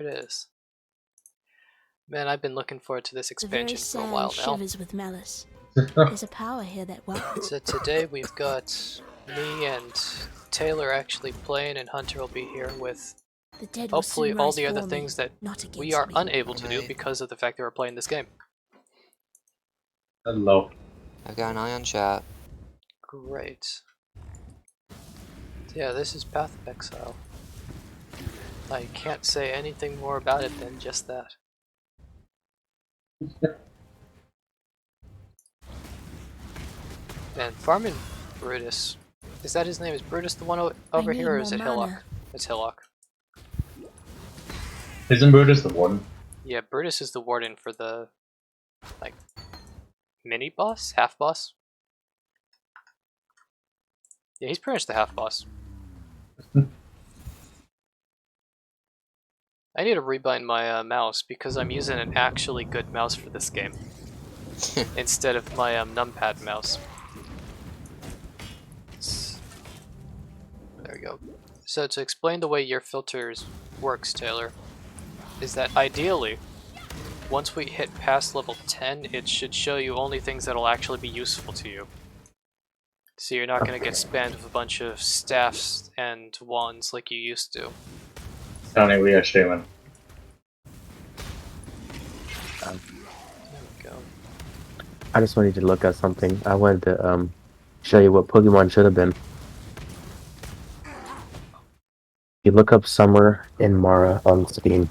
it is. Man, I've been looking forward to this expansion for a while now. Shivers with malice. There's a power here that So today we've got me and Taylor actually playing, and Hunter will be here with hopefully all the other things that we are unable to do because of the fact that we're playing this game. Hello. I've got an eye on chat. Great. Yeah, this is Path of Exile. I can't say anything more about it than just that. And farming Brutus. Is that his name? Is Brutus the one over here, or is it Hillock? It's Hillock. Isn't Brutus the warden? Yeah, Brutus is the warden for the, like, mini-boss? Half-boss? Yeah, he's pretty much the half-boss. I need to rebind my mouse because I'm using an actually good mouse for this game instead of my numpad mouse. There we go. So to explain the way your filters works, Taylor, is that ideally, once we hit past level 10, it should show you only things that'll actually be useful to you. So you're not going to get spammed with a bunch of staffs and wands like you used to. Tony, we are streaming. There we go. I just wanted to look at something. I wanted to show you what Pokemon should have been. You look up Summer in Mara on Steam.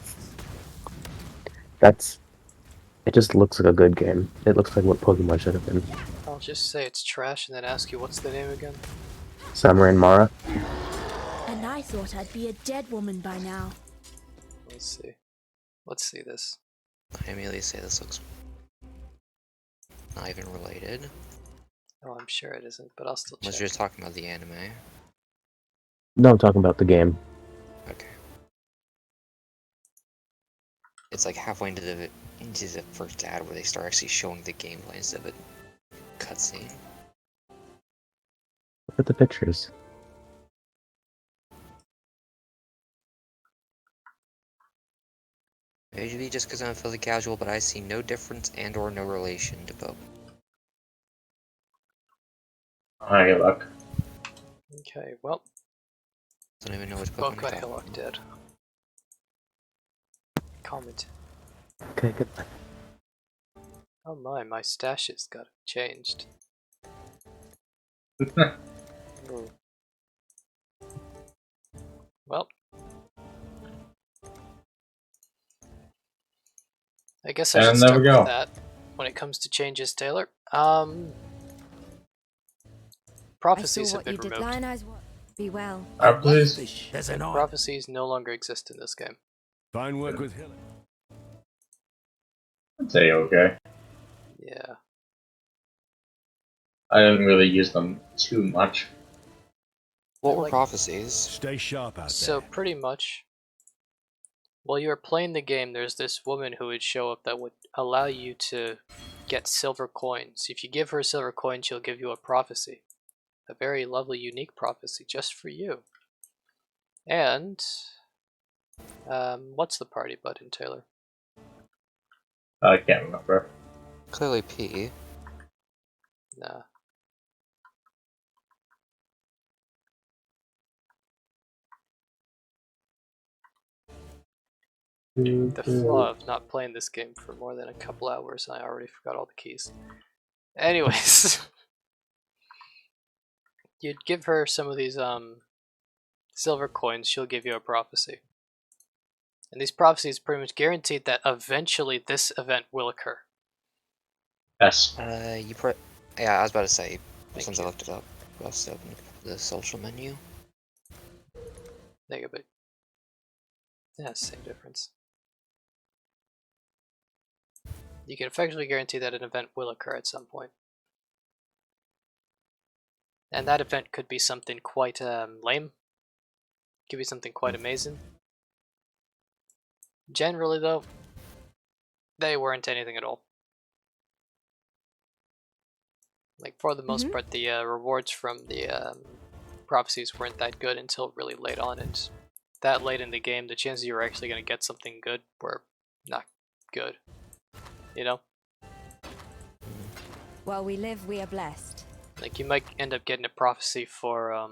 It just looks like a good game. It looks like what Pokemon should have been. I'll just say it's trash and then ask you what's the name again. Summer in Mara. And I thought I'd be a dead woman by now. Let's see. Let's see this. I immediately say this looks not even related. Oh, I'm sure it isn't, but I'll still check. Unless you're talking about the anime. No, I'm talking about the game. Okay. It's like halfway into the first ad where they start actually showing the gameplay instead of a cutscene. Look at the pictures. Maybe just because I'm fairly casual, but I see no difference and or no relation to both. Hi, luck. Okay, well, Don't even know which both Pokemon got I'm talking Hillock dead. Comment. Okay, goodbye. Oh my stash has got changed. Ooh. Well, I guess I should And there start we go. with that when it comes to changes, Taylor. Prophecies have been removed. Be well. Please. Prophecies no longer exist in this game. Fine work with Hill. I'd say okay. Yeah. I didn't really use them too much. What were Like- prophecies? Stay sharp out there. So pretty much, while you were playing the game, there's this woman who would show up that would allow you to get silver coins. If you give her a silver coin, she'll give you a prophecy. A very lovely, unique prophecy just for you. And, what's the party button, Taylor? I can't remember. Clearly P. Nah. The flaw of not playing this game for more than a couple hours, and I already forgot all the keys. Anyways, you'd give her some of these silver coins, she'll give you a prophecy. And these prophecies pretty much guaranteed that eventually this event will occur. Yes. Yeah, I was about to say, Thank since you. I looked it up, I also opened the social menu. There you go, but yeah, same difference. You can effectively guarantee that an event will occur at some point. And that event could be something quite lame. Could be something quite amazing. Generally though, they weren't anything at all. Like for the most part, the rewards from the prophecies weren't that good until really late on, and that late in the game, the chances you're actually going to get something good were not good. You know? While we live, we are blessed. Like, you might end up getting a prophecy for,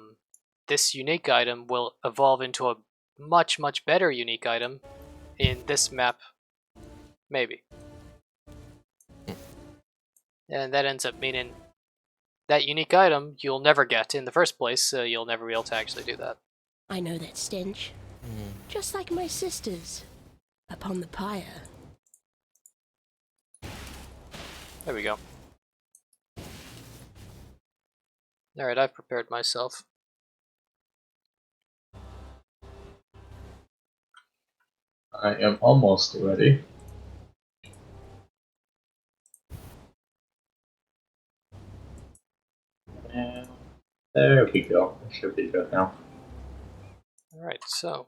this unique item will evolve into a much, much better unique item in this map. Maybe. And that ends up meaning that unique item you'll never get in the first place, so you'll never be able to actually do that. I know that stench. Just like my sisters. Upon the pyre. There we go. Alright, I've prepared myself. I am almost ready. And there we go. It should be good now. Alright, so.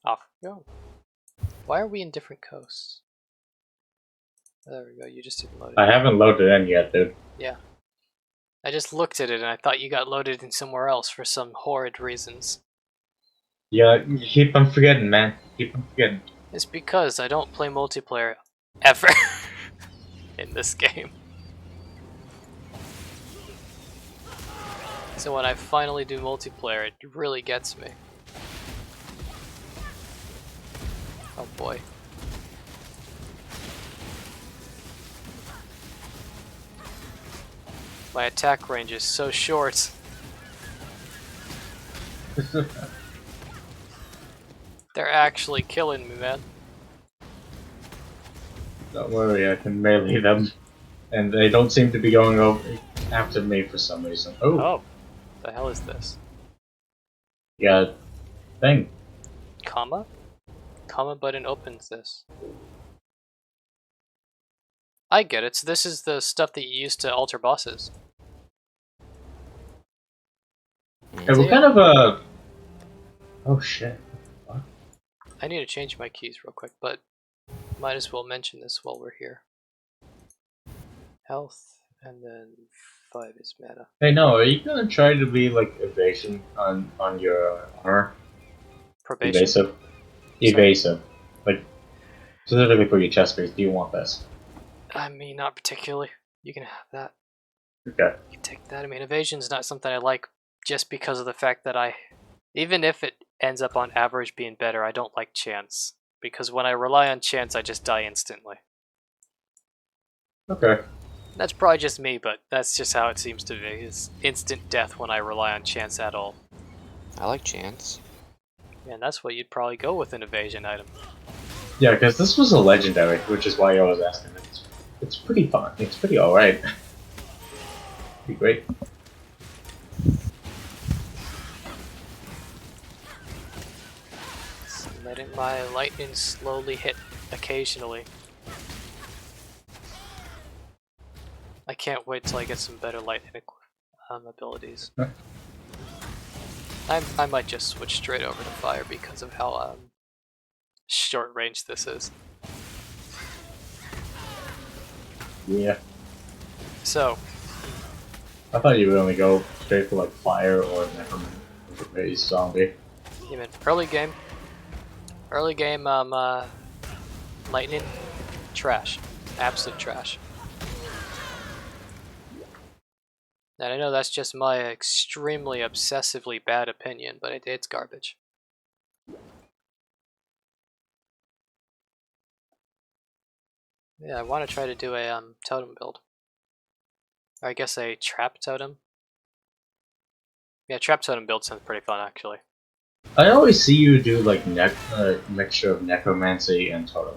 Off we go. Why are we in different coasts? There we go, you just didn't load it. I haven't loaded in yet, dude. Yeah. I just looked at it and I thought you got loaded in somewhere else for some horrid reasons. Yeah, you keep on forgetting, man. Keep on forgetting. It's because I don't play multiplayer ever in this game. So when I finally do multiplayer, it really gets me. Oh boy. My attack range is so short. They're actually killing me, man. Don't worry, I can melee them. And they don't seem to be going over after me for some reason. Oh, Oh, the hell is this? yeah, thing. Comma? Comma button opens this. I get it, so this is the stuff that you use to alter bosses. Hey, what kind of a... Oh shit. What? I need to change my keys real quick, but might as well mention this while we're here. Health, and then 5 is mana. Hey, no, are you gonna try to be like evasion on your armor? Probation? Evasive? Evasive. Like, specifically for your chest piece, do you want this? I mean, not particularly. You can have that. Okay. You can take that. I mean, evasion's not something I like just because of the fact that even if it ends up on average being better, I don't like chance. Because when I rely on chance, I just die instantly. Okay. That's probably just me, but that's just how it seems to be. Is instant death when I rely on chance at all. I like chance. And that's what you'd probably go with an evasion item. Yeah, because this was a legendary, which is why I was asking. It's pretty fun. It's pretty alright. Be great. So letting my lightning slowly hit occasionally. I can't wait till I get some better lightning abilities. I might just switch straight over to fire because of how short range this is. Yeah. So, I thought you would only go straight for like fire or necromancy zombie. you mean early game? Early game, lightning, trash, absolute trash. And I know that's just my extremely obsessively bad opinion, but it's garbage. Yeah, I want to try to do a totem build. Or I guess a trap totem. Yeah, trap totem build sounds pretty fun actually. I always see you do like mixture of necromancy and totem.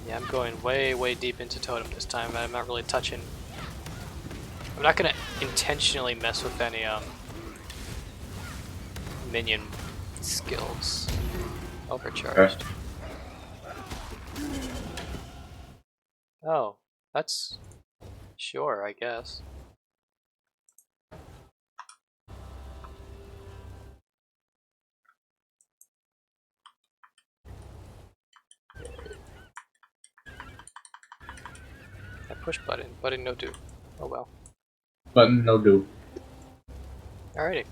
Yeah, I'm going way deep into totem this time. I'm not really touching. I'm not gonna intentionally mess with any minion skills. Overcharged. Oh, that's sure, I guess. I push button no do. Oh well. But no do. Alrighty.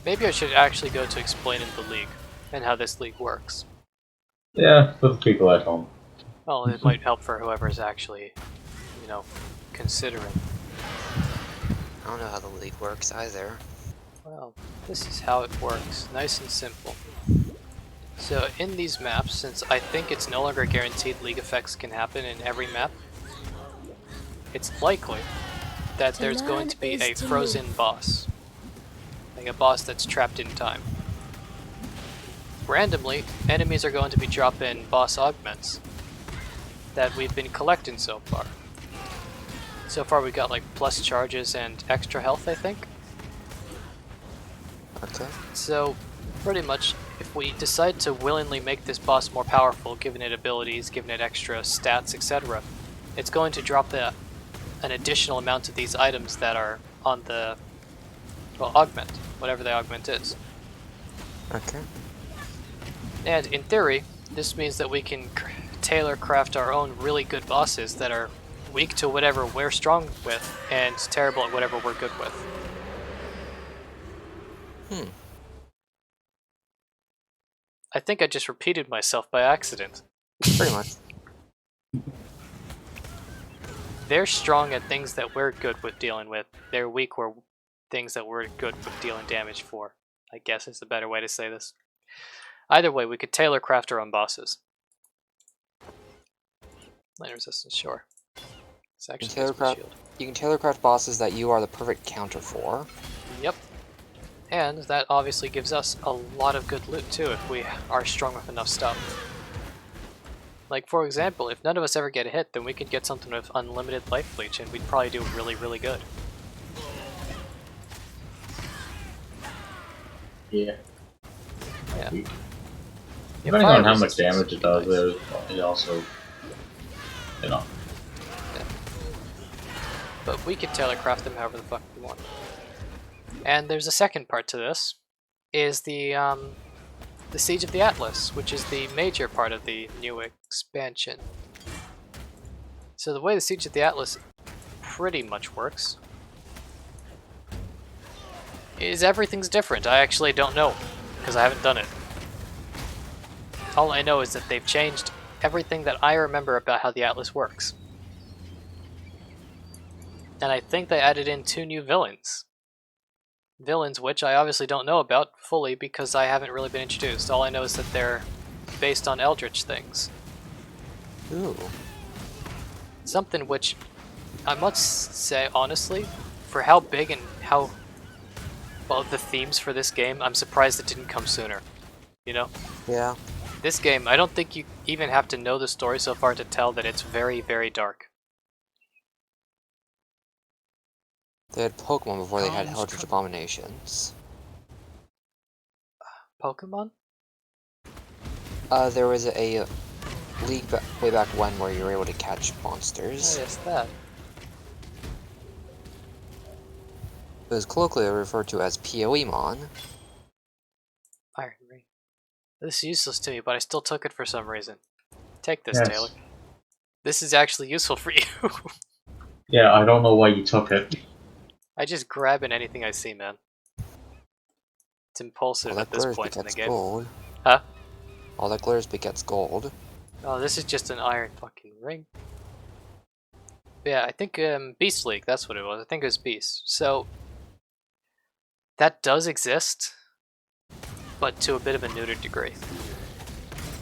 Maybe I should actually go to explaining the league and how this league works. Yeah, for the people at home. Well, it might help for whoever's actually, you know, considering. I don't know how the league works either. Well, this is how it works. Nice and simple. So in these maps, since I think it's no longer guaranteed league effects can happen in every map, it's likely that there's going to be a frozen boss. Like a boss that's trapped in time. Randomly, enemies are going to be dropping boss augments that we've been collecting so far. So far we got like plus charges and extra health, I think. Okay. So pretty much if we decide to willingly make this boss more powerful, giving it abilities, giving it extra stats, etc., it's going to drop an additional amount of these items that are on the, well, augment, whatever the augment is. Okay. And in theory, this means that we can tailor craft our own really good bosses that are weak to whatever we're strong with and terrible at whatever we're good with. I think I just repeated myself by accident. Pretty much. They're strong at things that we're good with dealing with. They're weak with things that we're good with dealing damage for, I guess is the better way to say this. Either way, we could tailor craft our own bosses. Lane resistance, sure. It's actually against my shield. You can tailor craft bosses that you are the perfect counter for. Yep. And that obviously gives us a lot of good loot too if we are strong with enough stuff. Like for example, if none of us ever get hit, then we could get something with unlimited life leech and we'd probably do really, really good. Yeah. Yeah. Depending on how much resistance damage would it be does, nice. it also, you know. But we can tailor craft them however the fuck we want. And there's a second part to this, is the Siege of the Atlas, which is the major part of the new expansion. So the way the Siege of the Atlas pretty much works is everything's different. I actually don't know, because I haven't done it. All I know is that they've changed everything that I remember about how the Atlas works. And I think they added in 2 new villains. Villains which I obviously don't know about fully because I haven't really been introduced. All I know is that they're based on Eldritch things. Ooh. Something which I must say honestly, for how big and how well the themes for this game, I'm surprised it didn't come sooner. You know? Yeah. This game, I don't think you even have to know the story so far to tell that it's very, very dark. They had Pokemon before they had Eldritch Abominations. Pokemon? There was a league way back when where you were able to catch monsters. Oh, yes, that. It was colloquially referred to as PoEmon. Iron Ring. This is useless to me, but I still took it for some reason. Take this, Yes. Taylor. This is actually useful for you. Yeah, I don't know why you took it. I just grab in anything I see, man. It's impulsive All at that this glitters point in the begets game. gold. Huh? All that glitters begets gold. Oh, this is just an iron fucking ring. Yeah, I think Beast League, that's what it was. I think it was Beast. So, that does exist, but to a bit of a neutered degree.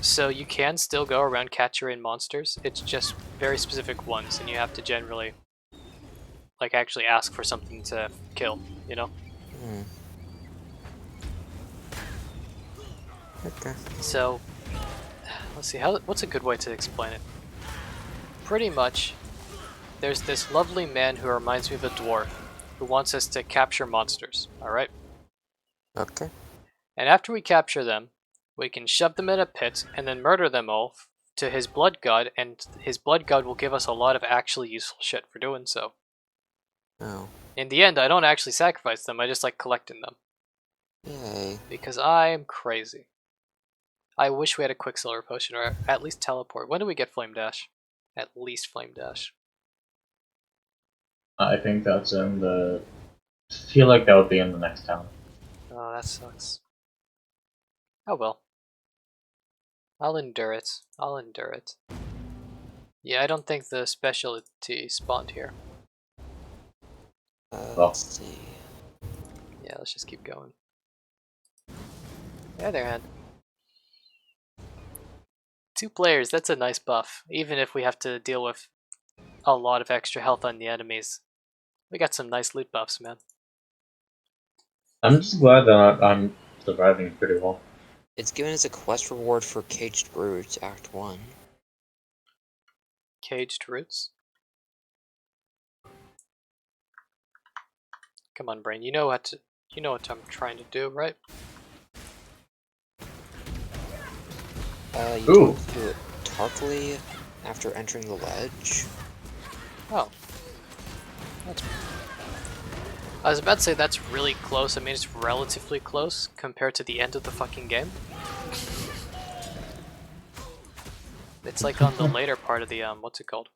So you can still go around capturing monsters, it's just very specific ones, and you have to generally like actually ask for something to kill, you know? Hmm. Okay. So, let's see, what's a good way to explain it? Pretty much, there's this lovely man who reminds me of a dwarf, who wants us to capture monsters, alright? Okay. And after we capture them, we can shove them in a pit and then murder them all to his blood god, and his blood god will give us a lot of actually useful shit for doing so. Oh. In the end, I don't actually sacrifice them, I just like collecting them. Yay. Because I'm crazy. I wish we had a Quicksilver potion, or at least teleport. When do we get Flame Dash? At least Flame Dash. I think that's in the... I feel like that would be in the next town. Oh, that sucks. Oh well. I'll endure it. I'll endure it. Yeah, I don't think the specialty spawned here. Well. Let's see. Yeah, let's just keep going. Yeah, there, hand. 2 players, that's a nice buff. Even if we have to deal with a lot of extra health on the enemies. We got some nice loot buffs, man. I'm just glad that I'm surviving pretty well. It's given as a quest reward for Caged Roots, Act 1. Caged roots. Come on, brain. You know what I'm trying to do, right? You Ooh. talk to Tarkly after entering the ledge. Oh. That's... I was about to say that's really close. I mean, it's relatively close compared to the end of the fucking game. It's like on the later part of the, what's it called?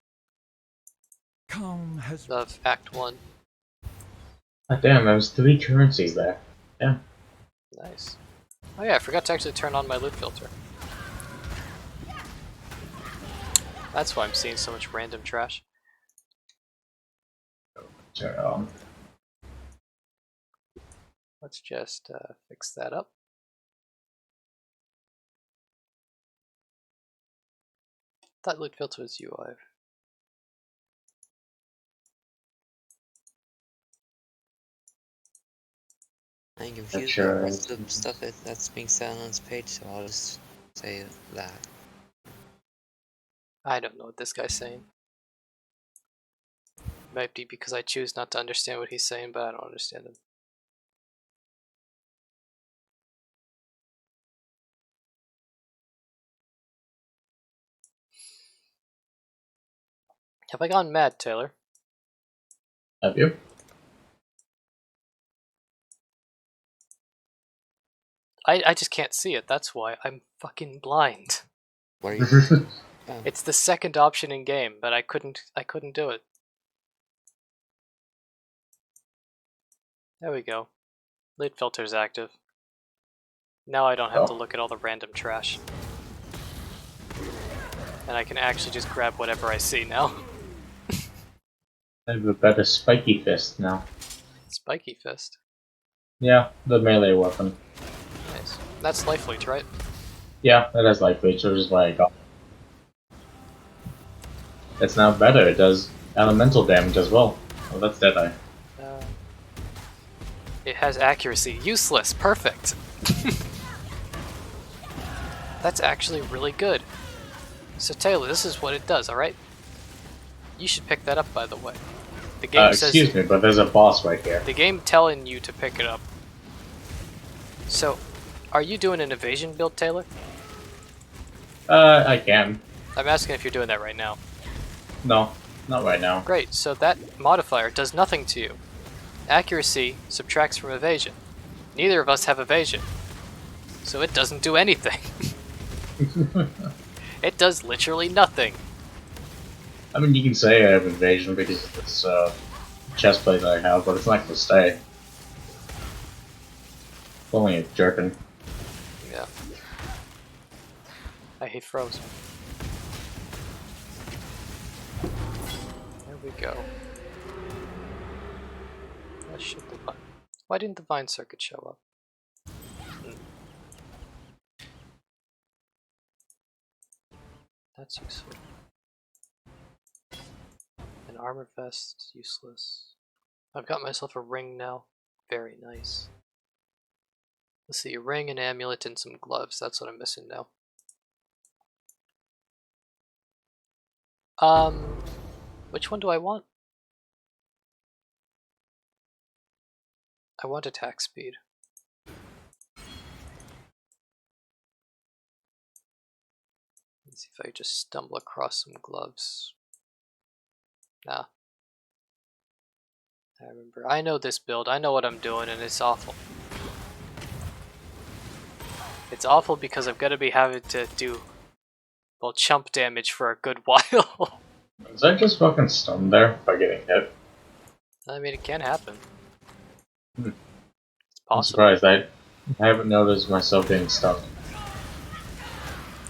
Calm has Of Act 1. Ah, damn, there was 3 currencies there. Yeah. Nice. Oh yeah, I forgot to actually turn on my loot filter. That's why I'm seeing so much random trash. Turn it on. Let's just fix that up. That loot filter was UI. I'm confused Sure. about the rest of the stuff that's being said on this page, so I'll just say that. I don't know what this guy's saying. Might be because I choose not to understand what he's saying, but I don't understand him. Have I gone mad, Taylor? Have you? I just can't see it, that's why. I'm fucking blind. What are you? Oh. It's the second option in game, but I couldn't do it. There we go. Loot filter's active. Now I don't have to look at all the random trash. And I can actually just grab whatever I see now. I have a better spiky fist now. Spiky fist. Yeah, the melee weapon. Nice. That's life leech, right? Yeah, that has life leech, which is why I got it. It's now better, it does elemental damage as well. Oh, that's Deadeye. It has accuracy. Useless. Perfect. That's actually really good. So Taylor, this is what it does, alright? You should pick that up, by the way. The game says... Excuse me, but there's a boss right here. The game telling you to pick it up. So, are you doing an evasion build, Taylor? I can. I'm asking if you're doing that right now. No, not right now. Great, so that modifier does nothing to you. Accuracy subtracts from evasion. Neither of us have evasion. So it doesn't do anything. It does literally nothing. I mean, you can say I have evasion because of this chest plate that I have, but it's not going to stay. It's only a jerkin. Yeah. I hate frozen. There we go. That should divine. Why didn't the vine circuit show up? That's useful. An armor vest, useless. I've got myself a ring now. Very nice. Let's see, a ring, an amulet, and some gloves. That's what I'm missing now. Which one do I want? I want attack speed. Let's see if I just stumble across some gloves. Nah. I remember. I know this build. I know what I'm doing, and it's awful. It's awful because I've got to be having to do, well, chump damage for a good while. Was I just fucking stunned there by getting hit? I mean, it can happen. Hmm. It's I'm possible. surprised. I haven't noticed myself getting stuck.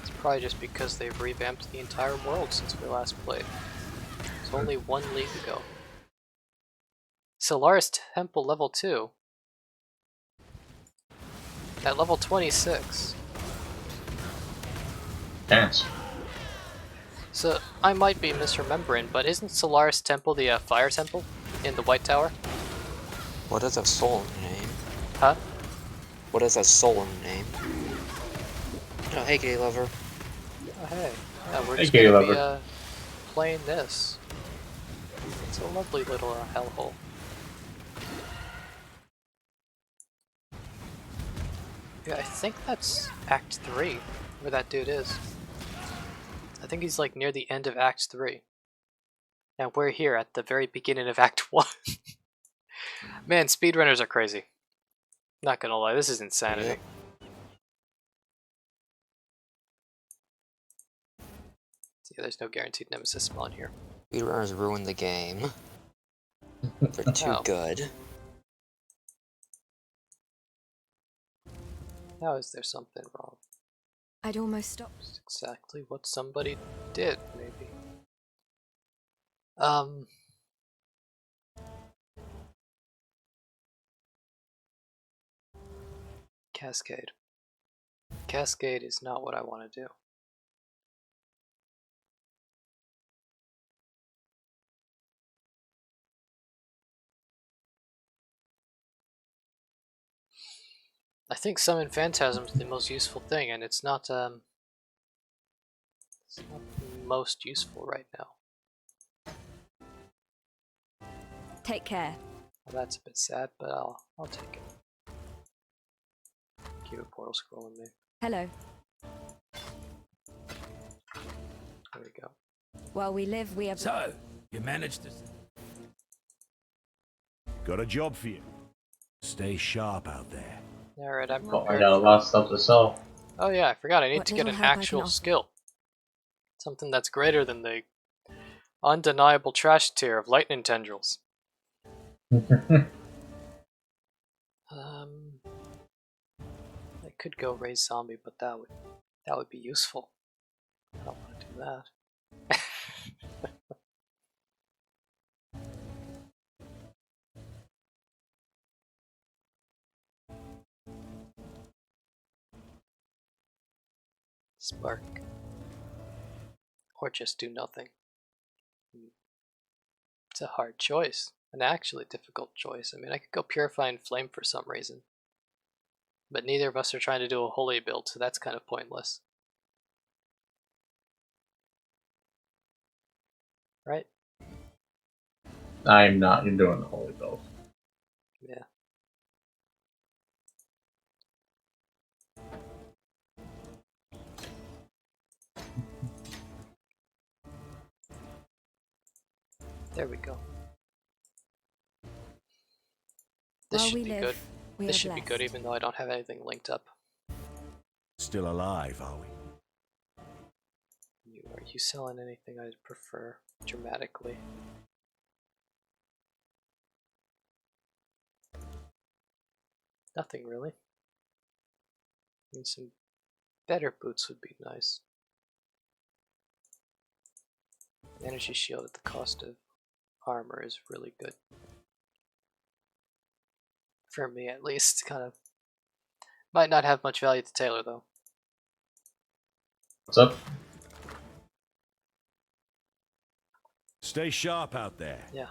It's probably just because they've revamped the entire world since we last played. It's only 1 league ago. Solaris Temple level 2. At level 26. Dance. So, I might be misremembering, but isn't Solaris Temple the fire temple in the White Tower? What does a soul in the name? Huh? What is a soul in the name? Oh, hey, gay lover. Oh, hey. Yeah, we're Hey, just gay gonna be lover. playing this. It's a lovely little hellhole. Yeah, I think that's Act 3, where that dude is. I think he's like near the end of Act 3. Now we're here at the very beginning of Act 1. Man, speedrunners are crazy. Not gonna lie, this is insanity. Yep. Yeah, there's no guaranteed nemesis spawn here. Speedrunners ruin the game. They're too Oh. good. Now is there something wrong? I'd almost stop. It's exactly what somebody did, maybe. Cascade. Cascade is not what I want to do. I think Summon Phantasm is the most useful thing, and it's not the most useful right now. Take care. Well, that's a bit sad, but I'll take it. Keep a portal scroll in me. Hello. There we go. While we live, we are. So, you managed to... Got a job for you. Stay sharp out there. Alright, I'm Oh, I prepared got a for... lot of stuff to sell. Oh yeah, I forgot, I need What to get little an help I can actual offer. skill. Something that's greater than the undeniable trash tier of lightning tendrils. I could go raise zombie, but that would be useful. I don't want to do that. Spark. Or just do nothing. It's a hard choice. An actually difficult choice. I mean, I could go Purifying Flame for some reason. But neither of us are trying to do a holy build, so that's kind of pointless. Right? I'm not. You're doing the holy build. Yeah. There we go. This While should we be live, good. we This are should be good blessed. even though I don't have anything linked up. Still alive, are we? Are you selling anything I'd prefer dramatically? Nothing really. I mean, some better boots would be nice. Energy shield at the cost of armor is really good. For me at least, kind of. Might not have much value to Taylor though. What's up? Stay sharp out there. Yeah.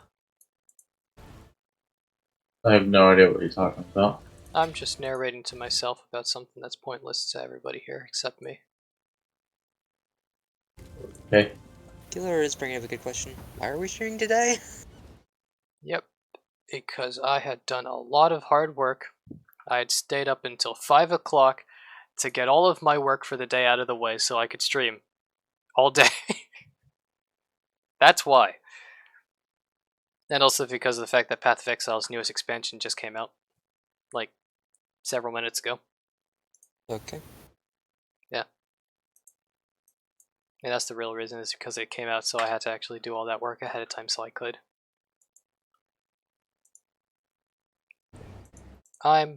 I have no idea what you're talking about. I'm just narrating to myself about something that's pointless to everybody here except me. Okay. Killer is bringing up a good question. Why are we streaming today? Yep. Because I had done a lot of hard work. I had stayed up until 5 o'clock to get all of my work for the day out of the way so I could stream all day. That's why. And also because of the fact that Path of Exile's newest expansion just came out. Like, several minutes ago. Okay. Yeah. And that's the real reason, is because it came out, so I had to actually do all that work ahead of time so I could. I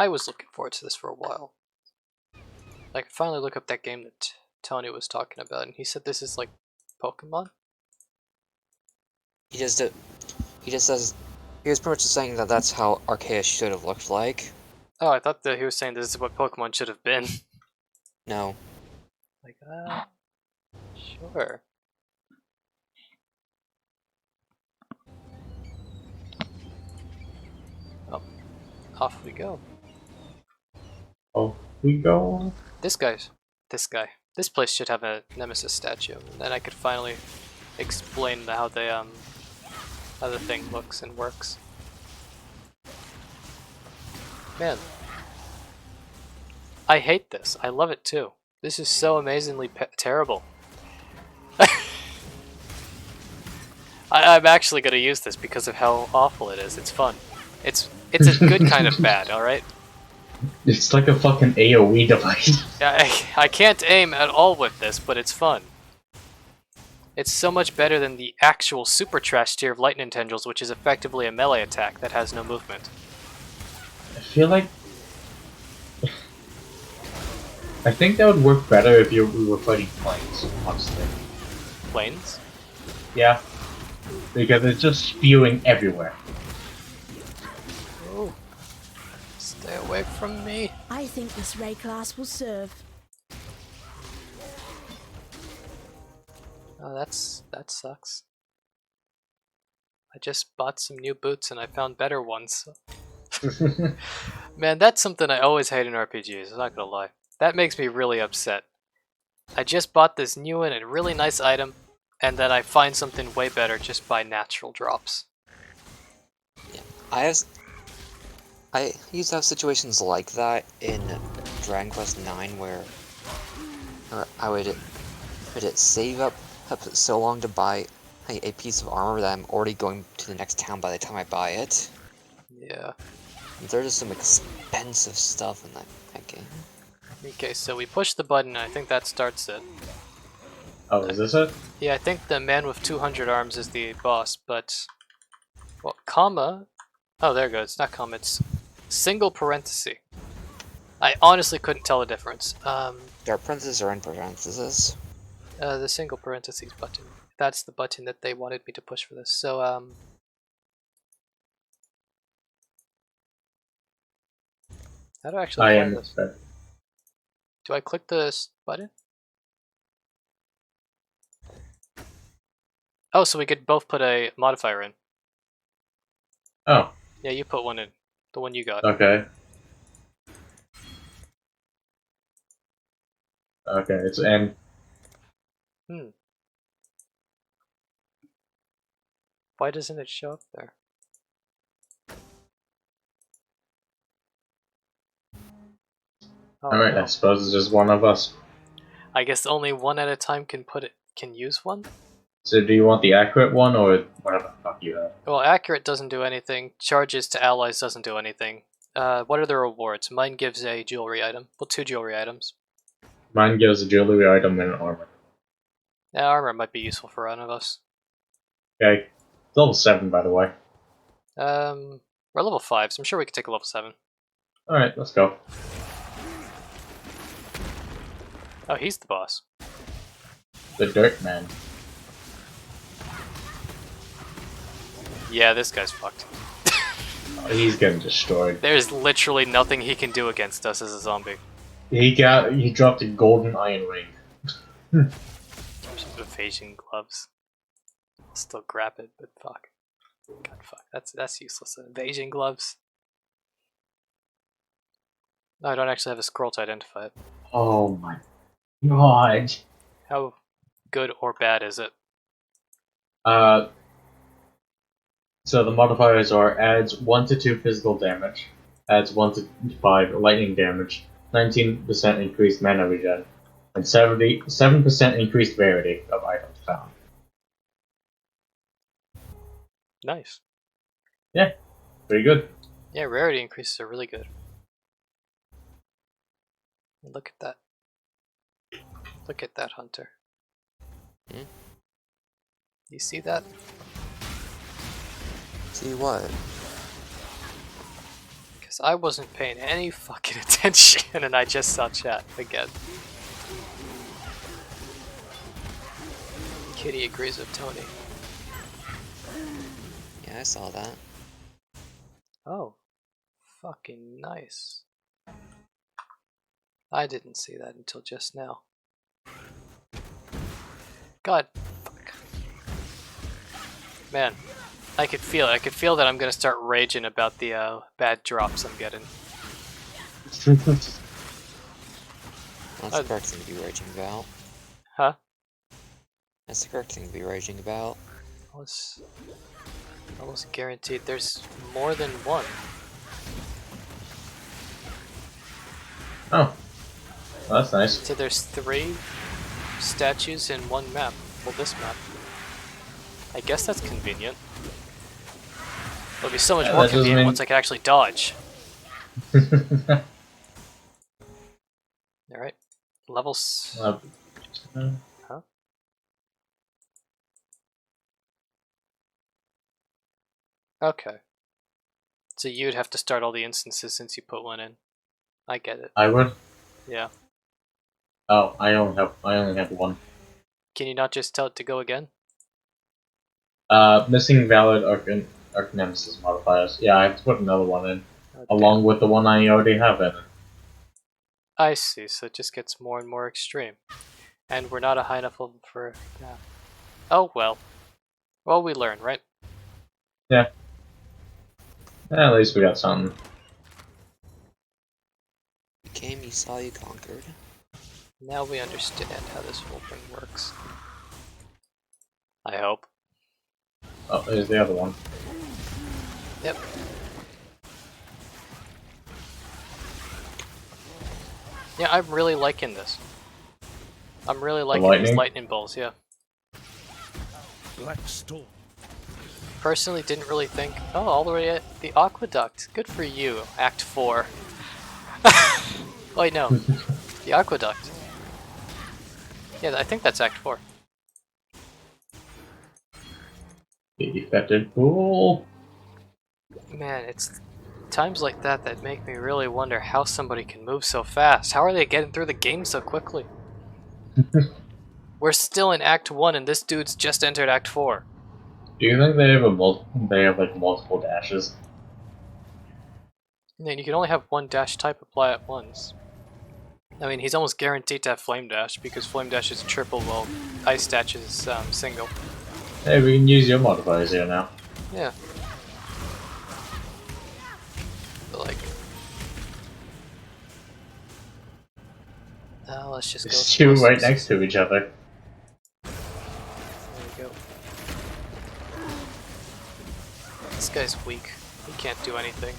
was looking forward to this for a while. I could finally look up that game that Tony was talking about, and he said this is like Pokemon. He just says he was pretty much saying that that's how Arceus should have looked like. Oh, I thought that he was saying this is what Pokemon should have been. No. Like, sure. Oh, off we go. Oh, we go. This guy. This place should have a Nemesis statue, and then I could finally explain how the thing looks and works. Man, I hate this. I love it too. This is so amazingly terrible. I'm actually gonna use this because of how awful it is. It's fun. It's a good kind of bad. All right. It's like a fucking AoE device. Yeah, I can't aim at all with this, but it's fun. It's so much better than the actual super trash tier of lightning tendrils, which is effectively a melee attack that has no movement. I feel like... I think that would work better if we were fighting planes, honestly. Planes? Yeah. Because it's just spewing everywhere. Oh. Stay away from me. I think this ray class will serve. Oh, that sucks. I just bought some new boots and I found better ones. Man, that's something I always hate in RPGs, I'm not gonna lie. That makes me really upset. I just bought this new and a really nice item, and then I find something way better just by natural drops. Yeah. I used to have situations like that in Dragon Quest IX where I would save up so long to buy a piece of armor that I'm already going to the next town by the time I buy it. Yeah. There's just some expensive stuff in that game. Okay, so we push the button and I think that starts it. Oh, is this it? Yeah, I think the man with 200 arms is the boss, but... Well, comma... Oh, there it goes. Not comma, it's single parenthesis. I honestly couldn't tell the difference. There are parentheses or in parentheses. The single parentheses button. That's the button that they wanted me to push for this. So, how do I actually find this? Do I click this button? Oh, so we could both put a modifier in. Oh. Yeah, you put one in. The one you got. Okay. Okay, it's N. Why doesn't it show up there? Oh, Alright, no. I suppose it's just one of us. I guess only one at a time can use one? So do you want the accurate one, or whatever the fuck you have? Well, accurate doesn't do anything. Charges to allies doesn't do anything. What are the rewards? Mine gives a jewelry item. Well, 2 jewelry items. Mine gives a jewelry item and an armor. Yeah, armor might be useful for one of us. Okay. It's level 7, by the way. We're level 5, so I'm sure we could take a level 7. Alright, let's go. Oh, he's the boss. The Dirt Man. Yeah, this guy's fucked. Oh, he's getting destroyed. There's literally nothing he can do against us as a zombie. He dropped a golden iron ring. Some evasion gloves. I'll still grab it, but fuck. God, fuck. That's useless. Evasion gloves. No, I don't actually have a scroll to identify it. Oh my god. How good or bad is it? So the modifiers are adds 1 to 2 physical damage, adds 1 to 5 lightning damage, 19% increased mana regen, and 7% increased rarity of items found. Nice. Yeah, pretty good. Yeah, rarity increases are really good. Look at that. Look at that, Hunter. You see that? See what? guys, I wasn't paying any fucking attention and I just saw chat again. Kitty agrees with Tony. Yeah, I saw that. Oh, fucking nice. I didn't see that until just now. God, fuck. Man, I could feel it. I could feel that I'm gonna start raging about the bad drops I'm getting. That's the correct thing to be raging about. Huh? That's the correct thing to be raging about. Almost guaranteed there's more than one. Oh, well, that's nice. So there's 3 statues in one map. Well, this map. I guess that's convenient. It'll be so much Yeah, more that doesn't convenient mean- once I can actually dodge. Alright. Levels. Huh? Okay. So you'd have to start all the instances since you put one in. I get it. I would. Yeah. Oh, I only have one. Can you not just tell it to go again? Missing valid Arch-nemesis modifiers. Yeah, I have to put another one in, Okay. along with the one I already have in. I see, so it just gets more and more extreme. And we're not a high enough level for that. Oh well. Well, we learn, right? Yeah. At least we got something. You came, you saw, you conquered. Now we understand how this whole thing works. I hope. Oh, there's the other one. Yep. Yeah, I'm really liking this. I'm really liking these lightning bolts, yeah. Black storm. Personally didn't really think, oh, all the way at the aqueduct. Good for you, Act 4. Wait, no. The aqueduct. Yeah, I think that's Act 4. The defected pool. Man, it's times like that that make me really wonder how somebody can move so fast. How are they getting through the game so quickly? We're still in Act 1 and this dude's just entered Act 4. Do you think they have like multiple dashes? Yeah, you can only have one dash type apply at once. I mean, he's almost guaranteed to have Flame Dash because Flame Dash is triple while Ice Dash is single. Hey, we can use your modifiers here now. Yeah. But like... let's just go... It's two with right forces. next to each other. There we go. This guy's weak. He can't do anything.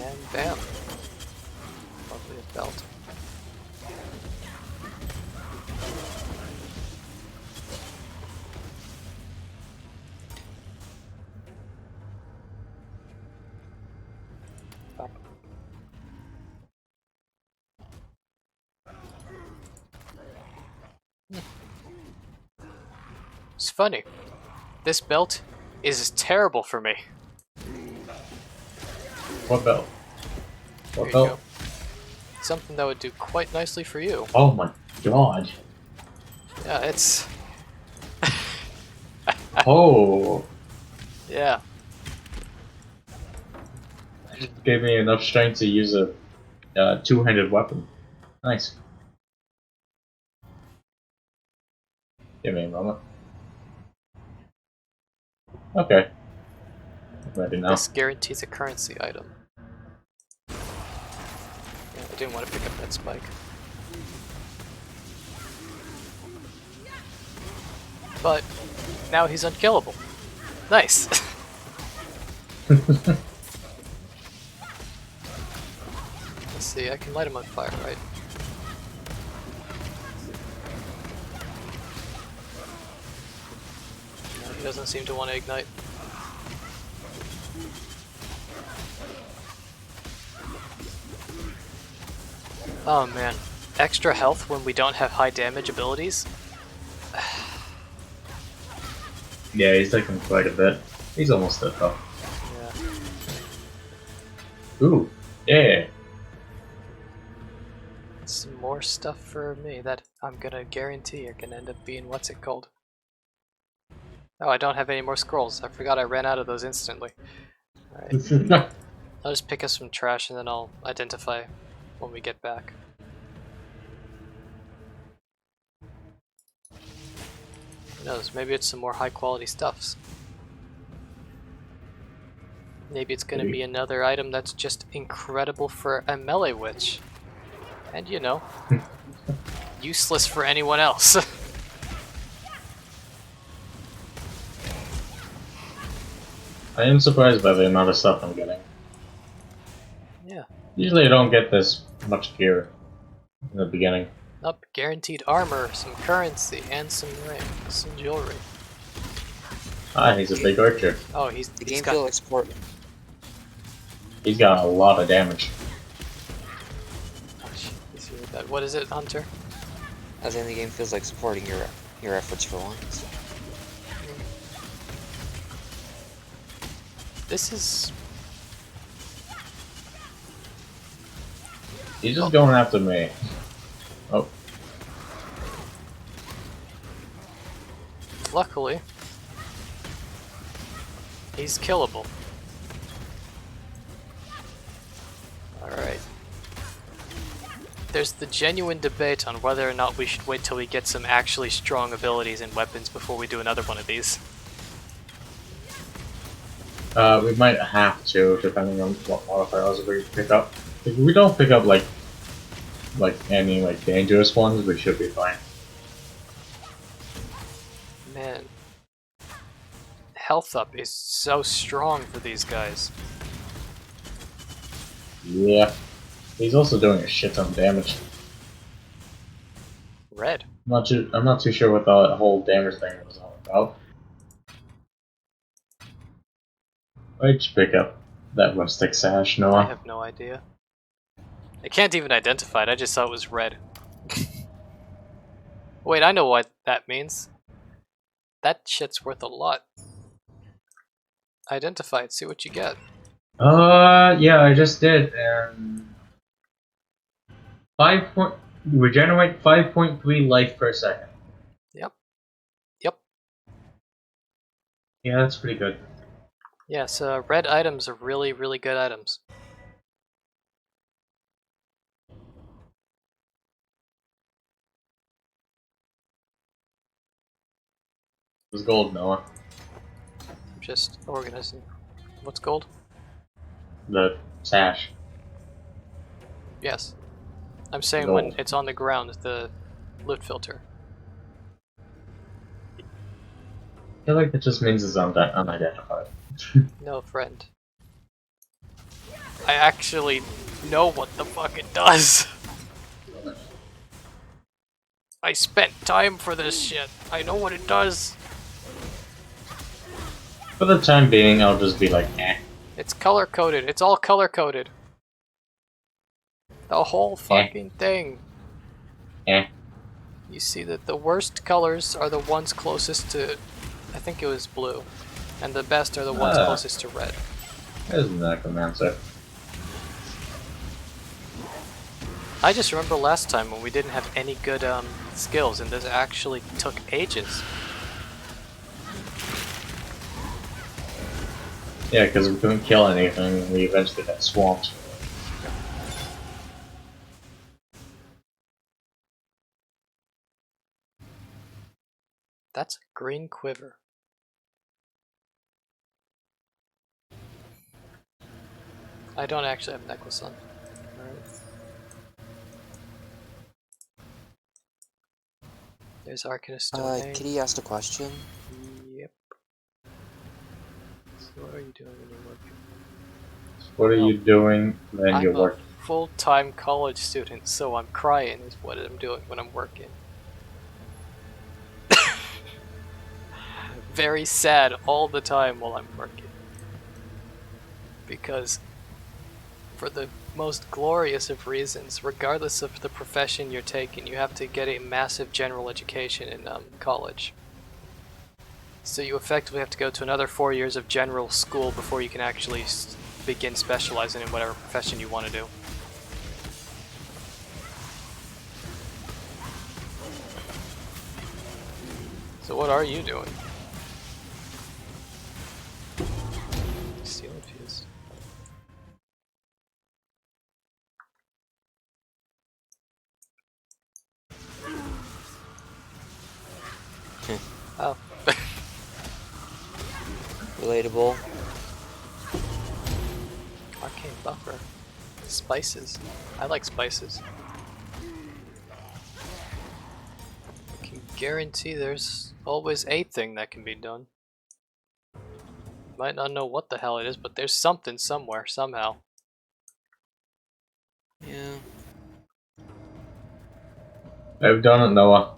And bam. Lovely belt. Up. It's funny. This belt is terrible for me. What belt? Here What you belt? go. Something that would do quite nicely for you. Oh my god. Yeah, it's... Oh. yeah. It just gave me enough strength to use a two-handed weapon. Nice. Give me a moment. Okay. I'm ready now. This guarantees a currency item. Yeah, I didn't want to pick up that spike. But now he's unkillable. Nice. Let's see, I can light him on fire, right? No, he doesn't seem to want to ignite. Oh man, extra health when we don't have high damage abilities? Yeah, he's taking quite a bit. He's almost dead though. Yeah. Ooh, yeah. Some more stuff for me that I'm gonna guarantee are gonna end up being what's it called. Oh, I don't have any more scrolls. I forgot I ran out of those instantly. Alright. I'll just pick up some trash and then I'll identify when we get back. Who knows, maybe it's some more high quality stuffs. Maybe it's gonna be another item that's just incredible for a melee witch. And you know, useless for anyone else. I am surprised by the amount of stuff I'm getting. Yeah. Usually I don't get this much gear in the beginning. Up, guaranteed armor, some currency, and some rings, some jewelry. Ah, he's a big archer. Oh, The he's game got... feels like support. He's got a lot of damage. Oh, shit, you see that. What is it, Hunter? I think the game feels like supporting your efforts for once. This is... He's just going after me. Oh, Luckily, he's killable. Alright. There's the genuine debate on whether or not we should wait till we get some actually strong abilities and weapons before we do another one of these. we might have to, depending on what modifiers we pick up. If we don't pick up like any like dangerous ones, we should be fine. Man. Health up is so strong for these guys. Yeah. He's also doing a shit ton of damage. Red. I'm not too sure what the whole damage thing was all about. Why'd you pick up that rustic sash, I Noah? have no idea. I can't even identify it, I just saw it was red. Wait, I know what that means. That shit's worth a lot. Identify it, see what you get. Yeah, I just did, and regenerate 5.3 life per second. Yep. Yep. Yeah, that's pretty good. Yes, red items are really, really good items. It was gold, Noah. I'm just organizing. What's gold? The sash. Yes. I'm saying Gold. when it's on the ground, the loot filter. I feel like it just means it's unidentified. No, friend. I actually know what the fuck it does. I spent time for this shit. I know what it does. For the time being, I'll just be like, eh. It's color coded. It's all color coded. The whole fucking thing. Eh. You see that the worst colors are the ones closest to, I think it was blue, and the best are the ones closest to red. There's an necromancer. I just remember last time when we didn't have any good skills, and this actually took ages. Yeah, because we couldn't kill anything, and we eventually got swamped. That's a green quiver. I don't actually have a necklace on. Alright. There's Arcanist Domain. Kitty asked a question. Yep. So what are you doing when you're working? What are you doing when I'm you're a working? full-time college student, so I'm crying is what I'm doing when I'm working. Very sad all the time while I'm working. Because for the most glorious of reasons, regardless of the profession you're taking, you have to get a massive general education in college. So you effectively have to go to another 4 years of general school before you can actually begin specializing in whatever profession you want to do. So what are you doing? Steel infused. Oh. Relatable. Arcane buffer. Spices. I like spices. I can guarantee there's always a thing that can be done. Might not know what the hell it is, but there's something somewhere, somehow. Yeah. I've done it, Noah.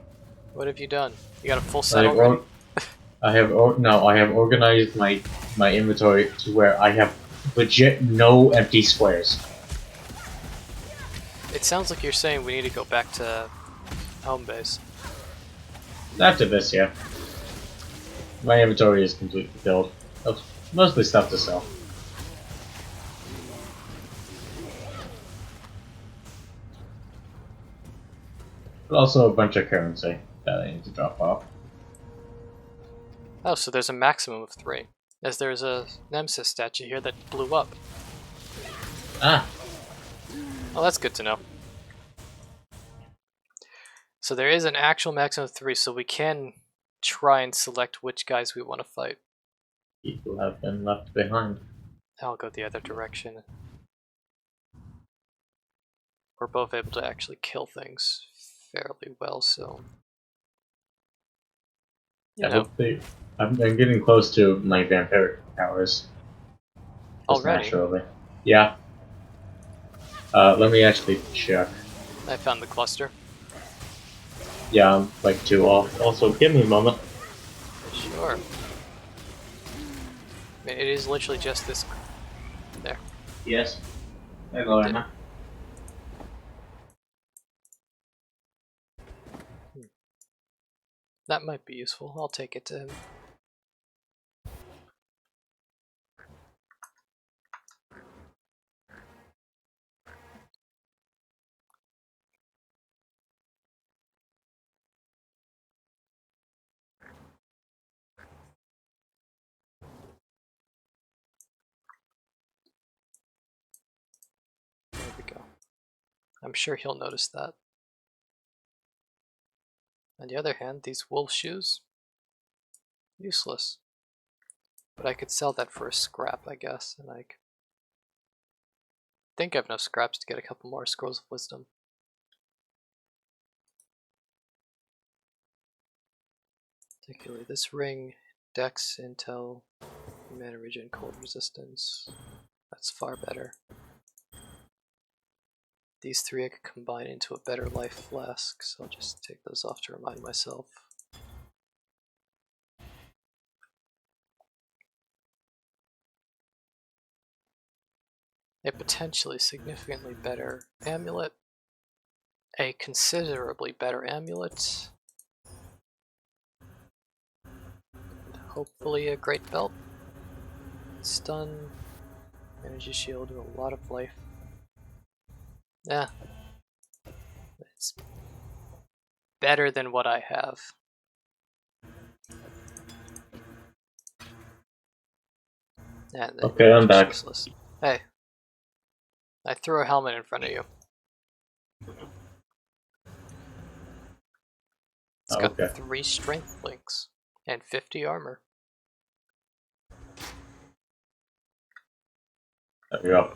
What have you done? You got a full set already? I have organized my inventory to where I have legit no empty squares. It sounds like you're saying we need to go back to home base. After this, yeah. My inventory is completely filled. Of mostly stuff to sell. But also a bunch of currency that I need to drop off. Oh, so there's a maximum of 3. As there's a Nemesis statue here that blew up. Ah! Oh, that's good to know. So there is an actual maximum of 3, so we can try and select which guys we want to fight. People have been left behind. I'll go the other direction. We're both able to actually kill things fairly well, so... You know. I'm getting close to my vampiric powers. Just Already? naturally. Yeah. Let me actually check. I found the cluster. Yeah, I'm like 2 off. Also, give me a moment. Sure. I mean, it is literally just this... There. Yes. Hello, Emma. That might be useful. I'll take it to him. There we go. I'm sure he'll notice that. On the other hand, these wool shoes? Useless. But I could sell that for a scrap, I guess, and I think I have enough scraps to get a couple more scrolls of wisdom. Particularly this ring, dex, intel, mana regen, cold resistance. That's far better. These 3 I could combine into a better life flask, so I'll just take those off to remind myself. A potentially significantly better amulet. A considerably better amulet. And hopefully a great belt. Stun. Energy shield and a lot of life. Yeah. It's better than what I have. Yeah, Okay, I'm back. Useless. Hey. I threw a helmet in front of you. It's got 3 strength links and 50 armor. There we go.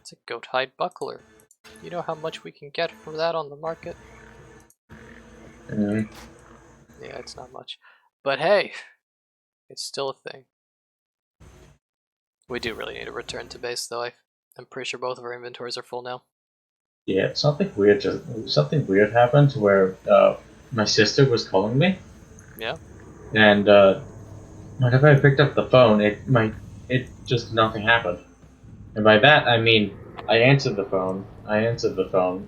It's a goat hide buckler. You know how much we can get for that on the market? Mm-hmm. Yeah, it's not much. But hey, it's still a thing. We do really need to return to base, though. I'm pretty sure both of our inventories are full now. Yeah, something weird happened where my sister was calling me. Yeah. And whenever I picked up the phone, it just nothing happened. And by that I mean I answered the phone,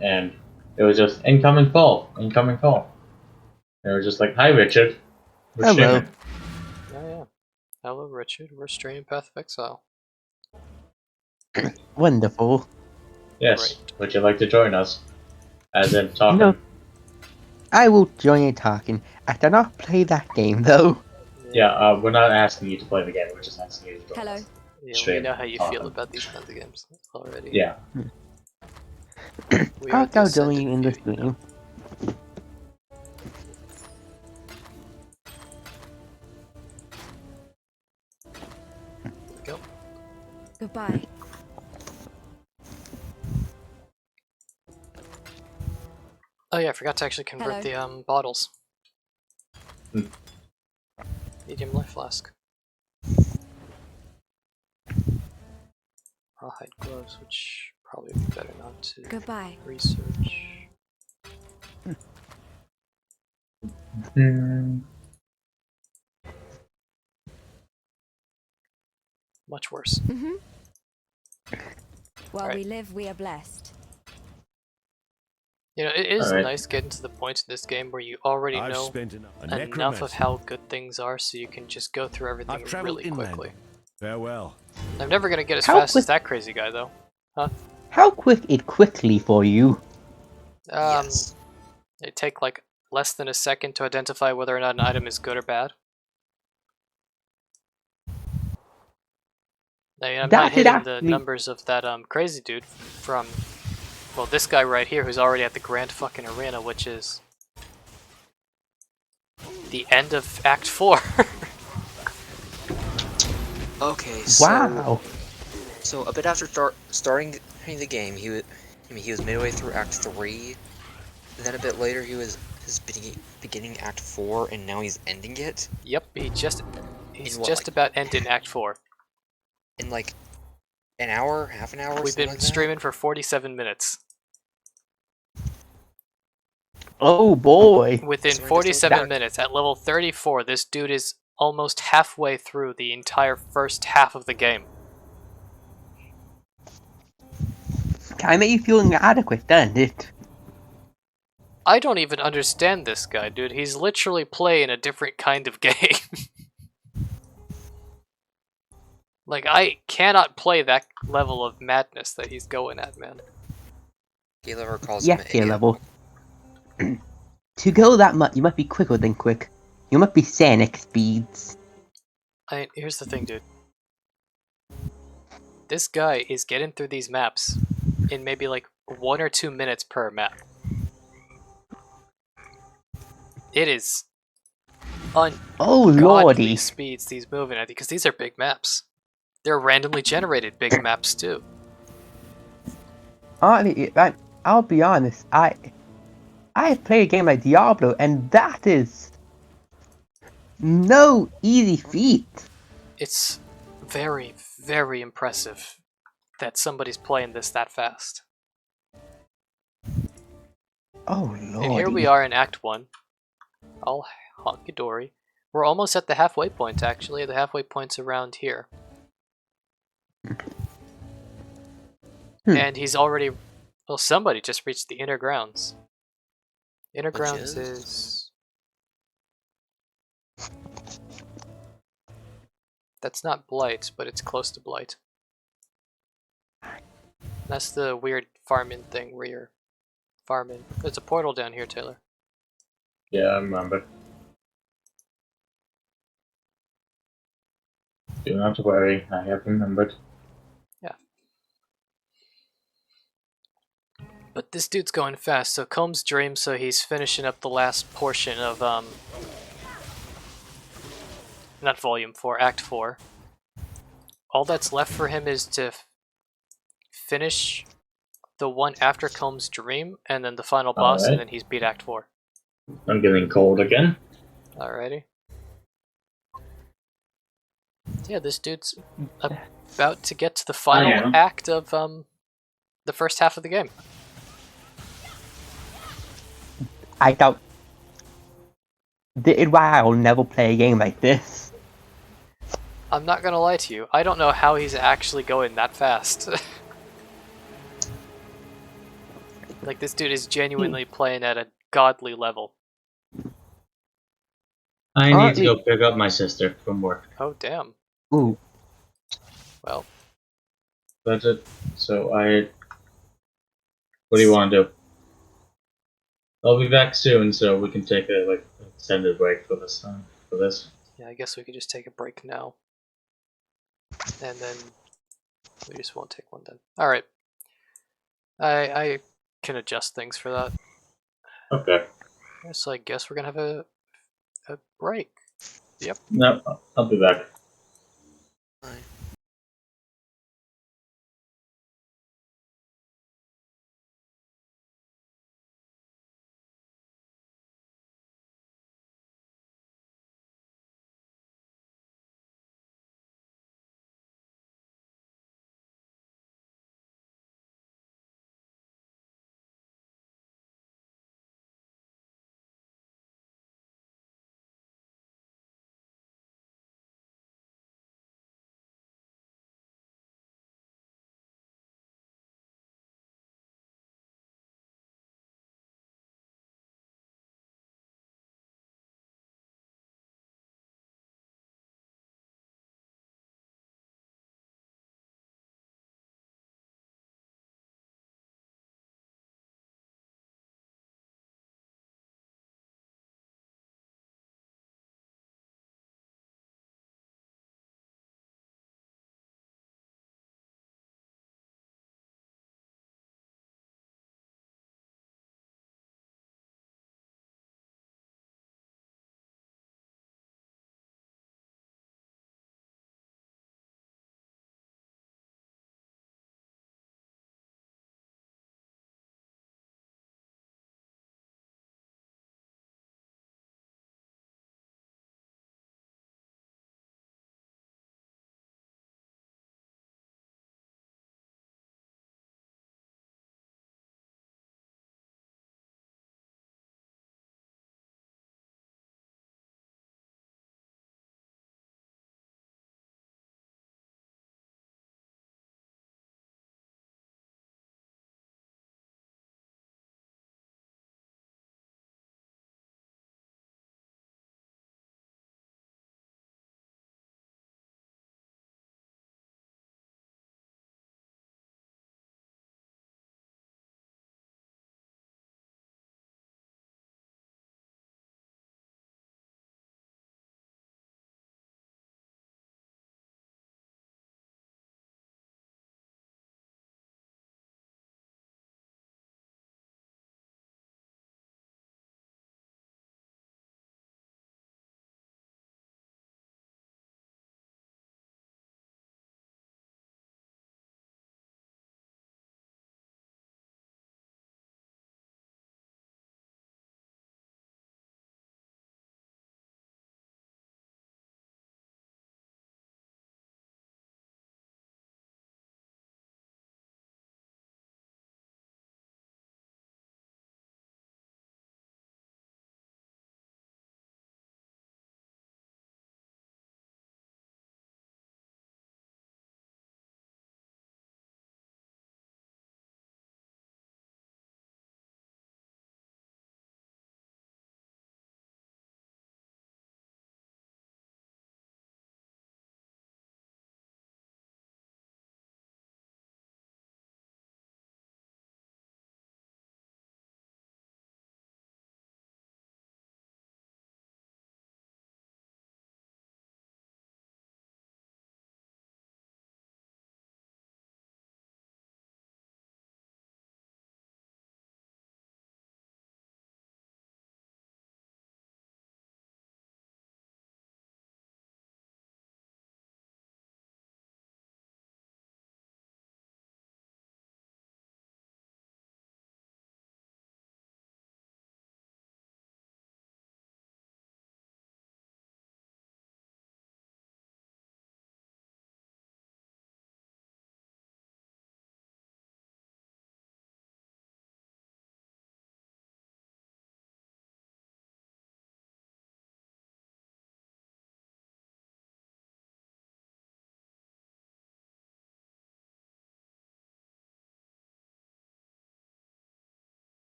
and it was just incoming call. And it was just like, "Hi, Richard." We're Hello. streaming. Oh yeah. Hello, Richard. We're streaming Path of Exile. Wonderful. Yes. Great. Would you like to join us? As in talking. No. I will join you talking. I do not play that game though. Yeah, we're not asking you to play the game, we're just asking you to join Hello. us. Yeah, we Stream, know how you talking. feel about these kinds of games already. Yeah. We are the I'll join you Ascended in the few, you know. stream. Here we go. Goodbye. Oh yeah, I forgot to actually convert Hello. the bottles. Hmm. Medium life flask. Rawhide gloves, which probably would be better not to Goodbye. research. Hmm. Much worse. Mm-hmm. While Alright. we live, we are blessed. You know, it is Alright. nice getting to the point in this game where you already I've know spent enough. A enough of necromancer. how good things are, so you can just go through everything I've traveled really inland. quickly. Farewell. I'm never gonna get as How fast as quick- that crazy guy, though. How quick it quickly for you? Yes. It take like less than a second to identify whether or not an item is good or bad. I mean, I'm That not is hitting the actually- numbers of that crazy dude from, well, this guy right here who's already at the grand fucking arena, which is the end of Act 4. Okay, so Wow. so a bit after starting the game, he was midway through Act 3. And then a bit later, he was beginning Act 4, and now he's ending it Yep, he's just what, just like- about ending Act 4. in like an hour, half an hour. We've something been like that. streaming for 47 minutes. Oh boy. Within So we're just 47 over- minutes, at level 34, this dude is almost halfway through the entire first half of the game. Can I make you feel inadequate, doesn't it? I don't even understand this guy, dude. He's literally playing a different kind of game. Like, I cannot play that level of madness that he's going at, man. Gaylover calls Yes, him tier a level. To go that much, you must be quicker than quick. You must be Sonic speeds. Here's the thing, dude. This guy is getting through these maps in maybe like 1 or 2 minutes per map. It is Oh ungodly lordy. speeds he's moving at, because these are big maps. They're randomly generated big maps too. I'll be honest. I played a game like Diablo, and that is no easy feat. It's very, very impressive that somebody's playing this that fast. Oh lordy. And here we are in Act 1. All honky-dory. We're almost at the halfway point, actually. The halfway point's around here. And he's already... Well, somebody just reached the Inner Grounds. Inner Which Grounds is? is... That's not Blight, but it's close to Blight. That's the weird farming thing where you're farming. There's a portal down here, Taylor. Yeah, I remember. You don't have to worry, I have remembered. But this dude's going fast, so Combs' dream, so he's finishing up the last portion of, not Volume 4, Act 4. All that's left for him is to finish the one after Combs' dream, and then the final boss, and Alright. then he's beat Act 4. I'm getting cold again. Alrighty. Yeah, this dude's about to get to the final am. act of, the first half of the game. I doubt. This is why I'll never play a game like this. I'm not gonna lie to you, I don't know how he's actually going that fast. Like, this dude is genuinely playing at a godly level. I need to Alright. go pick up my sister from work. Oh, damn. Ooh. Well, That's it. So what do you want to do? I'll be back soon, so we can take a extended break for this time. For this. yeah, I guess we could just take a break now. And then we just won't take one then. Alright. I can adjust things for that. Okay. So I guess we're gonna have a break. Yep. No, I'll be back. Fine.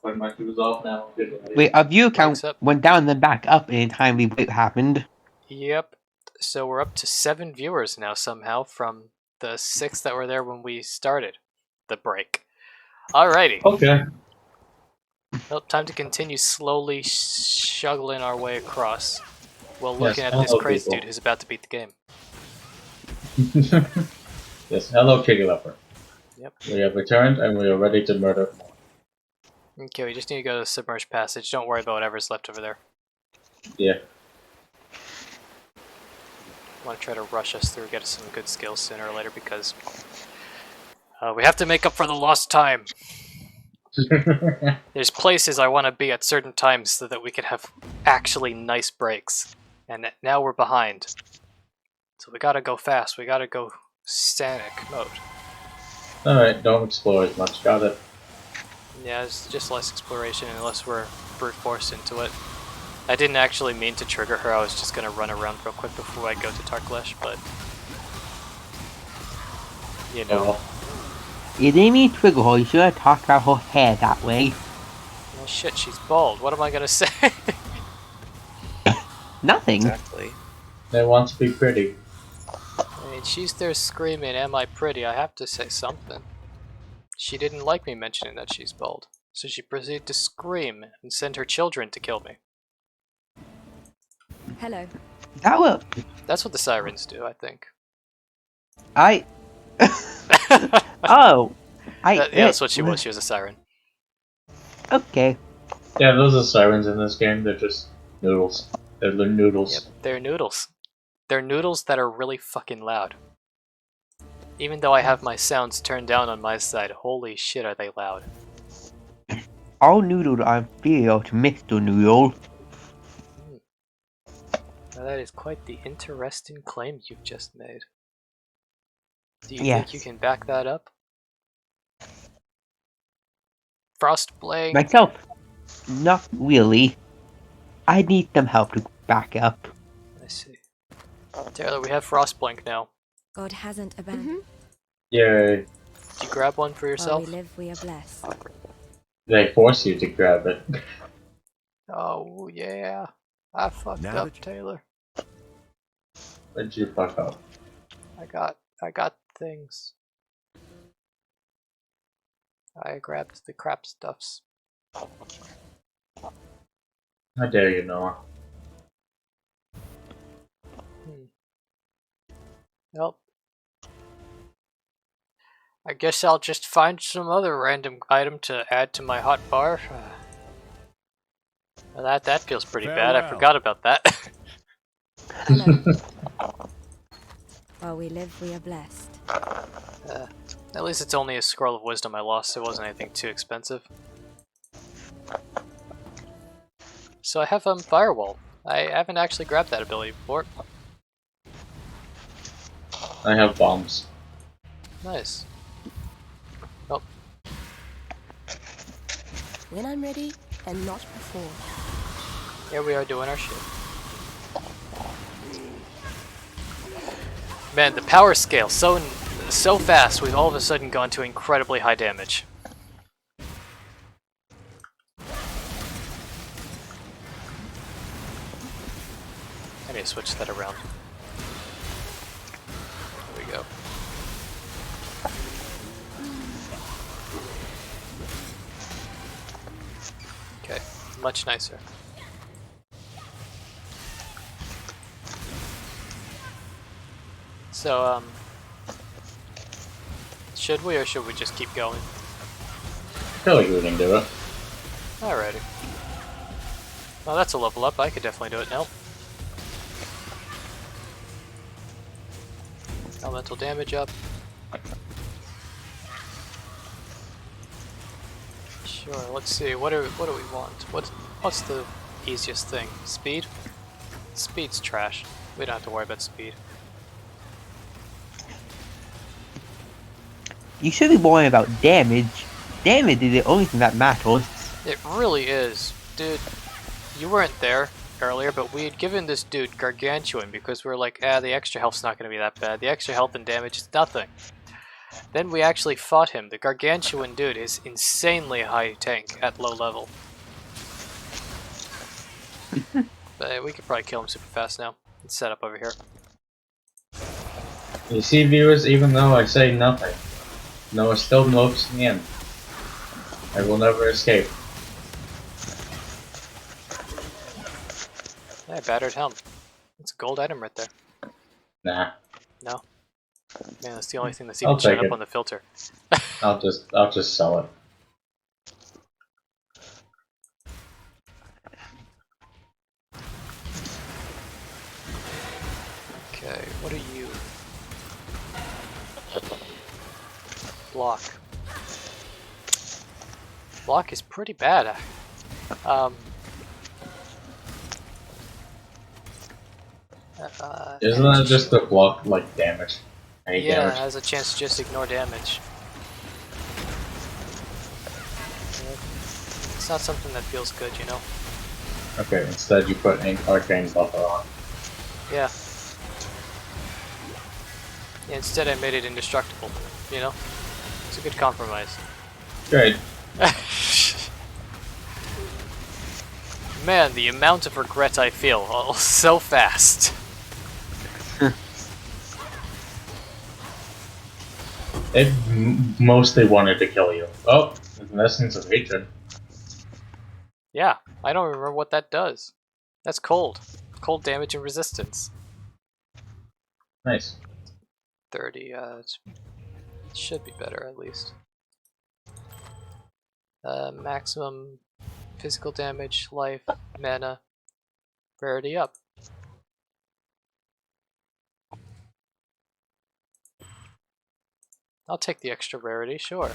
put my shoes off now. Wait, a view Mike's count up. went down and then back up and a timely wait happened. Yep. So we're up to 7 viewers now somehow from the 6 that were there when we started the break. Alrighty. Okay. Well, time to continue slowly shuggling our way across while Yes, looking at this hello, crazy people. dude who's about to beat the game. Yes, hello, Chicken Leopard. Yep. We have returned and we are ready to murder. Okay, we just need to go to the submerged passage. Don't worry about whatever's left over there. Yeah. I want to try to rush us through, get us some good skills sooner or later because we have to make up for the lost time. There's places I want to be at certain times so that we can have actually nice breaks. And now we're behind. So we gotta go fast. We gotta go Sanic mode. Alright, don't explore as much. Got it. Yeah, it's just less exploration unless we're brute forced into it. I didn't actually mean to trigger her. I was just gonna run around real quick before I go to Tarklesh, but you know. You didn't mean trigger her, you should have talked about her hair that way. Well, shit, she's bald. What am I gonna say? Nothing. Exactly. They want to be pretty. I mean, she's there screaming, "Am I pretty?" I have to say something. She didn't like me mentioning that she's bald, so she proceeded to scream and send her children to kill me. Hello. That will. That's what the sirens do, I think. I. Oh. Yeah, that's what she was. She was a siren. Okay. Yeah, those are sirens in this game. They're just noodles. They're noodles. Yep, they're noodles. They're noodles that are really fucking loud. Even though I have my sounds turned down on my side, holy shit are they loud. All noodles are inferior to Mr. Noodle. Now that is quite the interesting claim you've just made. Do you Yes. think you can back that up? Frostblade? Myself, not really. I need some help to back up. I see. Taylor, we have Frostblink now. God hasn't abandoned. Yay. Did you grab one for While yourself? we live, we are blessed. They force you to grab it. Oh yeah. I fucked Now up, that Taylor. What'd you fuck up? I got things. I grabbed the crap stuffs. How dare you, Noah? Nope. I guess I'll just find some other random item to add to my hot bar. Well, that feels pretty bad. I Farewell. forgot about that. Hello. While we live, we are blessed. At least it's only a scroll of wisdom I lost. It wasn't anything too expensive. So I have firewall. I haven't actually grabbed that ability before. I have bombs. Nice. Oh, When I'm ready, and not before. here we are doing our shit. Man, the power scale so fast. We've all of a sudden gone to incredibly high damage. I need to switch that around. There we go. Okay, much nicer. So, should we or should we just keep going? I feel like we can do it. Alrighty. Well, that's a level up. I could definitely do it now. Elemental damage up. Sure. Let's see. What do we want? What's the easiest thing? Speed? Speed's trash. We don't have to worry about speed. You should be worrying about damage. Damage is the only thing that matters. It really is, dude. You weren't there earlier, but we had given this dude gargantuan because we were like, the extra health's not going to be that bad. The extra health and damage is nothing. Then we actually fought him. The gargantuan dude is insanely high tank at low level. But we could probably kill him super fast now. Let's set up over here. You see, viewers, even though I say nothing, Noah still mopes me in. I will never escape. Hey, battered helm. It's a gold item right there. Nah, No? Man, that's the only thing that's I'll even shown take up it. on the filter. I'll just sell it. Okay, what are you? Block. Block is pretty bad. Isn't that just the block like damage? I hate yeah, it damage. has a chance to just ignore damage. It's not something that feels good, you know? Okay, instead you put an arcane buffer on. Yeah. Instead I made it indestructible, you know? It's a good compromise. Great. Man, the amount of regret I feel so fast. It mostly wanted to kill you. Oh, there's an essence of hatred. Yeah, I don't remember what that does. That's cold. Cold damage and resistance. Nice. 30, it should be better at least. Maximum physical damage, life, mana, rarity up. I'll take the extra rarity, sure.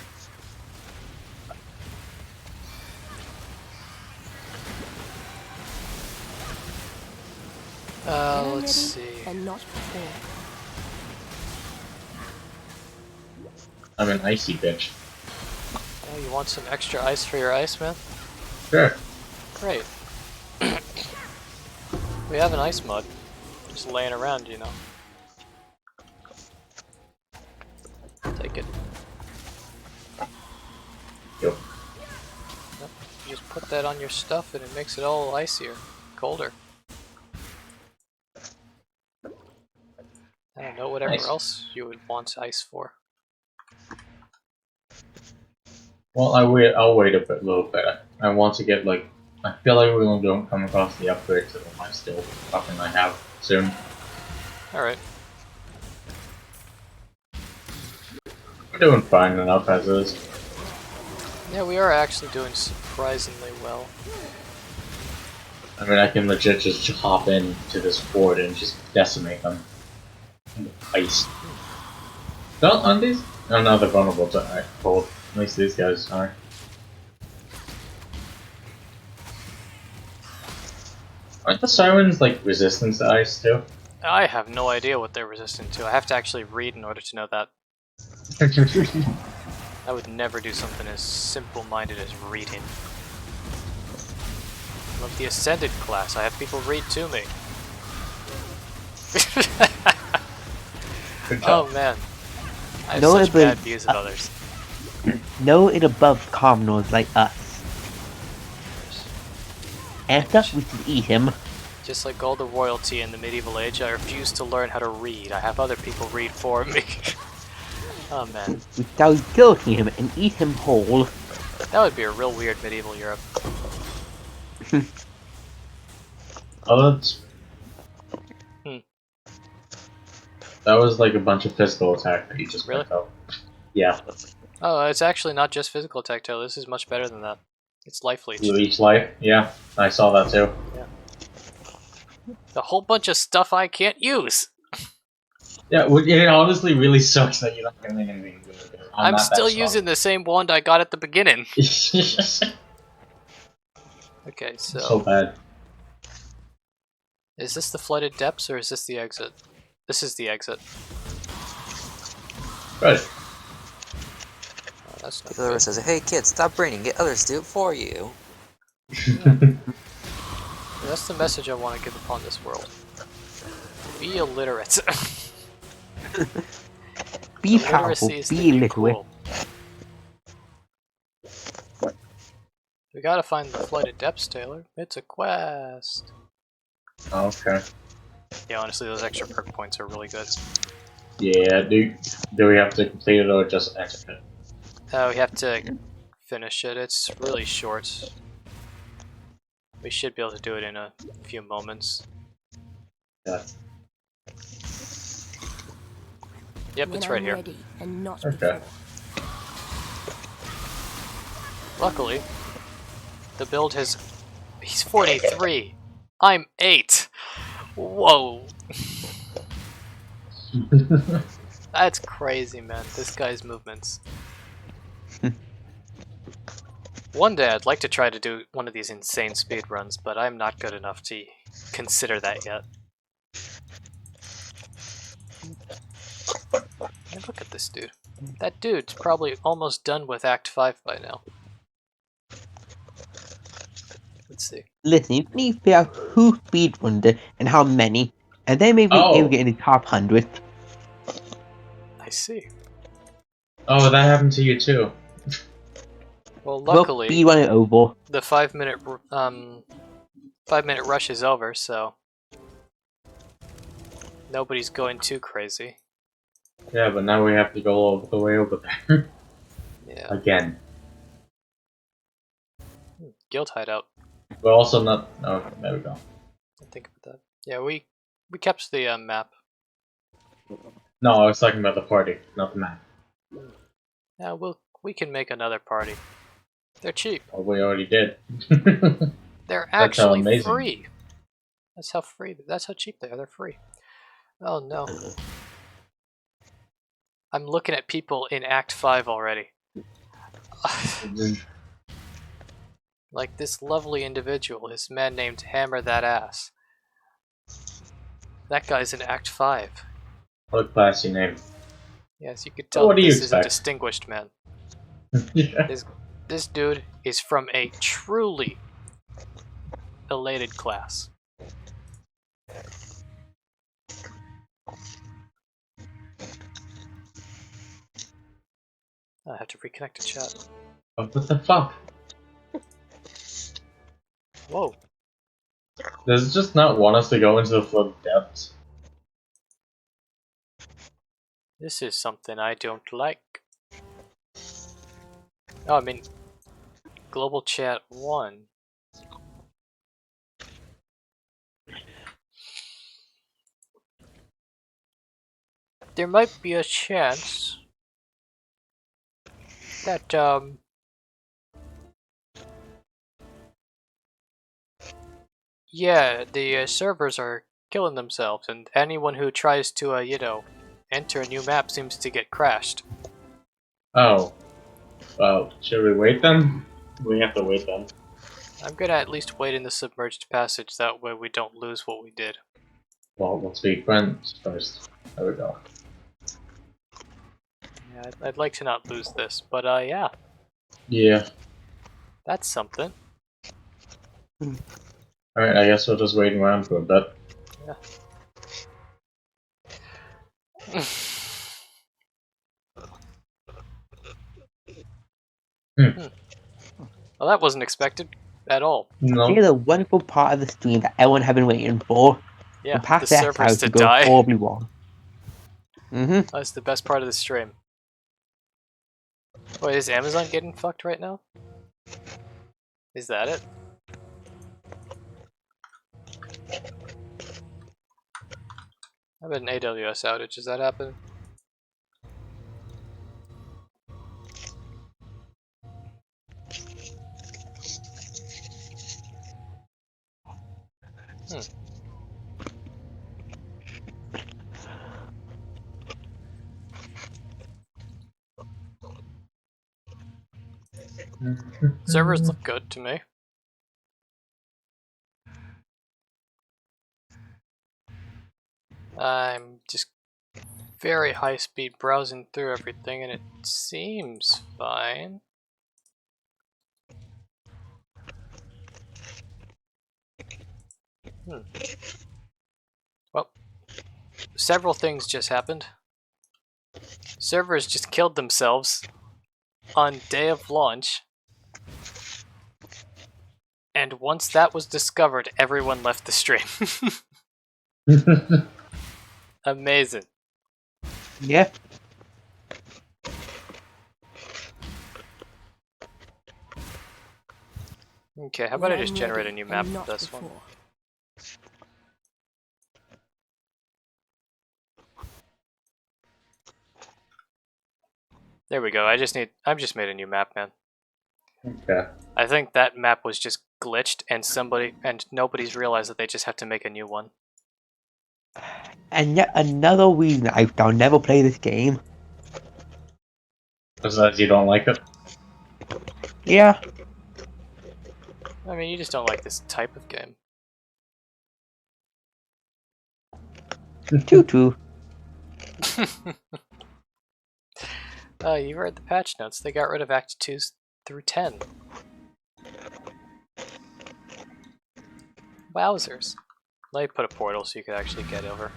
Let's see. And not before. I'm an icy bitch. Oh, you want some extra ice for your ice, man? Sure. Great. We have an ice mod. Just laying around, you know. Take it. Yep. Yep. You just put that on your stuff and it makes it all icier, colder. I don't know, whatever Nice. else you would want ice for. Well, I'll wait a little bit. I want to get like. I feel like we don't come across the upgrades that I might still fucking I have soon. Alright. We're doing fine enough as is. Yeah, we are actually doing surprisingly well. I mean, I can legit just hop into this fort and just decimate them. Ice. Aren't these? Oh no, they're vulnerable to cold. At least these guys are. Aren't the sirens like resistant to ice too? I have no idea what they're resistant to. I have to actually read in order to know that. I would never do something as simple-minded as reading. I love the Ascended class. I have people read to me. Good job. Oh man. I have No, such but- bad views of others. No, it above commoners like us. After we should eat him. Just like all the royalty in the medieval age, I refuse to learn how to read. I have other people read for me. Oh man. We shall go to him and eat him whole. That would be a real weird medieval Europe. Oh, that's. Hmm. That was like a bunch of physical attack that you just Really? picked up. Yeah. Oh, it's actually not just physical attack, Taylor. This is much better than that. It's life leech. Leech life. Yeah, I saw that too. A whole bunch of stuff I can't use. Yeah, it honestly really sucks that you're not getting anything good. I'm still using the same wand I got at the beginning. Okay, so bad. is this the flooded depths or is this the exit? This is the exit. Good. Oh, that's not The other good. says, "Hey kids, stop braining. Get others to do it for you." That's the message I want to give upon this world. Be illiterate. Be The powerful, literacy is the be new literate. cool. We gotta find the Flight of Depths, Taylor. It's a quest. Okay. Yeah, honestly, those extra perk points are really good. Yeah, do we have to complete it or just enter it? We have to finish it. It's really short. We should be able to do it in a few moments. Yeah. Yep, When it's right I'm here. ready and not Okay. before. Luckily, the build has... He's 43! I'm 8! Whoa! That's crazy, man. This guy's movements. One day I'd like to try to do one of these insane speedruns, but I'm not good enough to consider that yet. Hey, look at this dude. That dude's probably almost done with Act 5 by now. Let's see. Listen, you need to figure out who speedrunned it and how many, and then maybe able to Oh, get in the top 100. I see. oh, that happened to you too. Well, Well, luckily, speedrun it over. the 5-minute 5-minute rush is over, so nobody's going too crazy. Yeah, but now we have to go all the way over there Yeah. again. Guild hideout. We're also not. Oh, there we go. I think about that. Yeah, we kept the map. No, I was talking about the party, not the map. Yeah, we can make another party. They're cheap. Oh, we already did. They're That's how actually amazing. free. That's how free. That's how cheap they are. They're free. Oh no. I'm looking at people in Act 5 already. Like this lovely individual, this man named Hammer That Ass. That guy's in Act 5. What a classy name. Yes, you could So tell what do you this is a expect? distinguished man. Yeah. This dude is from a truly elated class. I have to reconnect to chat. What the fuck? Whoa. Does it just not want us to go into the flood depths? This is something I don't like. Oh, I mean, global chat 1. There might be a chance that, yeah, the servers are killing themselves, and anyone who tries to, you know, enter a new map seems to get crashed. Oh. Well, should we wait then? We have to wait then. I'm gonna at least wait in the submerged passage, that way we don't lose what we did. Well, let's be friends first. There we go. Yeah, I'd like to not lose this, but yeah, Yeah. that's something. Alright, I guess we're just waiting around for a bit. Yeah. Well, that wasn't expected at all. No. Here's a wonderful part of the stream that everyone has been waiting for. Yeah, The path the to servers Exile to to go die. horribly wrong. That's the best part of the stream. Wait, is Amazon getting fucked right now? Is that it? How about an AWS outage? Does that happen? Servers look good to me. I'm just very high speed browsing through everything and it seems fine. Well, several things just happened. Servers just killed themselves on day of launch. And once that was discovered, everyone left the stream. Amazing. Yeah. Okay, how about When I I'm just generate a ready new and map not for this one? before. There we go. I've just made a new map, man. Okay. I think that map was just glitched and nobody's realized that they just have to make a new one. And yet another reason I'll never play this game. Besides, you don't like it? Yeah. I mean, you just don't like this type of game. Tutu. You read the patch notes. They got rid of Act 2 through 10. Wowzers. Let me put a portal so you can actually get over.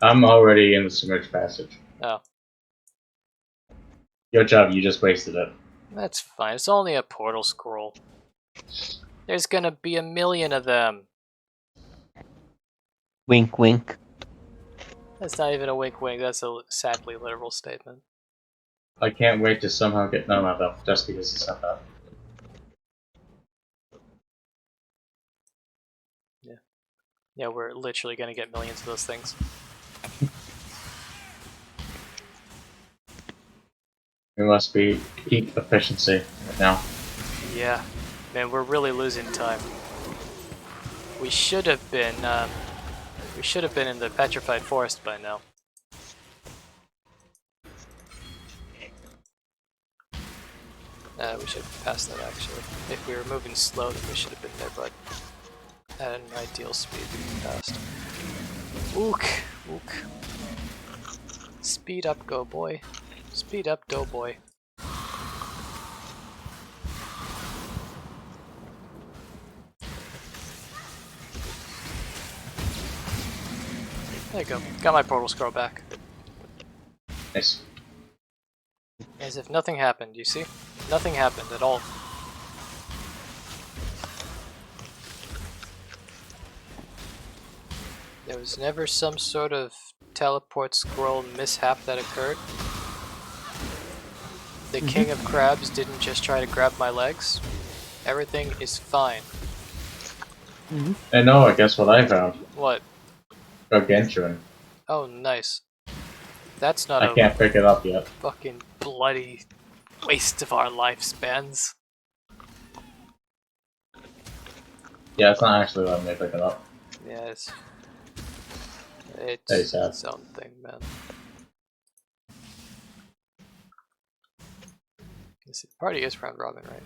I'm already in the submerged passage. Oh, Your job, you just wasted it. that's fine. It's only a portal scroll. There's gonna be a million of them. Wink, wink. That's not even a wink wink, that's a sadly literal statement. I can't wait to somehow get none of them, just because it's not that. Yeah, we're literally gonna get millions of those things. We must be peak efficiency right now. Yeah, man, we're really losing time. We should have been in the petrified forest by now. We should pass that actually. If we were moving slow, then we should have been there, but at an ideal speed we passed. Ook, ook. Speed up, go boy. Speed up, doughboy. There you go. Got my portal scroll back. Nice. As if nothing happened, you see? Nothing happened at all. There was never some sort of teleport scroll mishap that occurred. The King of Crabs didn't just try to grab my legs. Everything is fine. And no, I guess what I found. What? Gargantuan. Oh, nice. That's not I can't pick it up yet. fucking bloody waste of our lifespans. Yeah, it's not actually letting me pick it up. Yeah, it's Very sad. its own thing, man. Let's see, the party is round robin, right?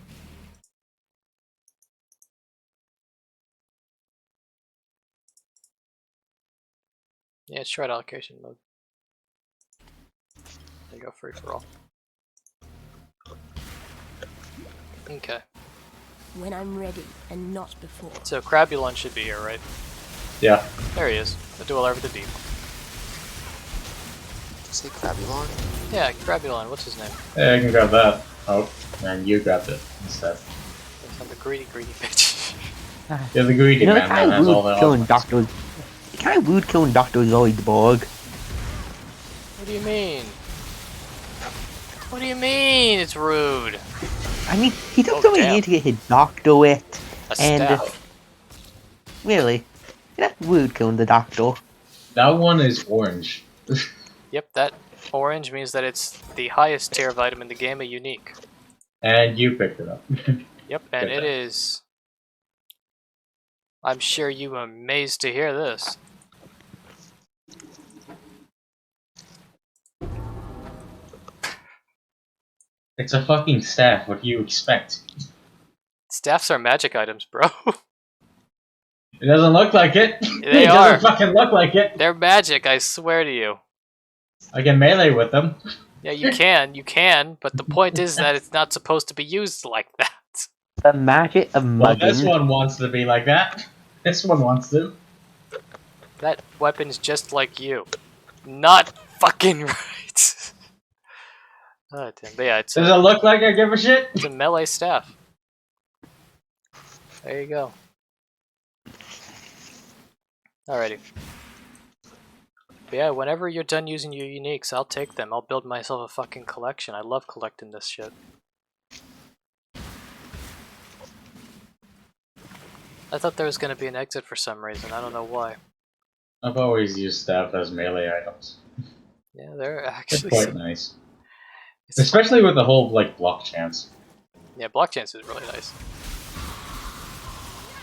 Yeah, it's shred allocation mode. There you go, free for all. Okay, When I'm ready and not before. so Crabulon should be here, right? Yeah. There he is. The duel over the deep. Did you say Crabulon? Yeah, Crabulon, what's his name? Hey, I can grab that. Oh, and you grabbed it instead. I'm the greedy bitch. You're the greedy You know, man it's that kind has all of the rude killing offense. Dr. It's kind of rude killing Dr. Zoidberg. What do you mean? What do you mean it's rude? I mean, he took Oh, so many damn. years to get his doctorate. A And, staff. Really? That's rude killing the doctor. That one is orange. Yep, that orange means that it's the highest tier of item in the game, a unique. And you picked it up. Yep, and Good it job. is... I'm sure you are amazed to hear this. It's a fucking staff, what do you expect? Staffs are magic items, bro. It doesn't look like it! They it are. doesn't fucking look like it! They're magic, I swear to you. I can melee with them. Yeah, you can, but the point is that it's not supposed to be used like that. The magic of Well, this mugging. one wants to be like that. This one wants to. That weapon's just like you. Not fucking right. Oh, damn. But yeah, it's Does it look like I give a shit? a melee staff. There you go. Alrighty. But yeah, whenever you're done using your uniques, I'll take them. I'll build myself a fucking collection. I love collecting this shit. I thought there was gonna be an exit for some reason. I don't know why. I've always used staff as melee items. Yeah, they're It's actually quite nice. it's Especially with the whole, like, block chance. yeah, block chance is really nice.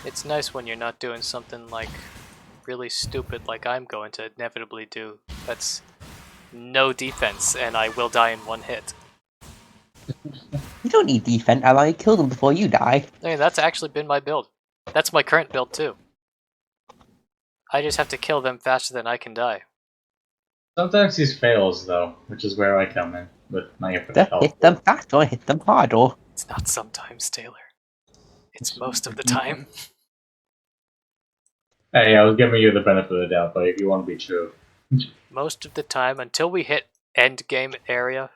It's nice when you're not doing something like really stupid like I'm going to inevitably do. That's no defense and I will die in one hit. You don't need defense, ally. Kill them before you die. I mean, that's actually been my build. That's my current build too. I just have to kill them faster than I can die. Sometimes these fails, though, which is where I come in with my infinite Just health. hit them faster or hit them harder. It's not sometimes, Taylor. It's most of the time. Hey, I was giving you the benefit of the doubt, but if you want to be true. Most of the time, until we hit end game area,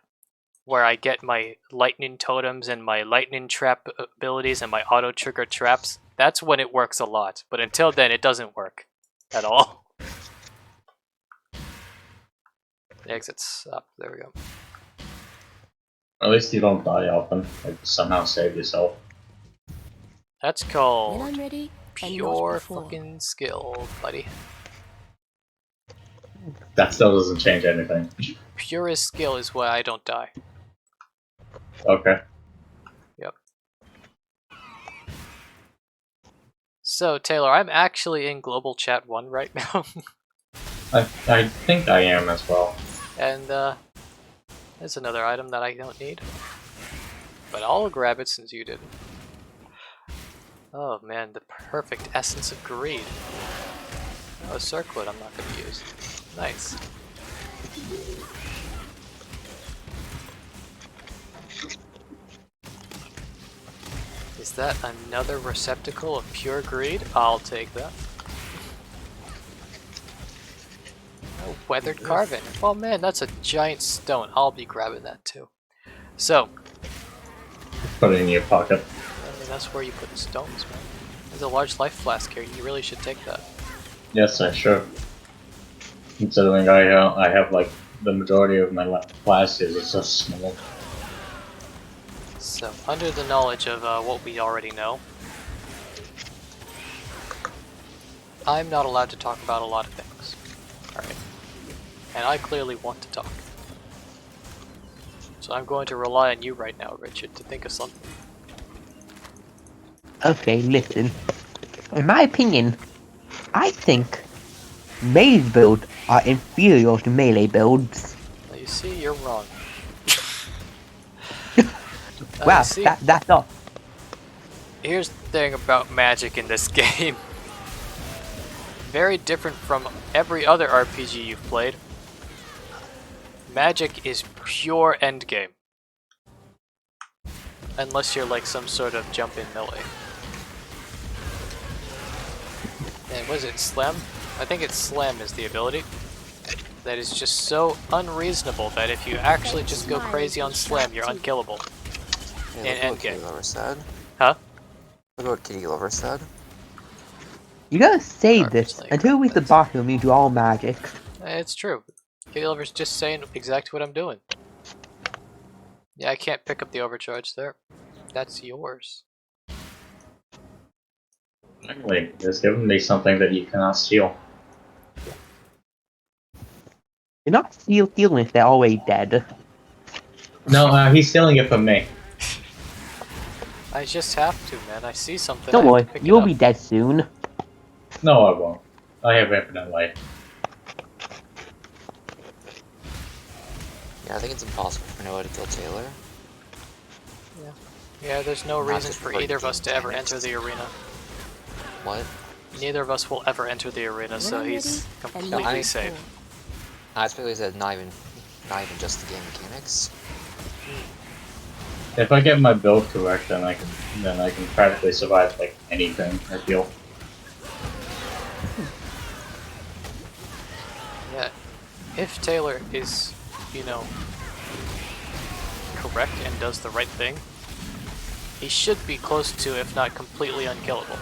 where I get my lightning totems and my lightning trap abilities and my auto trigger traps, that's when it works a lot. But until then, it doesn't work at all. The exit's up. There we go. At least you don't die often. Like, somehow save yourself. That's When called I'm ready, and not pure before. fucking skill, buddy. That still doesn't change anything. Purest skill is why I don't die. Okay. Yep. So, Taylor, I'm actually in Global Chat 1 right now. I think I am as well. And, there's another item that I don't need. But I'll grab it since you didn't. Oh man, the perfect essence of greed. Oh, a circlet I'm not going to use. Nice. Is that another receptacle of pure greed? I'll take that. Oh, weathered carving. Oh man, that's a giant stone. I'll be grabbing that too. So, Put it in your pocket. I mean, that's where you put the stones, man. There's a large life flask here. You really should take that. Yes, I should. Considering I have like the majority of my classes, it's so small. So, under the knowledge of what we already know, I'm not allowed to talk about a lot of things. Alright. And I clearly want to talk. So I'm going to rely on you right now, Richard, to think of something. Okay, listen. In my opinion, I think melee builds are inferior to melee builds. Now you see, you're wrong. Wow, see, that's all. here's the thing about magic in this game. Very different from every other RPG you've played. Magic is pure endgame. Unless you're like some sort of jump-in melee. And was it Slam? I think it's Slam is the ability. That is just so unreasonable that if you actually just go crazy on Slam, you're unkillable. Hey, In look what Kitty endgame. Lover said. Huh? Look what Kitty Lover said. You gotta say Garbage this like until we hit the this. bottom and do all magic. It's true. Kitty Lover's just saying exactly what I'm doing. Yeah, I can't pick up the overcharge there. That's yours. Finally, just giving me something that you cannot steal. You're not stealing if they're already dead. No, he's stealing it from me. I just have to, man. I see something. Don't I have worry, to pick it you'll up. be dead soon. No, I won't. I have infinite life. Yeah, I think it's impossible for Noah to kill Taylor. Yeah, there's no Not reason just for for either of us to ever mechanics. enter the arena. What? Neither of us will ever enter the arena, When so I'm he's ready, and not completely I- safe. before. I specifically said not even just the game mechanics. If I get my build correct, then I can practically survive like anything. I feel. Yeah. If Taylor is, you know, correct and does the right thing, he should be close to, if not completely unkillable.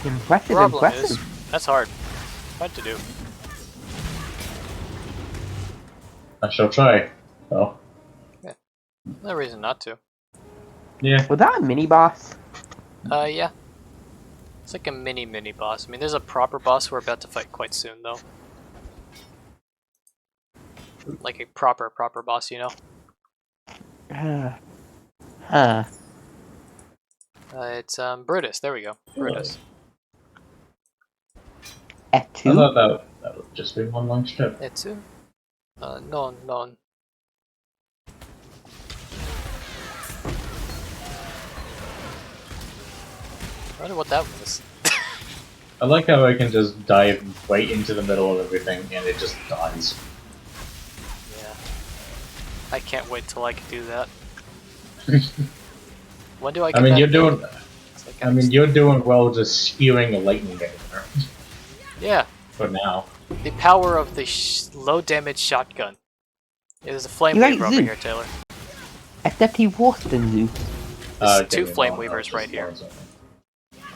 Impressive, Problem impressive. is, that's hard. Hard to do. I shall try. Oh. Yeah. No reason not to. Yeah. Was that a mini boss? Yeah. It's like a mini boss. I mean, there's a proper boss we're about to fight quite soon, though. Like a proper boss, you know? Huh. It's, Brutus. There we go. Brutus. I F2? thought that would just be one long strip. Etsu? Non. I wonder what that was. I like how I can just dive right into the middle of everything and it just dies. Yeah. I can't wait till I can do that. When do I get I mean, that you're build? doing. It's like I mean, you're doing well just spewing a lightning everywhere. yeah. For now. The power of the low damage shotgun. Yeah, there's a flame You like weaver over Zeus? here, Taylor. Except he worse than Zeus. There's two give me flame one, weavers I'll right just here. close it.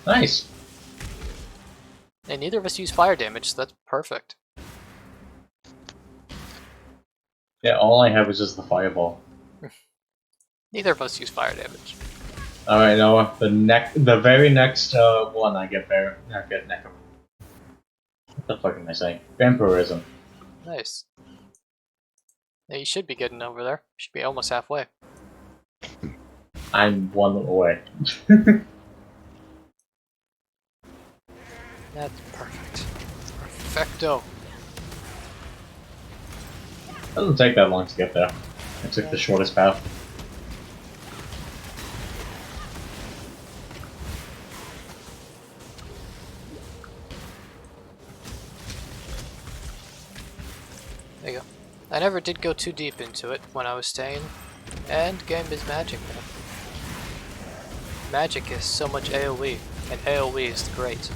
Nice. And neither of us use fire damage, so that's perfect. Yeah, all I have is just the fireball. Neither of us use fire damage. Alright, Noah, the very next one I get there. I get Necro. What the fuck am I saying? Vampirism. Nice. Yeah, you should be getting over there. You should be almost halfway. I'm one away. That's perfect. Perfecto. Doesn't take that long to get there. I took the shortest path. There you go. I never did go too deep into it when I was staying. End game is magic, man. Magic is so much AoE, and AoE is great.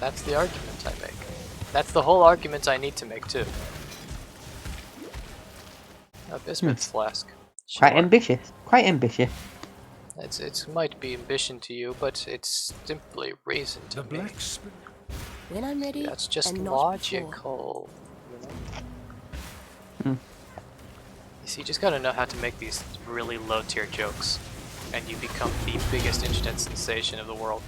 That's the argument I make. That's the whole argument I need to make, too. A Bismuth's flask. Quite Sure. ambitious. Quite ambitious. It might be ambition to you, but it's simply reason to The me. blacksmith. When I'm ready, That's just and not before. logical. You know? Hmm. You see, you just gotta know how to make these really low tier jokes, and you become the biggest internet sensation of the world.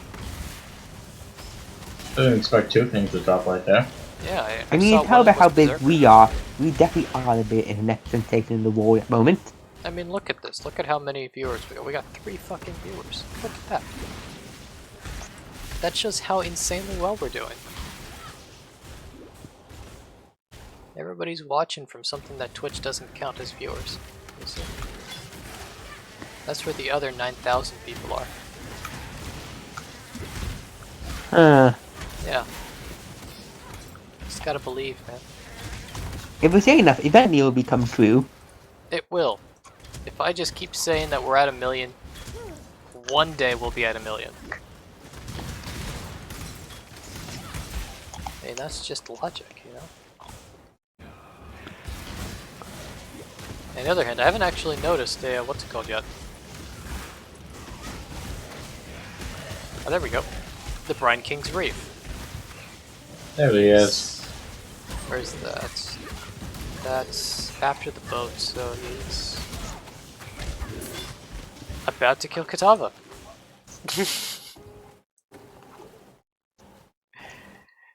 I didn't expect two things to drop right there. Yeah, I mean, saw you tell one about how was big Berserker. we are. We definitely are the big internet sensation in the world at the moment. I mean, look at this. Look at how many viewers we got. We got 3 fucking viewers. Look at that. That shows how insanely well we're doing. Everybody's watching from something that Twitch doesn't count as viewers. You see? That's where the other 9,000 people are. Yeah. Just gotta believe, man. If we say enough, eventually it will become true. It will. If I just keep saying that we're at 1 million, one day we'll be at 1 million. I mean, that's just logic, you know? On the other hand, I haven't actually noticed the, what's it called yet? Oh, there we go. The Brine King's Reef. There he is. Where's that? That's after the boat, so he's about to kill Katava.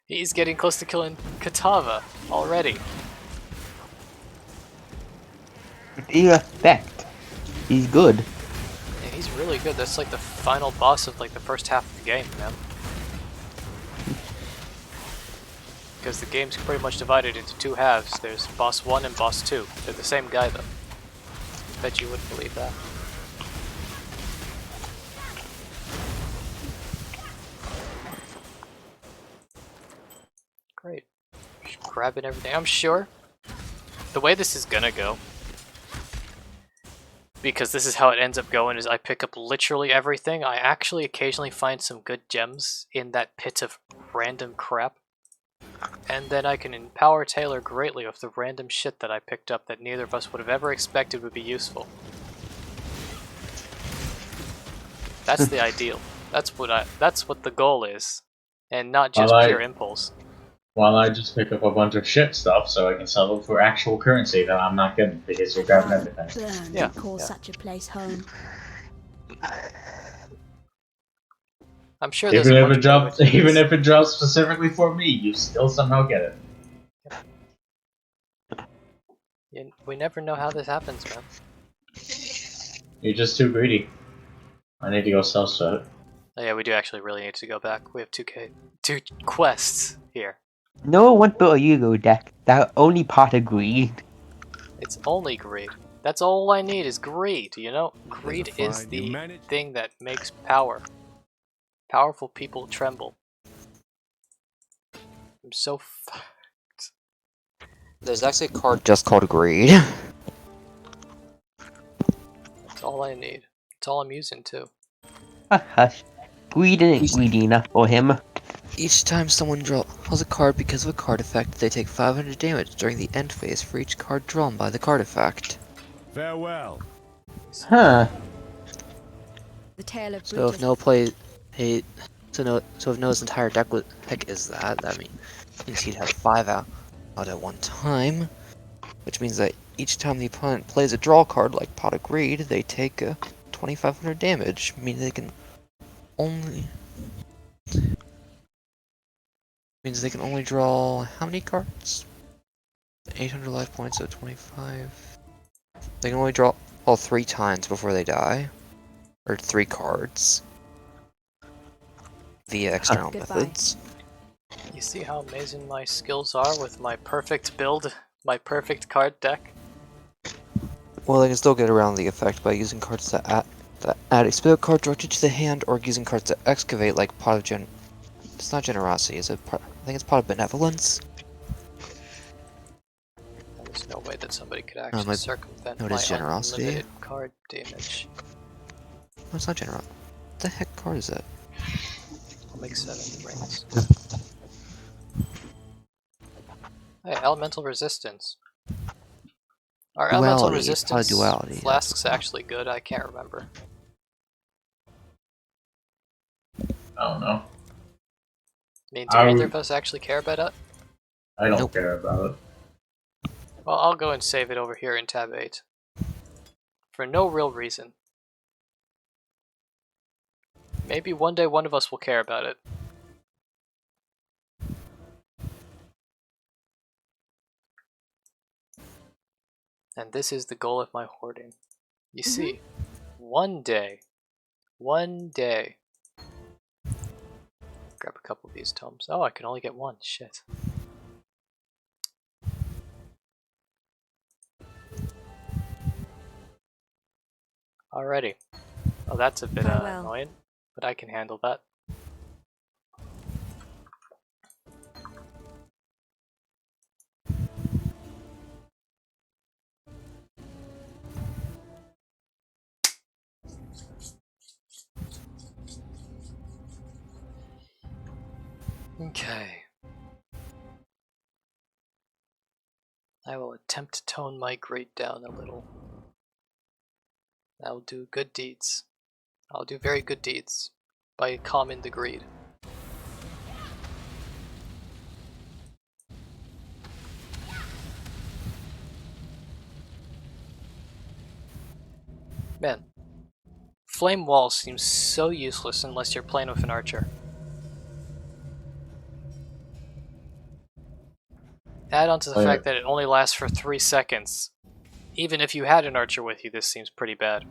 He's getting close to killing Katava already. In effect, he's good. Yeah, he's really good. That's like the final boss of like the first half of the game, man. Because the game's pretty much divided into 2 halves. There's boss 1 and boss 2. They're the same guy though. Bet you wouldn't believe that. Great. Just grabbing everything. I'm sure the way this is gonna go, because this is how it ends up going, is I pick up literally everything. I actually occasionally find some good gems in that pit of random crap. And then I can empower Taylor greatly with the random shit that I picked up that neither of us would have ever expected would be useful. That's the ideal. That's what the goal is. And not just pure impulse. While I just pick up a bunch of shit stuff so I can sell it for actual currency that I'm not getting because you're grabbing everything. Burn Yeah, to call yeah. such a place home. I'm sure there's a much better way to do Even this. if it drops specifically for me, you still somehow get it. We never know how this happens, man. You're just too greedy. I need to go sell stuff. Oh yeah, we do actually really need to go back. We have 2 quests here. No one built a Euro deck. That only part of greed. It's only greed. That's all I need is greed, you know? Greed There's a is find. You the managed- thing that makes power. Powerful people tremble. I'm so fucked. There's actually a card just called Greed. That's all I need. That's all I'm using too. Hush. Greed isn't greedy enough for him. Each time someone draws a card because of a card effect, they take 500 damage during the end phase for each card drawn by the card effect. Farewell. Huh. The tale of So if Noah's entire deck is that means he'd have 5 out at one time, which means that each time the opponent plays a draw card like Pot of Greed, they take 2,500 damage, meaning they can only draw how many cards? 800 life points, so 25. They can only draw all 3 times before they die, or 3 cards via external Goodbye. methods. You see how amazing my skills are with my perfect build, my perfect card deck? Well, they can still get around the effect by using cards that add a spell card directly to the hand, or using cards that excavate, like Pot of It's not Generosity, I think it's Pot of Benevolence. There's no way that somebody could actually circumvent no, it my is Generosity. unlimited card damage. No, it's not Generosity. What the heck card is that? I'll make 7 rings. Hey, elemental resistance. Are elemental Duality. resistance Duality. flasks actually good? I can't remember. I don't know. I mean, do either of us actually care about it? I don't Nope. care about it. Well, I'll go and save it over here in tab 8. For no real reason. Maybe one day one of us will care about it. And this is the goal of my hoarding. You see, one day, grab a couple of these tomes. Oh, I can only get 1, shit. Alrighty. Oh, that's a bit Farewell. annoying, but I can handle that. Okay. I will attempt to tone my greed down a little. I will do good deeds. I'll do very good deeds by calming the greed. Man, Flame Wall seems so useless unless you're playing with an archer. Add on to the fact that it only lasts for 3 seconds. Even if you had an archer with you, this seems pretty bad.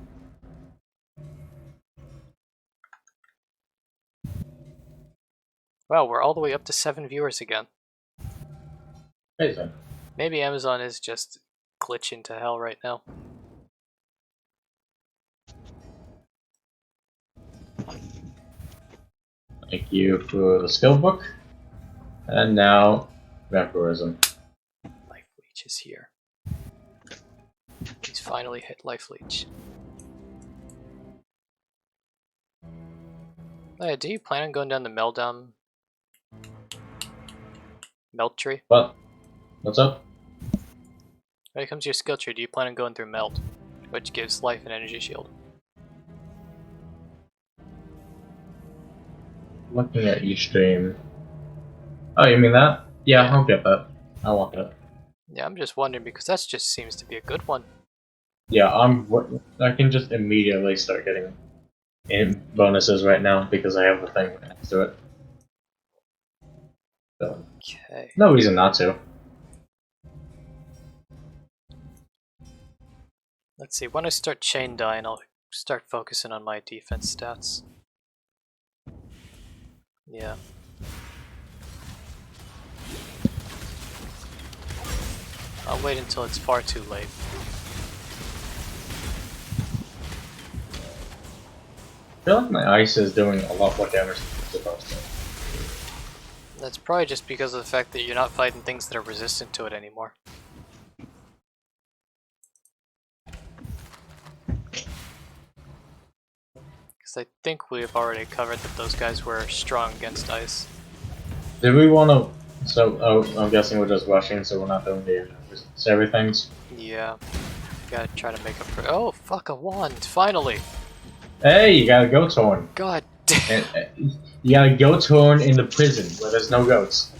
Wow, we're all the way up to 7 viewers again. Amazing. Maybe Amazon is just glitching to hell right now. Thank you for the skill book. And now, vampirism. Life Leech is here. He's finally hit Life Leech. Oh yeah, do you plan on going down the Melt tree. What? What's up? When it comes to your skill tree, do you plan on going through Melt, which gives life and energy shield? Looking at each stream. Oh, you mean that? Yeah, Yeah. I'll get that. I want that. Yeah, I'm just wondering because that just seems to be a good one. Yeah, I can just immediately start getting bonuses right now because I have the thing next to it. So, Okay. no reason not to. Let's see. When I start chain dying, I'll start focusing on my defense stats. Yeah. I'll wait until it's far too late. I feel like my ice is doing a lot more damage than it's supposed to. That's probably just because of the fact that you're not fighting things that are resistant to it anymore. Because I think we've already covered that those guys were strong against ice. Did we want to? So, I'm guessing we're just rushing, so we're not doing the everything's. Yeah. Gotta try to make up for. Oh, fuck, a wand! Finally! Hey, you got a goat horn. God damn! You got a goat horn in the prison where there's no goats.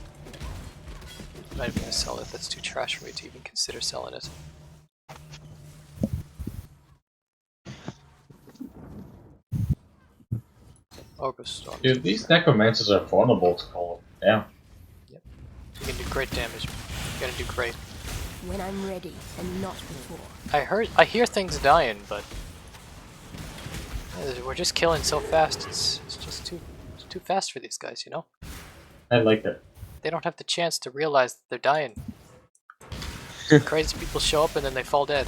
I'm not even gonna sell it. That's too trash for me to even consider selling it. August Storm. Dude, these necromancers are vulnerable to cold. Yeah. Yep. You can do great damage. You're gonna do great. When I'm ready and not before. I hear things dying, but we're just killing so fast. It's just too fast for these guys, you know? I like it. They don't have the chance to realize that they're dying. Crazy people show up and then they fall dead.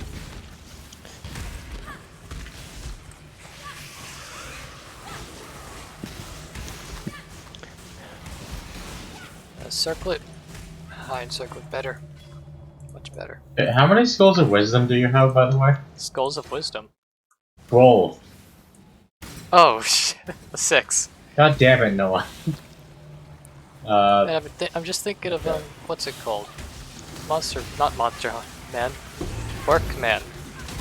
Circle it. I encircle it better. Much better. Okay, how many skulls of wisdom do you have, by the way? Skulls of Wisdom. 12. Oh, shit. 6. God damn it, Noah. Man, I'm just thinking of, what's it called? Not Monster Man. Orc Man.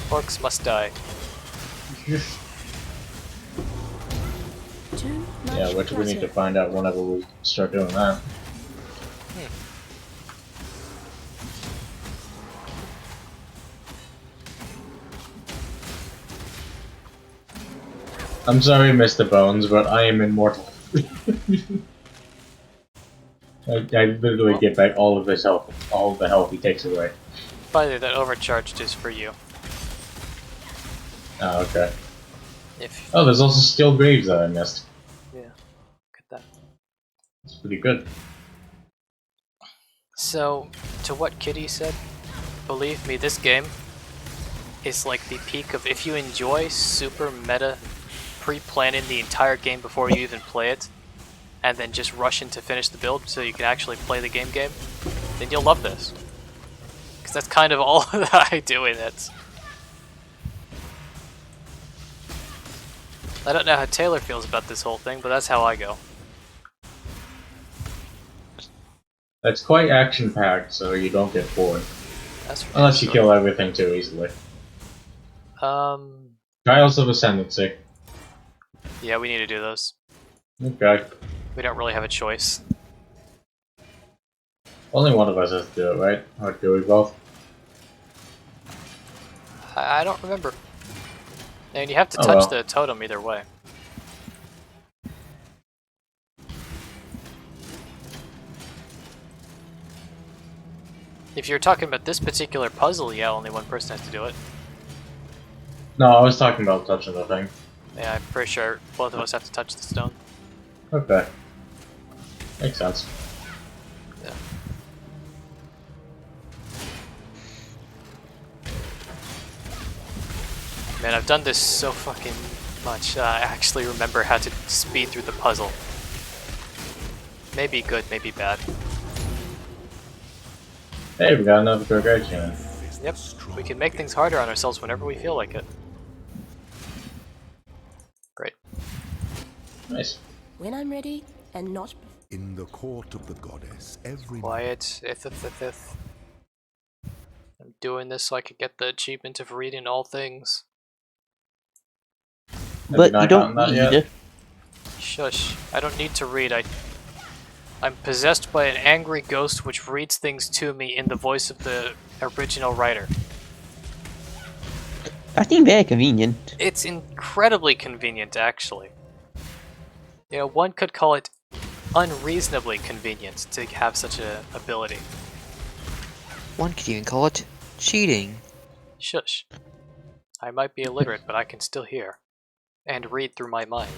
Orcs must die. Too much Yeah, which we need to clutter. find out whenever we start doing that. I'm sorry, Mr. Bones, but I am immortal. I literally get back all of his health, all of the health he takes away. By the way, that overcharged is for you. Oh, okay. If Oh, there's also Steel Graves that I missed. yeah, look at that. It's pretty good. So, to what Kitty said, believe me, this game is like the peak of if you enjoy super meta pre-planning the entire game before you even play it, and then just rush in to finish the build so you can actually play the game, then you'll love this. Because that's kind of all that I do in it. I don't know how Taylor feels about this whole thing, but that's how I go. That's quite action-packed, so you don't get bored. That's for Unless you sure. kill everything too easily. Trials of Ascendancy. Yeah, we need to do those. Okay. We don't really have a choice. Only one of us has to do it, right? Or do we both? I don't remember. And you have to Oh, touch well. the totem either way. If you're talking about this particular puzzle, yeah, only one person has to do it. No, I was talking about touching the thing. Yeah, I'm pretty sure both of us have to touch the stone. Okay. Makes sense. Yeah. Man, I've done this so fucking much. I actually remember how to speed through the puzzle. Maybe good, maybe bad. Hey, we got another progression. Yep, we can make things harder on ourselves whenever we feel like it. Great. Nice. When I'm ready and not In the court of the goddess, every Quiet. I'm doing this so I could get the achievement of reading all things. Have you But you not don't gotten that yet? read. Shush. I don't need to read. I'm possessed by an angry ghost which reads things to me in the voice of the original writer. That seems very convenient. It's incredibly convenient, actually. You know, one could call it unreasonably convenient to have such an ability. One could even call it cheating. Shush. I might be illiterate, but I can still hear. And read through my mind.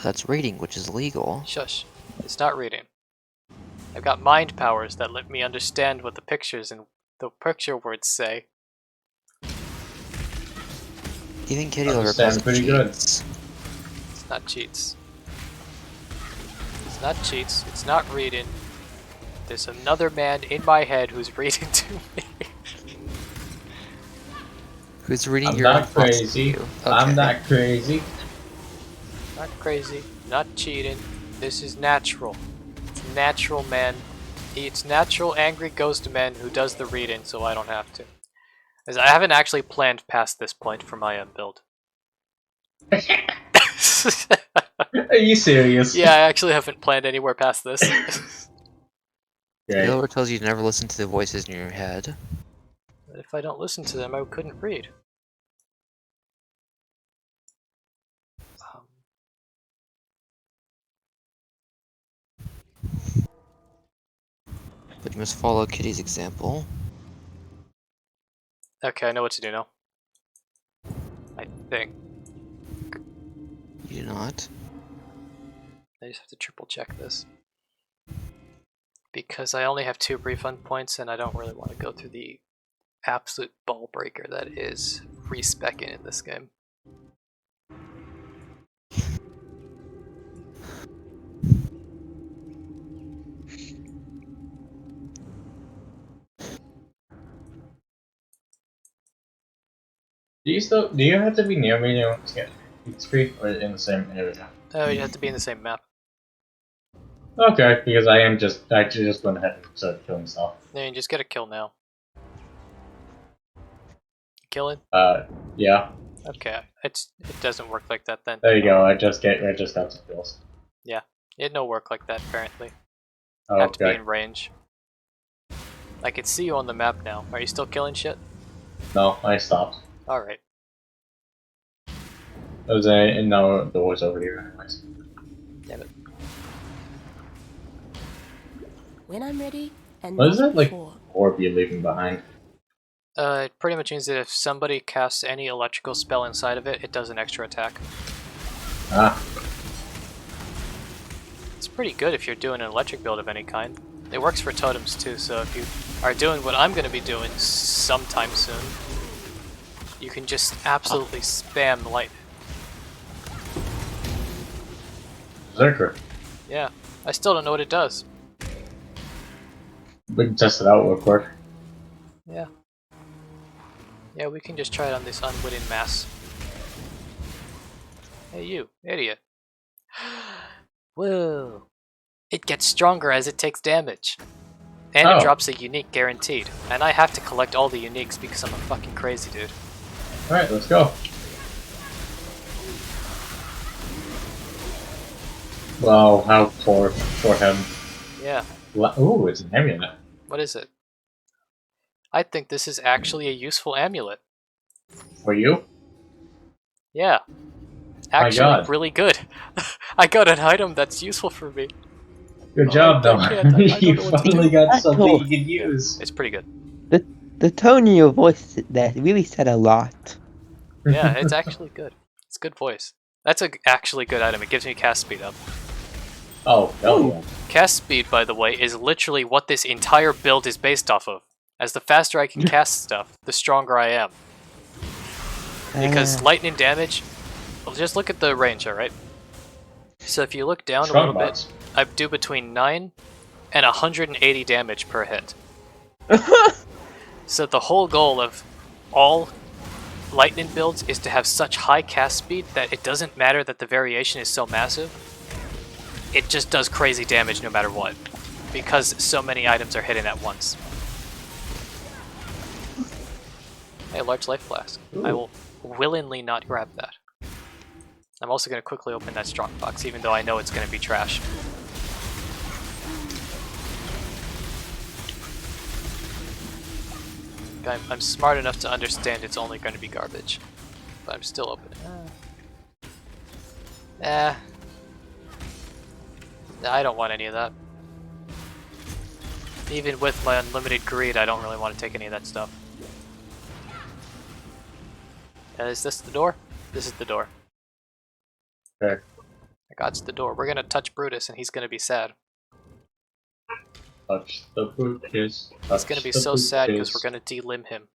That's reading, which is legal. Shush. It's not reading. I've got mind powers that let me understand what the pictures and the picture words say. Even Kitty Lover Understand calls it pretty good. cheats. It's not cheats. It's not cheats. It's not reading. There's another man in my head who's reading to me. Who's reading I'm your not own thoughts to crazy. you? I'm Okay. not crazy. Not crazy. Not cheating. This is natural. It's natural man. It's natural angry ghost man who does the reading, so I don't have to. As I haven't actually planned past this point for my build. Are you serious? Yeah, I actually haven't planned anywhere past this. Kitty Okay. Lover tells you to never listen to the voices in your head. But if I don't listen to them, I couldn't read. But you must follow Kitty's example. Okay, I know what to do now. I think. You do not. I just have to triple check this. Because I only have 2 refund points and I don't really want to go through the absolute ball breaker that is respecking in this game. Do you have to be near me to get XP or in the same area? Oh, you have to be in the same map. Okay, because I actually just went ahead and started killing stuff. Yeah, you just get a kill now. Killing? Yeah. Okay, it doesn't work like that then. There you go. I just got some kills. It don't work like that apparently. Have to be Okay. in range. I can see you on the map now. Are you still killing shit? No, I stopped. Alright. There's no doors over here, anyways. Damn it. When I'm ready, and What is not that like before. orb you're leaving behind? It pretty much means that if somebody casts any electrical spell inside of it, it does an extra attack. Ah, It's pretty good if you're doing an electric build of any kind. It works for totems too, so if you are doing what I'm going to be doing sometime soon, you can just absolutely spam light. Berserker. Yeah, I still don't know what it does. We can test it out real quick. Yeah. Yeah, we can just try it on this unwitting mass. Hey you, idiot. Whoa. It gets stronger as it takes damage. And Oh. it drops a unique guaranteed. And I have to collect all the uniques because I'm a fucking crazy dude. Alright, let's go. Wow, how poor him. Yeah, Ooh, it's an amulet. what is it? I think this is actually a useful amulet. For you? Yeah. My Actually God. really good. I got an item that's useful for me. Good Oh, job, I though. can't, I don't You know what to finally do. got something you Asshole. can use. It's pretty good. The tone in your voice there really said a lot. Yeah, it's actually good. It's good voice. That's a actually good item. It gives me cast speed up. Oh, hell yeah. Cast speed, by the way, is literally what this entire build is based off of. As the faster I can cast stuff, the stronger I am. Because lightning damage, well, just look at the range, alright? So if you look down a Strong little bots. bit, I do between 9 and 180 damage per hit. So the whole goal of all lightning builds is to have such high cast speed that it doesn't matter that the variation is so massive. It just does crazy damage no matter what, because so many items are hitting at once. Hey, large life flask. I will willingly not grab that. I'm also going to quickly open that strong box, even though I know it's going to be trash. I'm smart enough to understand it's only going to be garbage, but I'm still opening. I don't want any of that. Even with my unlimited greed, I don't really want to take any of that stuff. Is this the door? This is the door. Okay. I got the door. We're gonna touch Brutus and he's gonna be sad. Touch the Brutus. He's gonna be so sad because we're gonna de-limb him.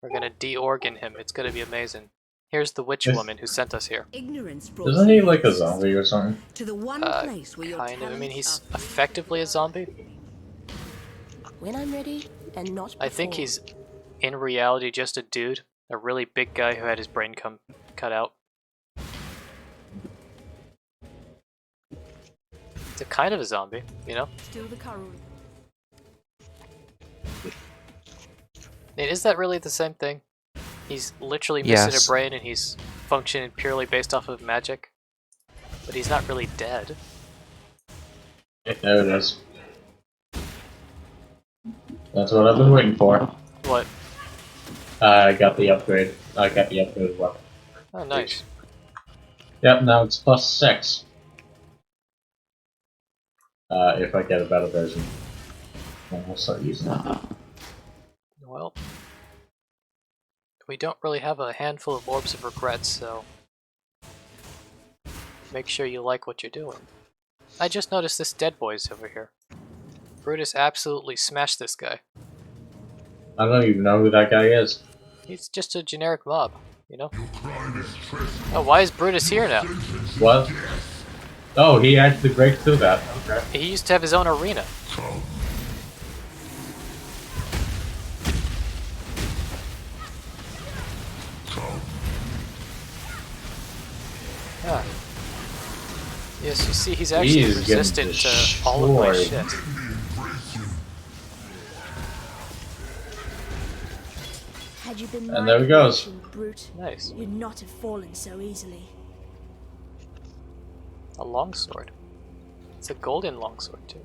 We're gonna de-organ him. It's gonna be amazing. Here's the witch woman who sent us here. Ignorance Isn't he like a zombie or something? to the one place where your Kind of. I mean, he's talents are effectively a zombie. When I'm ready, and not before. I think he's, in reality, just a dude. A really big guy who had his brain cut out. It's a kind of a zombie, you know? still the current. Is that really the same thing? He's literally missing Yes. a brain and he's functioning purely based off of magic. But he's not really dead. Yeah, there it is. That's what I've been waiting for. What? I got the upgrade. I got the upgraded weapon. Oh, nice. Yep, now it's +6. If I get a better version. Then I'll start using it. Well, we don't really have a handful of orbs of regret, so make sure you like what you're doing. I just noticed this dead boy's over here. Brutus absolutely smashed this guy. I don't even know who that guy is. He's just a generic mob, you know? Oh, why is Brutus here now? What? Oh, he had to break through that. Okay. He used to have his own arena. Yeah. Yes, you see, he's actually He's getting resistant to all of my destroyed. shit. Had you been And my there he goes. creation, brute, Nice. you'd not have fallen so easily. A longsword. It's a golden longsword, too.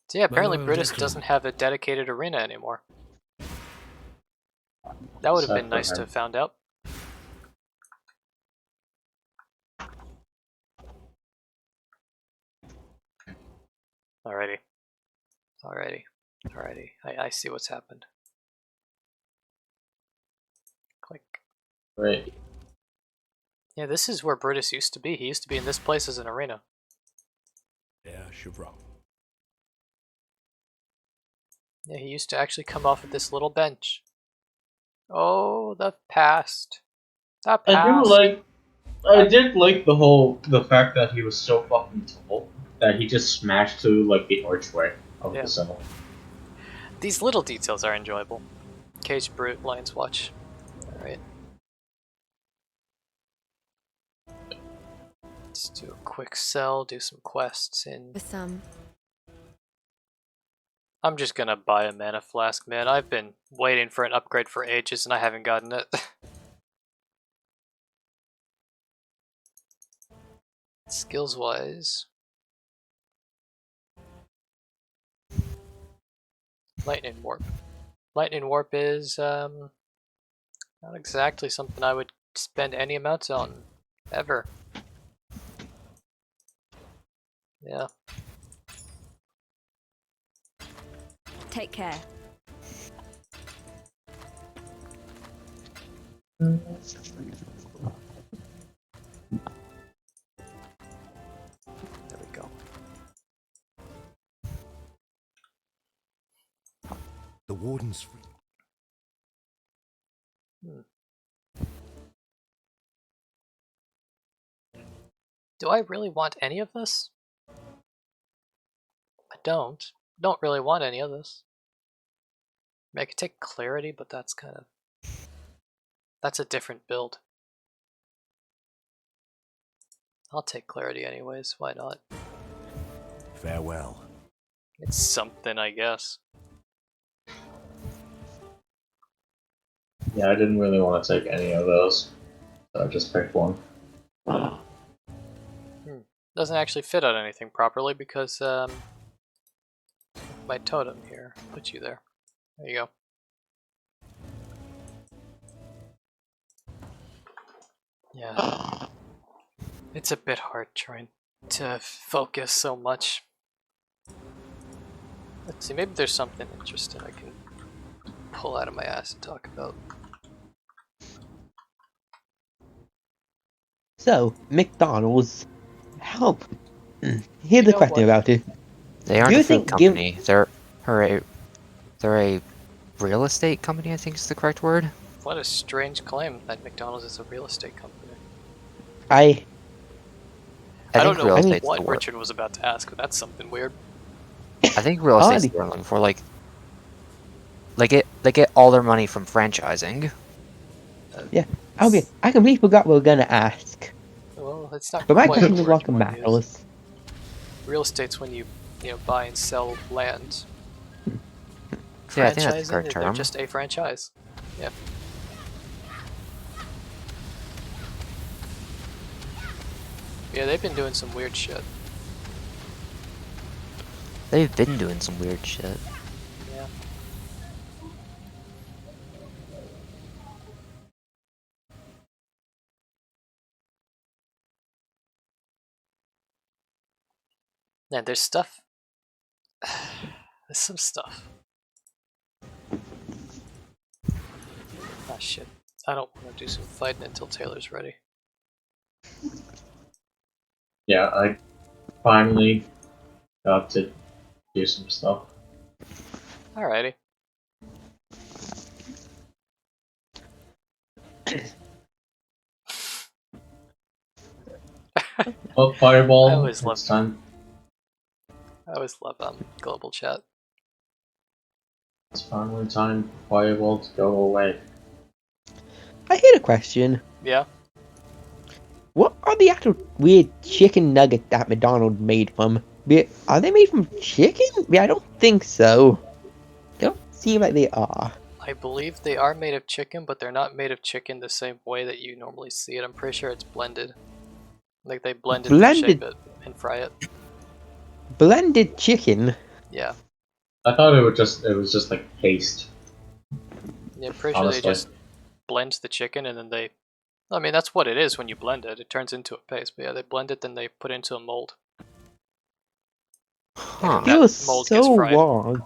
So yeah, apparently Brutus doesn't have a dedicated arena anymore. That would have been nice to have found out. Alrighty. Alrighty. I see what's happened. Click. Right. Yeah, this is where Brutus used to be. He used to be in this place as an arena. Yeah, Chevron. Yeah, he used to actually come off of this little bench. Oh, the past. The past. I did like the fact that he was so fucking tall that he just smashed through like the archway of Yeah. the cell. These little details are enjoyable. Cage Brute, Lion's Watch. Alright. Let's do a quick sell, do some quests in. With some. I'm just gonna buy a mana flask, man. I've been waiting for an upgrade for ages and I haven't gotten it. Skills wise. Lightning Warp. Lightning Warp is not exactly something I would spend any amounts on ever. Yeah. Take care. There we go. The warden's free. Do I really want any of this? I don't. Don't really want any of this. I mean, I could take clarity, but that's kind of That's a different build. I'll take clarity anyways, why not? Farewell. It's something, I guess. Yeah, I didn't really want to take any of those, so I just picked one. Doesn't actually fit on anything properly because my totem here put you there. There you go. Yeah. It's a bit hard trying to focus so much. Let's see, maybe there's something interesting I can pull out of my ass and talk about. So, McDonald's. Help. Here's You the know question what? about it. They aren't Do a you food think give- company. They're a real estate company, I think is the correct word. What a strange claim that McDonald's is a real estate company. I I I don't think know real I mean- estate's the what word. Richard was about to ask, but that's something weird. I think real estate's the word I'm looking for. Like they get all their money from franchising. Okay, I completely forgot what we were gonna ask. Well, it's not But my quite question the is word what you want to use. matters. Real estate's when you buy and sell land. Yeah, I think that's the Franchising, correct they're term. just a franchise. Yeah. Yeah, they've been doing some weird shit. They've been doing some weird shit. Yeah. Yeah, there's stuff. There's some stuff. Ah, shit. I don't want to do some fighting until Taylor's ready. Yeah, I finally got to do some stuff. Alrighty. Oh, Fireball, I always it's love- time. I always love global chat. It's finally time for Fireball to go away. I had a question. Yeah. What are the actual weird chicken nuggets that McDonald's made from? Are they made from chicken? I don't think so. They don't seem like they are. I believe they are made of chicken, but they're not made of chicken the same way that you normally see it. I'm pretty sure it's blended. Like they blend it to shape it and fry it. Blended chicken? Yeah. I thought it was just like paste. Yeah, I'm pretty sure they Honestly. just blend the chicken and then they... I mean, that's what it is when you blend it. It turns into a paste. But yeah, they blend it, then they put it into a mold. Huh. That Feels mold gets so fried. wrong.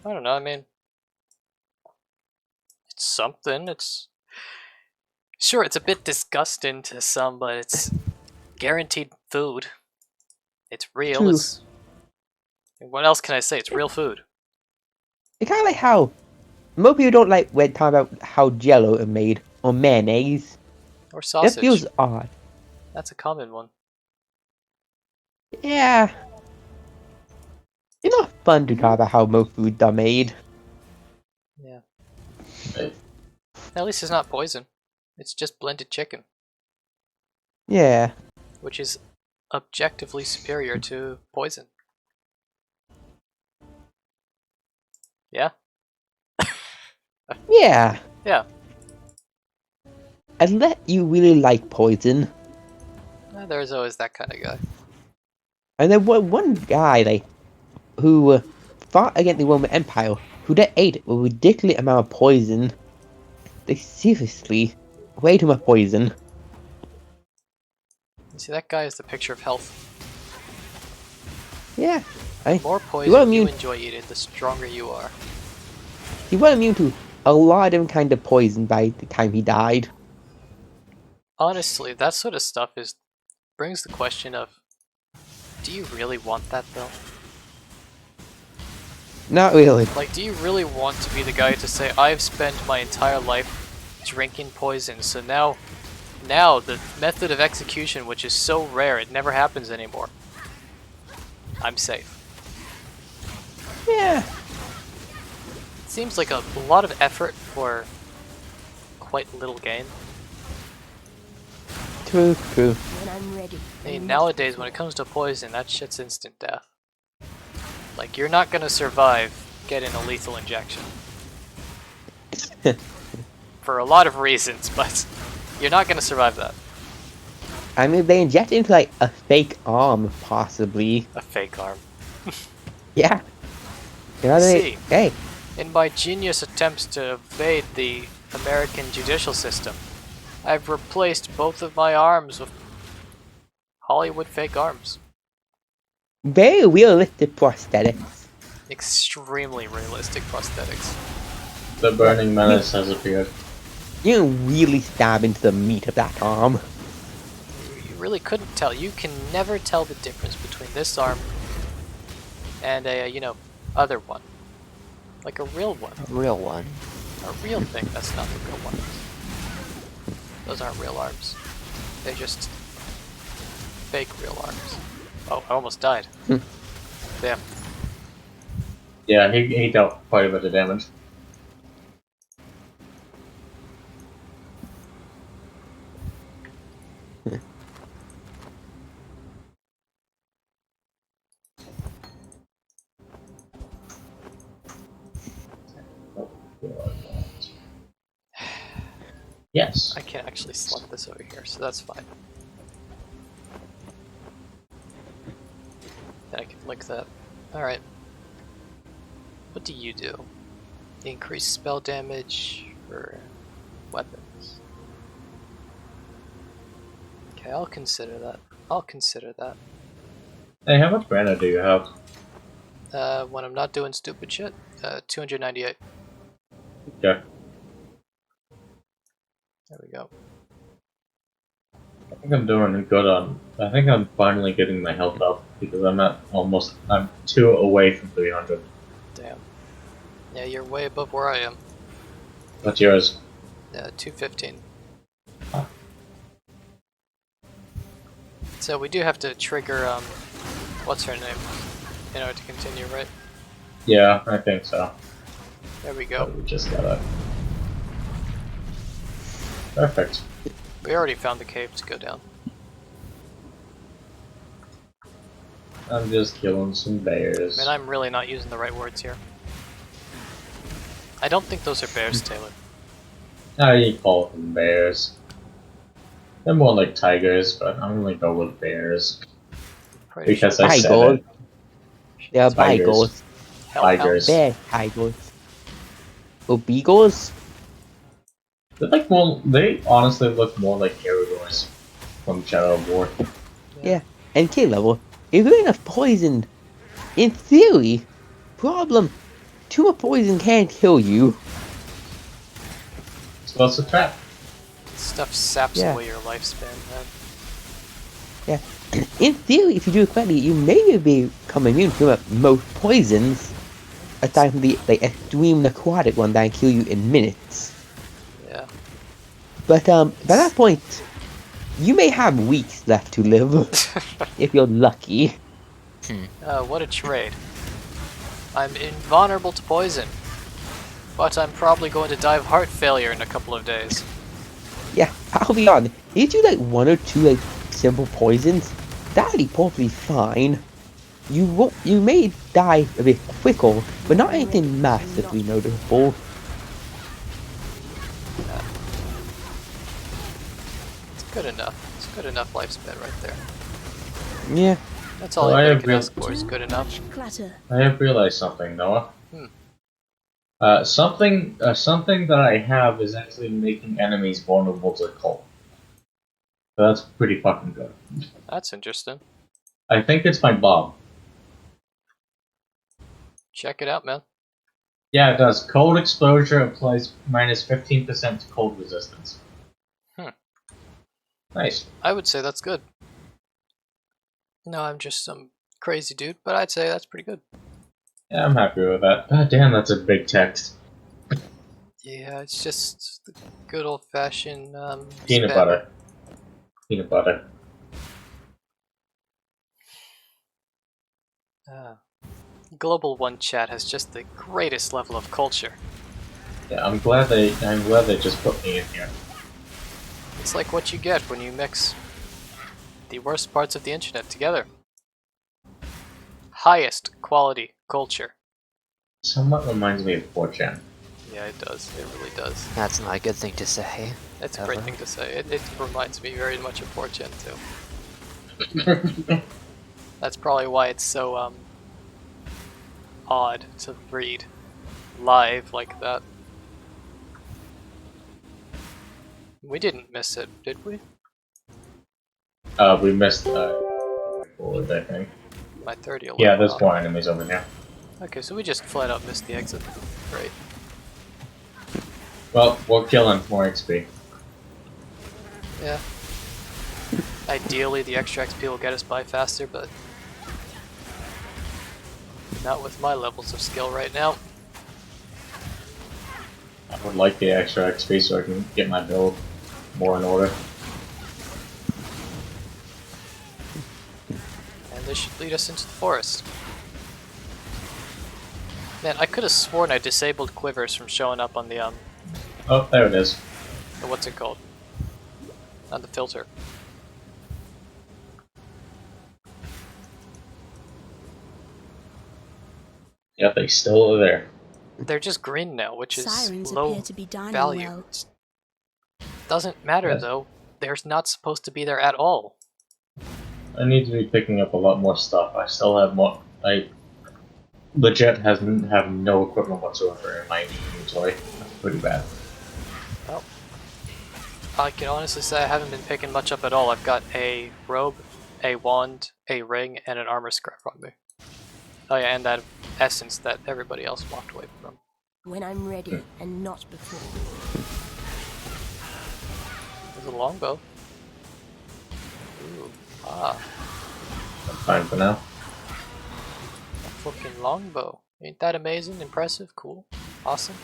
I don't know, I mean... It's something, it's... Sure, it's a bit disgusting to some, but it's guaranteed food. It's real, True. it's... What else can I say? It's real food. It's kind of like how most people don't like when talking about how Jello is made or mayonnaise. Or It sausage. feels odd. That's a common one. Yeah. It's not fun to talk about how most foods are made. Yeah. Right. At least it's not poison. It's just blended chicken, Yeah. which is objectively superior to poison. Yeah? Yeah. Yeah. Unless you really like poison. There's always that kind of guy. And then one guy who fought against the Roman Empire who they ate a ridiculous amount of poison. They seriously way too much poison. You see, that guy is the picture of health. Yeah. The more You poison want you immune- enjoy eating, the stronger you are. He was immune to a lot of different kind of poison by the time he died. Honestly, that sort of stuff brings the question of, do you really want that though? Not really. Like, do you really want to be the guy to say, I've spent my entire life drinking poison, so now the method of execution, which is so rare, it never happens anymore. I'm safe. Yeah. seems like a lot of effort for quite little gain. True, true. When I'm ready. I mean, nowadays when it comes to poison, that shit's instant death. Like, you're not gonna survive getting a lethal injection. For a lot of reasons, but you're not gonna survive that. I mean, they inject into like a fake arm, possibly. A fake arm. Yeah. You know, See. hey, In my genius attempts to evade the American judicial system, I've replaced both of my arms with Hollywood fake arms. very realistic prosthetics. Extremely realistic prosthetics. The Burning Menace has appeared. You can really stab into the meat of that arm. You really couldn't tell. You can never tell the difference between this arm and a, other one. Like a real one. A real one. A real thing. That's not the real one. Those aren't real arms. They're just fake real arms. Oh, I almost died. Damn. Yeah, he dealt quite a bit of damage. Yes. I can't actually select this over here, so that's fine. Then I can link that. Alright. What do you do? Increase spell damage for weapons. Okay, I'll consider that. I'll consider that. Hey, how much mana do you have? When I'm not doing stupid shit, 298. Okay. There we go. I think I'm doing good on. I think I'm finally getting my health up because I'm 2 away from 300. Damn. Yeah, you're way above where I am. What's yours? 215. Huh. So we do have to trigger, what's her name? In order to continue, right? Yeah, I think so. There we go. But we just gotta. Perfect. We already found the cave to go down. I'm just killing some bears. Man, I'm really not using the right words here. I don't think those are bears, Taylor. You call them bears. They're more like tigers, but I'm gonna go with bears. Pretty Because sure. I said Tigers. it. They are Tigers. beagles. Hellhounds. Tigers. They're tigers. Oh, beagles? They're like more. They honestly look more like Eridors from Shadow of War. Yeah. And K level. If you're enough poison, in theory, problem, too much poison can't kill you. So that's a trap. Stuff saps Yeah. away your lifespan, man. Yeah. In theory, if you do it correctly, you may become immune to most poisons, aside from the extreme necrotic one that can kill you in minutes. Yeah. But by that point, you may have weeks left to live, if you're lucky. What a trade. I'm invulnerable to poison, but I'm probably going to die of heart failure in a couple of days. Yeah, I'll be honest. If you do like 1 or 2 simple poisons, that'll be perfectly fine. You may die a bit quicker, but not anything massively noticeable. It's good enough. It's good enough lifespan right there. Yeah. That's all So I anybody have can real- ask for is good enough. Much clutter. I have realized something, Noah. Hmm. Something that I have is actually making enemies vulnerable to cold. So that's pretty fucking good. That's interesting. I think it's my bomb. Check it out, man. Yeah, it does. Cold exposure applies minus 15% to cold resistance. Nice. I would say that's good. No, I'm just some crazy dude, but I'd say that's pretty good. Yeah, I'm happy with that. God damn, that's a big text. Yeah, it's just the good old-fashioned Peanut spam. butter. Peanut butter. Ah. Global One chat has just the greatest level of culture. Yeah, I'm glad they just put me in here. It's like what you get when you mix the worst parts of the internet together. Highest quality culture. Somewhat reminds me of 4chan. Yeah, it does. It really does. That's not a good thing to say. That's a great Ever. thing to say. It reminds me very much of 4chan too. That's probably why it's so odd to read live like that. We didn't miss it, did we? We missed forward, I think. My 30 alert. Yeah, there's went 4 off. enemies over here. Okay, so we just flat out missed the exit. Great. Well, we'll kill him for more XP. Yeah. Ideally, the extra XP will get us by faster, but not with my levels of skill right now. I would like the extra XP so I can get my build more in order. And this should lead us into the forest. Man, I could have sworn I disabled quivers from showing up on the Oh, there it is. what's it called? On the filter. Yep, they still are there. They're just green now, which is Sirens low appear to be dining value. well. Doesn't matter Yes. though. They're not supposed to be there at all. I need to be picking up a lot more stuff. I still have more. I legit have no equipment whatsoever in my inventory. That's pretty bad. Well, I can honestly say I haven't been picking much up at all. I've got a robe, a wand, a ring, and an armor scrap on me. Oh yeah, and that essence that everybody else walked away from. When I'm ready and not before. There's a longbow. Ooh, ah, I'm fine for now. a fucking longbow. Ain't that amazing? Impressive? Cool? Awesome?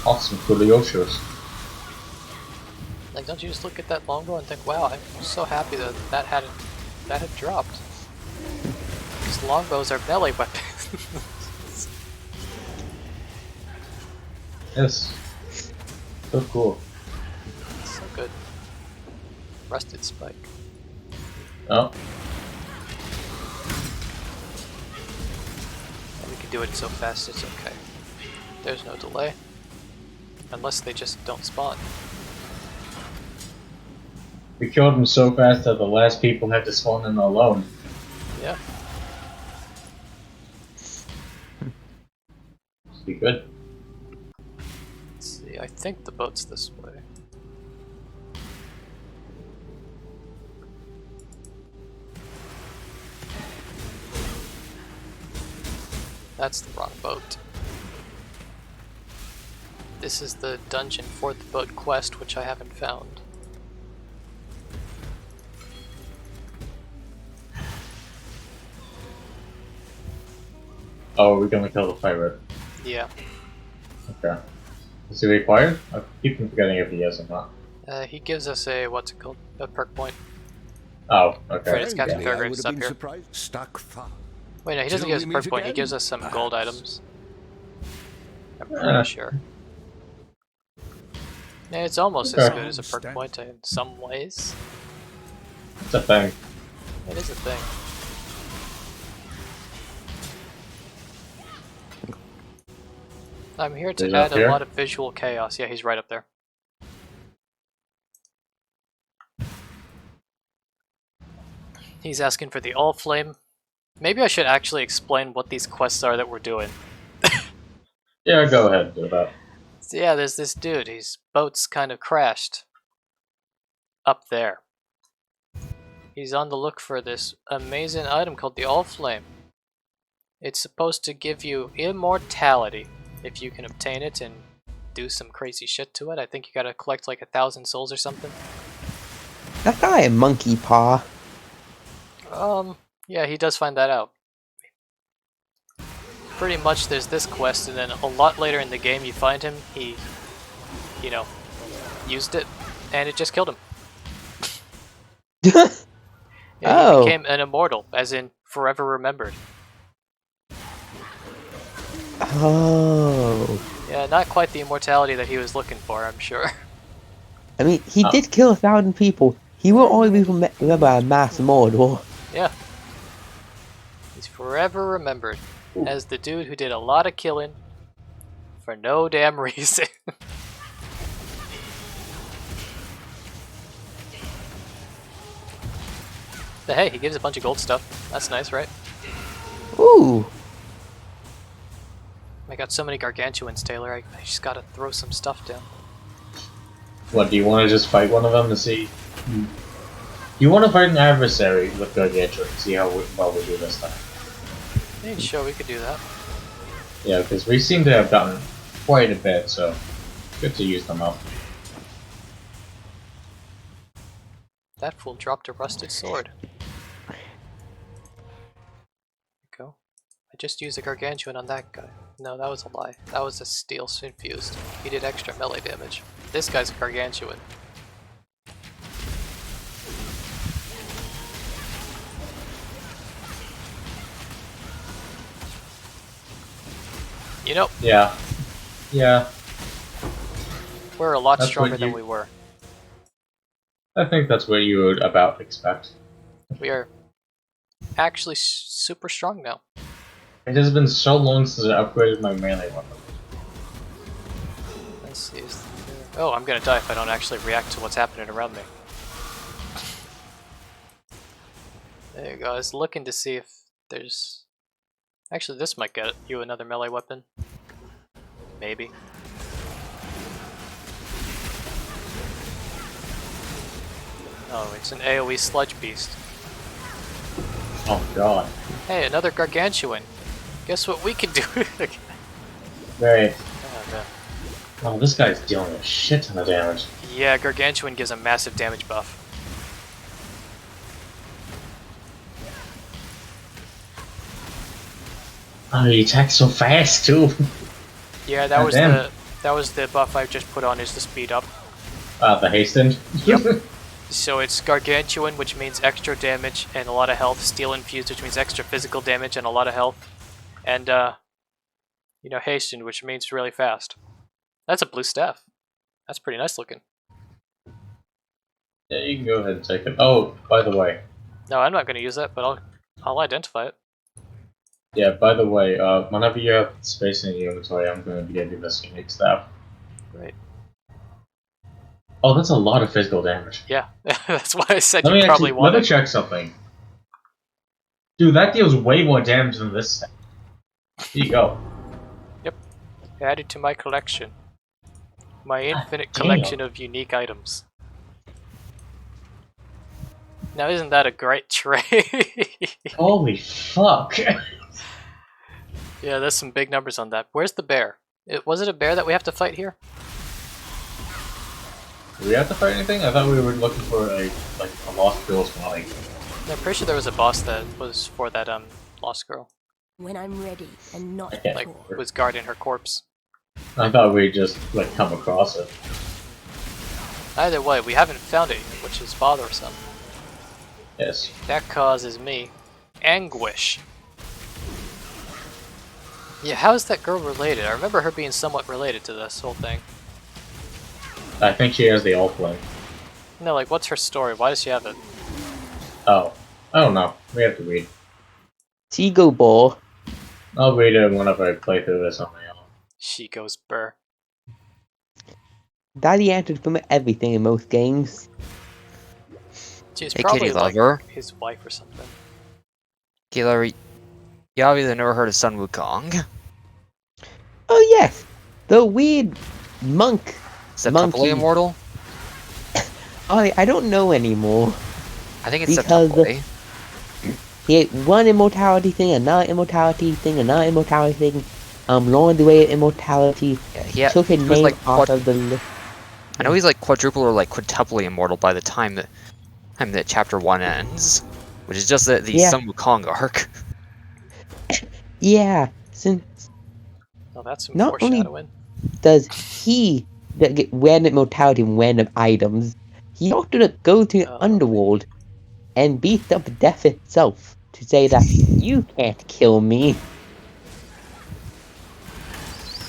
Awesome for the Yoshos. Like, don't you just look at that longbow and think, wow, I'm so happy that that had dropped. Because longbows are melee weapons. Yes. So cool. So good. Rusted spike. Oh, And we can do it so fast, it's okay. There's no delay. Unless they just don't spawn. we killed him so fast that the last people had to spawn in alone. Yeah. Be good. Let's see, I think the boat's this way. That's the wrong boat. This is the dungeon for the boat quest, which I haven't found. Oh, we're gonna kill the pirate. Yeah. Okay. Is he required? I keep forgetting if he is or not. He gives us a, what's it called? A perk point. Oh, okay. Fred, it's Captain Frankly, I Fairgrave's would have up been here. surprised. Stuck fast. Wait, no, he doesn't Till give us a we perk meet point, he again, gives us some gold perhaps. items. I'm pretty sure. Yeah, it's almost as Okay. good as a perk point in some ways. It's a thing. It is a thing. I'm here to He's add up here? a lot of visual chaos. Yeah, he's right up there. He's asking for the all flame. Maybe I should actually explain what these quests are that we're doing. Yeah, go ahead and do that. So yeah, there's this dude. His boat's kind of crashed. Up there. He's on the look for this amazing item called the All Flame. It's supposed to give you immortality if you can obtain it and do some crazy shit to it. I think you gotta collect like 1,000 souls or something. That guy a monkey paw. Yeah, he does find that out. Pretty much there's this quest, and then a lot later in the game you find him, he, you know, used it, and it just killed him. Yeah, Oh. he became an immortal, as in forever remembered. Oh. Yeah, not quite the immortality that he was looking for, I'm sure. I mean, he Oh. did kill 1,000 people. He will always be remembered as mass immortal. Yeah. He's forever remembered as the dude who did a lot of killing for no damn reason. But hey, he gives a bunch of gold stuff. That's nice, right? Ooh. I got so many gargantuans, Taylor. I just gotta throw some stuff down. What, do you want to just fight one of them to see? You want to fight an adversary with Gargantuan and see how well we do this time? Yeah, sure, we could do that. Yeah, because we seem to have gotten quite a bit, so good to use them up. That fool dropped a rusted sword. There you go. I just used a gargantuan on that guy. No, that was a lie. That was a steel infused. He did extra melee damage. This guy's a gargantuan. You know, Yeah. Yeah, we're a lot That's stronger what than you- we were. I think that's what you would about expect. We are actually super strong now. It has been so long since I upgraded my melee weapon. Let's see. Oh, I'm gonna die if I don't actually react to what's happening around me. There you go. I was looking to see if there's... Actually, this might get you another melee weapon. Maybe. Oh, it's an AoE sludge beast. Oh god. Hey, another gargantuan. Guess what we can do? Very. Oh, man. Oh, this guy's dealing a shit ton of damage. Yeah, gargantuan gives a massive damage buff. Oh, he attacks so fast too. Yeah, that was Goddamn. that was the buff I just put on, is the speed up. The hastened. Yep. So it's gargantuan, which means extra damage and a lot of health. Steel infused, which means extra physical damage and a lot of health. And you know, hastened, which means really fast. That's a blue staff. That's pretty nice looking. Yeah, you can go ahead and take it. Oh, by the way. No, I'm not going to use that, but I'll identify it. Yeah, by the way, whenever you have space in your inventory, I'm going to give you this unique staff. Right. Oh, that's a lot of physical damage. Yeah, that's why I said Let you me probably actually, want let me it. check something. Dude, that deals way more damage than this thing. Here you go. Added to my collection. My infinite damn. collection of unique items. Now, isn't that a great trade? Holy fuck. Yeah, there's some big numbers on that. Where's the bear? Was it a bear that we have to fight here? Do we have to fight anything? I thought we were looking for a lost girl spawning. I'm pretty sure there was a boss that was for that lost girl. When I'm ready and not Okay. Like, before. was guarding her corpse. I thought we'd just come across it. Either way, we haven't found it yet, which is bothersome. Yes. That causes me anguish. Yeah, how is that girl related? I remember her being somewhat related to this whole thing. I think she has the alt flame. No, like, what's her story? Why does she have it? Oh. I don't know. We have to read. Seagull Ball. I'll read it whenever I play through this on my own. She goes burr. Daddy answered from everything in most games. She's Hey, probably kitty like lover. his wife or something. Kayla, you obviously never heard of Sun Wukong. Oh yes, the weird monk. Is that Monkey. Tuple immortal? I don't know anymore. I think it's Because- Tuple. He had one immortality thing, another immortality thing, another immortality thing. Along the way of immortality, Yeah, took a he was name like off of the list. I know he's like quadruple or like quintuple immortal by the time that chapter 1 ends, which is just the Yeah. Sun Wukong arc. Yeah, since Oh, that's some Not only- foreshadowing. does he get random mortality and random items, he also go to Oh. Underworld and beat up death itself to say that you can't kill me.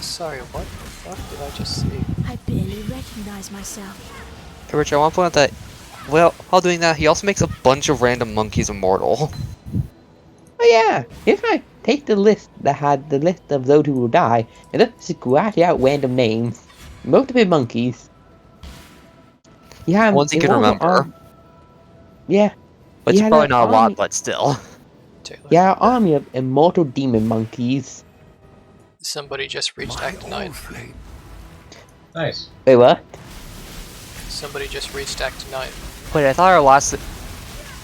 Sorry, what the fuck did I just see? I barely recognize myself. Hey, Rich, I want to point out that, well, while doing that, he also makes a bunch of random monkeys immortal. Oh yeah, if I take the list that had the list of those who will die, and then scratch out random names, most of it monkeys. You have Ones you can immortal remember. yeah, Which you is had probably an not a army. lot, but still. Taylor. Yeah, an army of immortal demon monkeys. Somebody just reached My Act 9. old flame. Nice. Wait, what? Somebody just reached Act 9. Wait, I thought our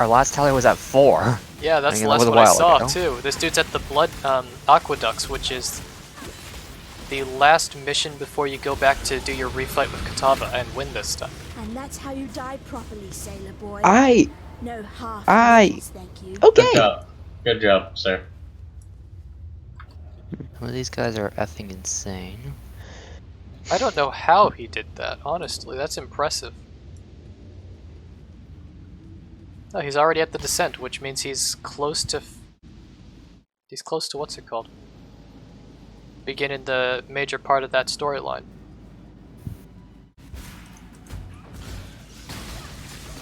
last tally was at 4. Yeah, that's I the mean, that was last a one I while saw ago. too. This dude's at the Blood Aqueducts, which is the last mission before you go back to do your refight with Katava and win this time. And that's how you die properly, sailor boy. I No half I- measures, thank you. Good okay. job. Good job, sir. Well, these guys are effing insane. I don't know how he did that, honestly. That's impressive. Oh, he's already at the descent, which means he's close to... He's close to what's it called? Beginning the major part of that storyline.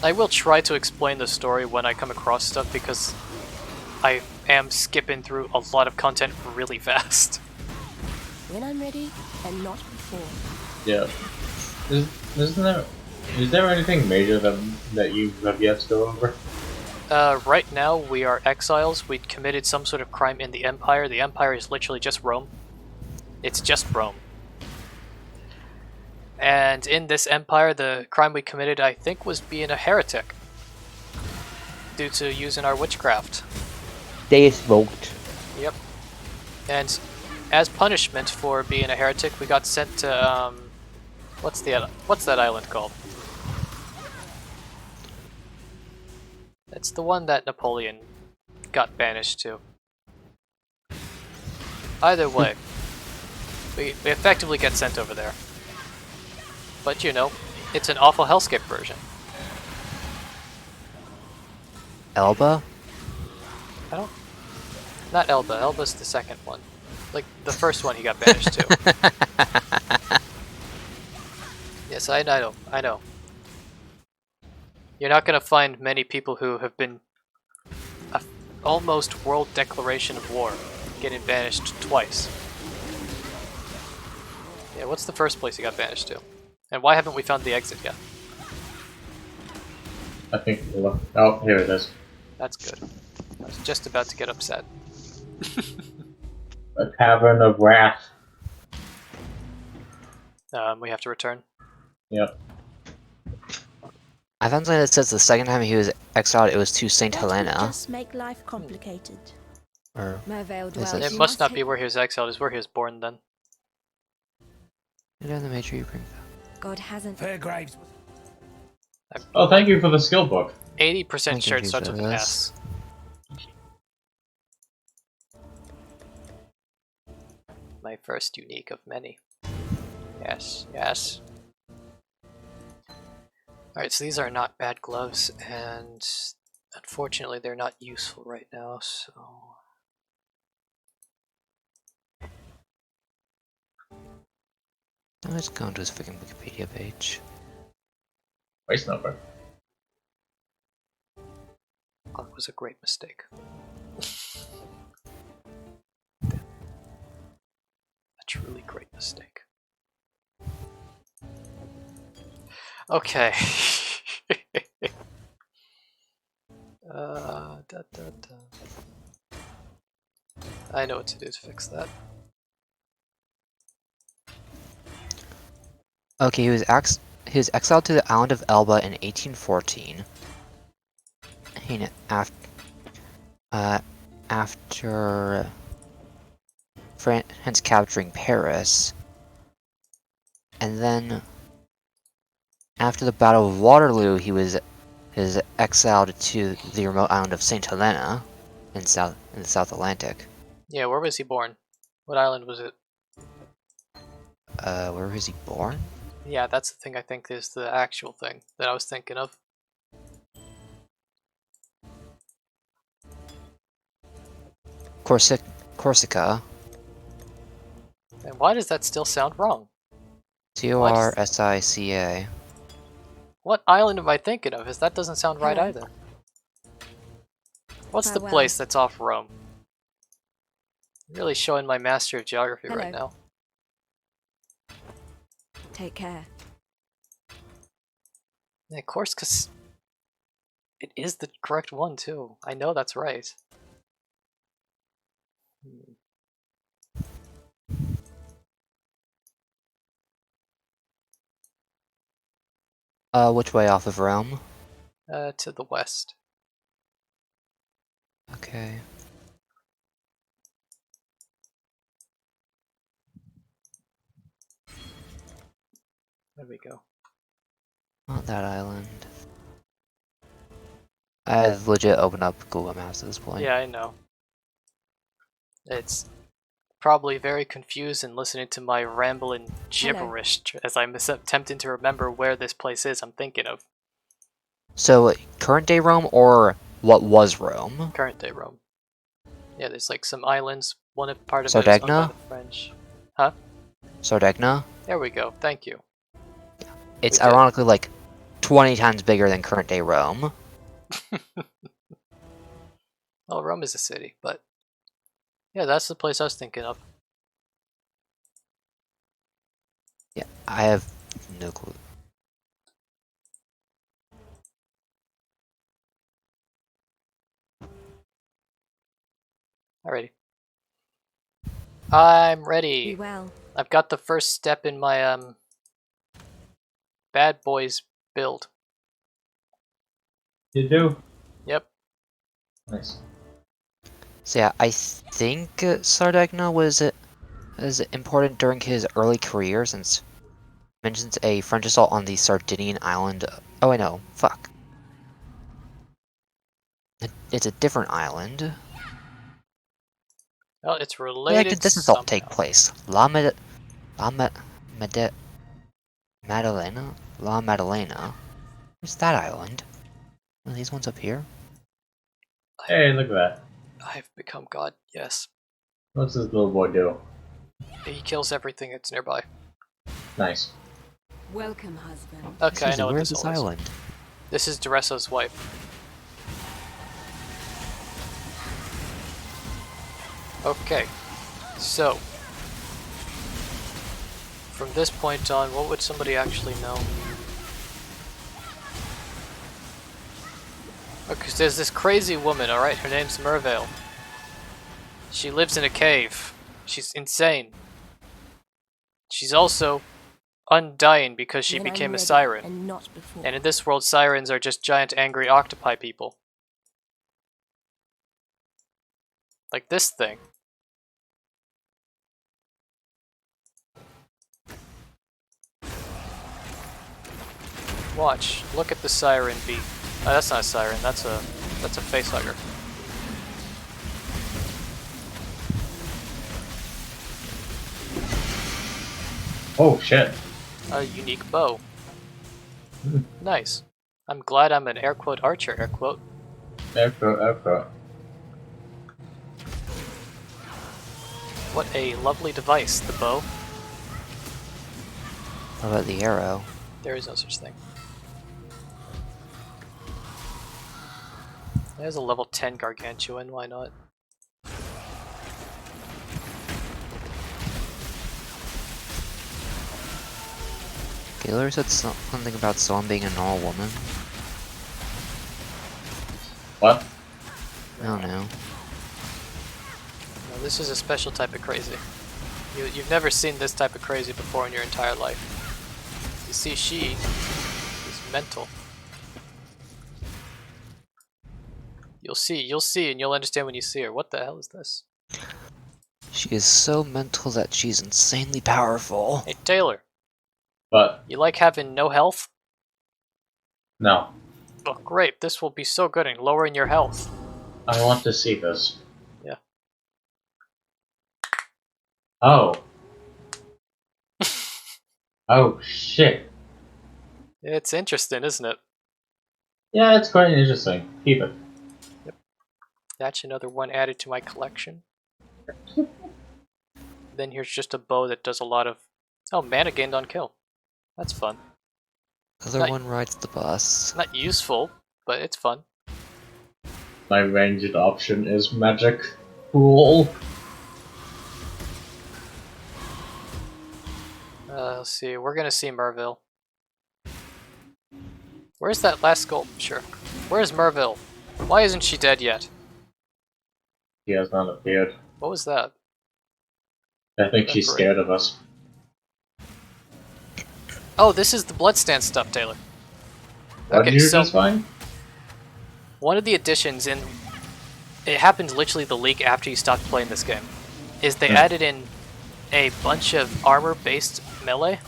I will try to explain the story when I come across stuff because I am skipping through a lot of content really fast. When I'm ready, and not before. Yeah. Is there anything major that you have yet to go over? Right now we are exiles. We committed some sort of crime in the Empire. The Empire is literally just Rome. It's just Rome. And in this Empire, the crime we committed, I think, was being a heretic. Due to using our witchcraft. They smoked. Yep. And as punishment for being a heretic, we got sent to, what's that island called? It's the one that Napoleon got banished to. Either way, we effectively get sent over there. But you know, it's an awful hellscape version. Elba? Not Elba. Elba's the second one. Like, the first one he got banished to. Yes, I know. You're not gonna find many people who have been almost world declaration of war getting banished twice. Yeah, what's the first place he got banished to? And why haven't we found the exit yet? I think. Oh, here it is. That's good. I was just about to get upset. A Cavern of Wrath. We have to return. Yep. I found something that says the second time he was exiled, it was to Saint That would Helena. just make life complicated. Or Mervale Is dwells. it- It You must not be take- where he was exiled, it's where he was born then. the major you bring. God hasn't. Fairgraves. Oh, thank you for the skill book. 80% Thank you, sure it starts with an Jesus. S. My first unique of many. Yes, yes. Alright, so these are not bad gloves, and unfortunately they're not useful right now, so... Let's go into his freaking Wikipedia page. Waste number. That was a great mistake. A truly great mistake. Okay. I know what to do to fix that. Okay, he was exiled to the island of Elba in 1814. And after France capturing Paris, and then after the Battle of Waterloo, he was exiled to the remote island of Saint Helena in the South Atlantic. Yeah, where was he born? What island was it? Where was he born? Yeah, that's the thing I think is the actual thing that I was thinking of. Corsica. And Why does that still sound wrong? Torsica. What island am I thinking of? That doesn't sound right Hello. either. What's the Farewell. place that's off Rome? Really showing my master of geography right Hello. now. Take care. And of course, because it is the correct one, too. I know that's right. Which way off of Rome? To the west. Okay. There we go. Not that island. I've legit opened up Google Maps at this point. Yeah, I know. It's probably very confused and listening to my rambling gibberish as I'm attempting to remember where this place is I'm thinking of. So, current day Rome or what was Rome? Current day Rome. Yeah, there's like some islands. One part of it is owned by Sardegna? the French. Huh? Sardegna? There we go. Thank you. It's We did. ironically like 20 times bigger than current day Rome. Well, Rome is a city, but yeah, that's the place I was thinking of. Yeah, I have no clue. Alrighty. I'm Be ready. well. I've got the first step in my bad boys build. You do? Yep. Nice. So yeah, I think Sardegna was important during his early career since it mentions a French assault on the Sardinian island. Oh, I know. Fuck. It's a different island. Well, it's Where related did this assault take somehow. place? Maddalena? La Maddalena? Where's that island? Are these ones up here? Hey, look at that. I've become God. Yes. What's this little boy do? He kills everything that's nearby. Nice. Welcome, husband. Okay, I Seriously, know what where's this this all is. island? This is Duresso's wife. Okay, so from this point on, what would somebody actually know? Because there's this crazy woman, alright? Her name's Mervale. She lives in a cave. She's insane. She's also undying because she When I'm became a ready siren. and not before. And in this world, sirens are just giant angry octopi people. Like this thing. Watch. Look at the siren be. Oh, that's not a siren. That's a facehugger. Oh shit. A unique bow. Nice. I'm glad I'm an air quote archer, air quote. Aircraft. What a lovely device, the bow. What about the arrow? There is no such thing. There's a level 10 gargantuan, why not? Gaylor said something about someone being a normal woman. What? I don't know. No, this is a special type of crazy. You've never seen this type of crazy before in your entire life. You see, she is mental. You'll see, and you'll understand when you see her. What the hell is this? She is so mental that she's insanely powerful. Hey, Taylor, But you like having no health? no. Oh, great, this will be so good in lowering your health. I want to see this. Yeah. Oh. Oh shit. It's interesting, isn't it? Yeah, it's quite interesting. Keep it. That's another one added to my collection. Then here's just a bow that does a lot of... Oh, mana gained on kill. That's fun. Other Not- one rides the bus. Not useful, but it's fun. My ranged option is magic. Cool. Let's see, we're gonna see Merville. Where's that last sculpture? Where's Merville? Why isn't she dead yet? He has not appeared. What was that? I think she's Referee. scared of us. Oh, this is the Bloodstand stuff, Taylor. What Okay, did you so just find? one of the additions in... It happened literally the leak after you stopped playing this game. Is they added in a bunch of armor-based melee